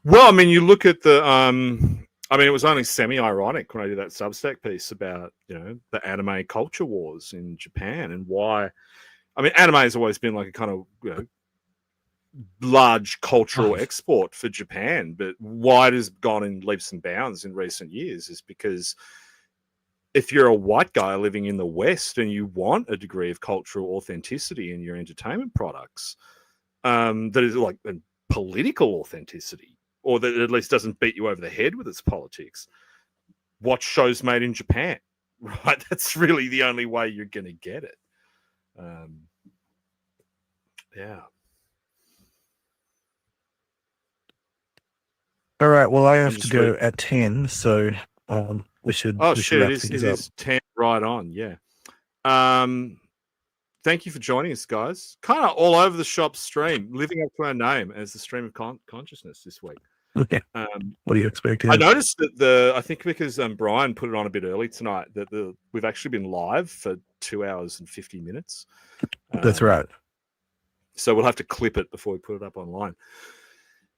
Well, I mean, you look at the it was only semi-ironic when I did that Substack piece about the anime culture wars in Japan and why. I mean, anime has always been like a kind of large cultural export for Japan, but why it has gone in leaps and bounds in recent years is because if you're a white guy living in the West and you want a degree of cultural authenticity in your entertainment products, that is like a political authenticity, or that at least doesn't beat you over the head with its politics, watch shows made in Japan, right? That's really the only way you're going to get it. All right. Well, I have to go at 10, so we should. Oh, shit! It is 10 right on. Yeah. Thank you for joining us, guys. Kind of all over the shop stream, living up to our name as the stream of consciousness this week. Okay. What do you expect? I noticed that I think because Brian put it on a bit early tonight, that we've actually been live for 2 hours and 50 minutes. That's right. So we'll have to clip it before we put it up online.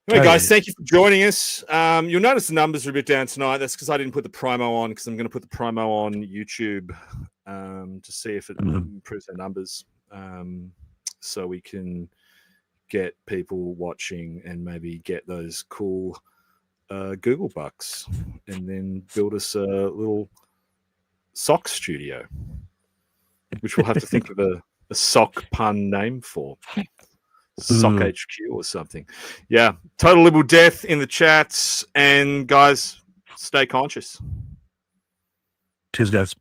Hey guys, thank you for joining us. You'll notice the numbers are a bit down tonight. That's because I didn't put the promo on, because I'm going to put the promo on YouTube to see if it improves our numbers, so we can get people watching and maybe get those cool Google bucks, and then build us a little sock studio, which we'll have to think of a sock pun name for. Sock HQ or something. Yeah. Total liberal death in the chats. And guys, stay conscious. Cheers, guys.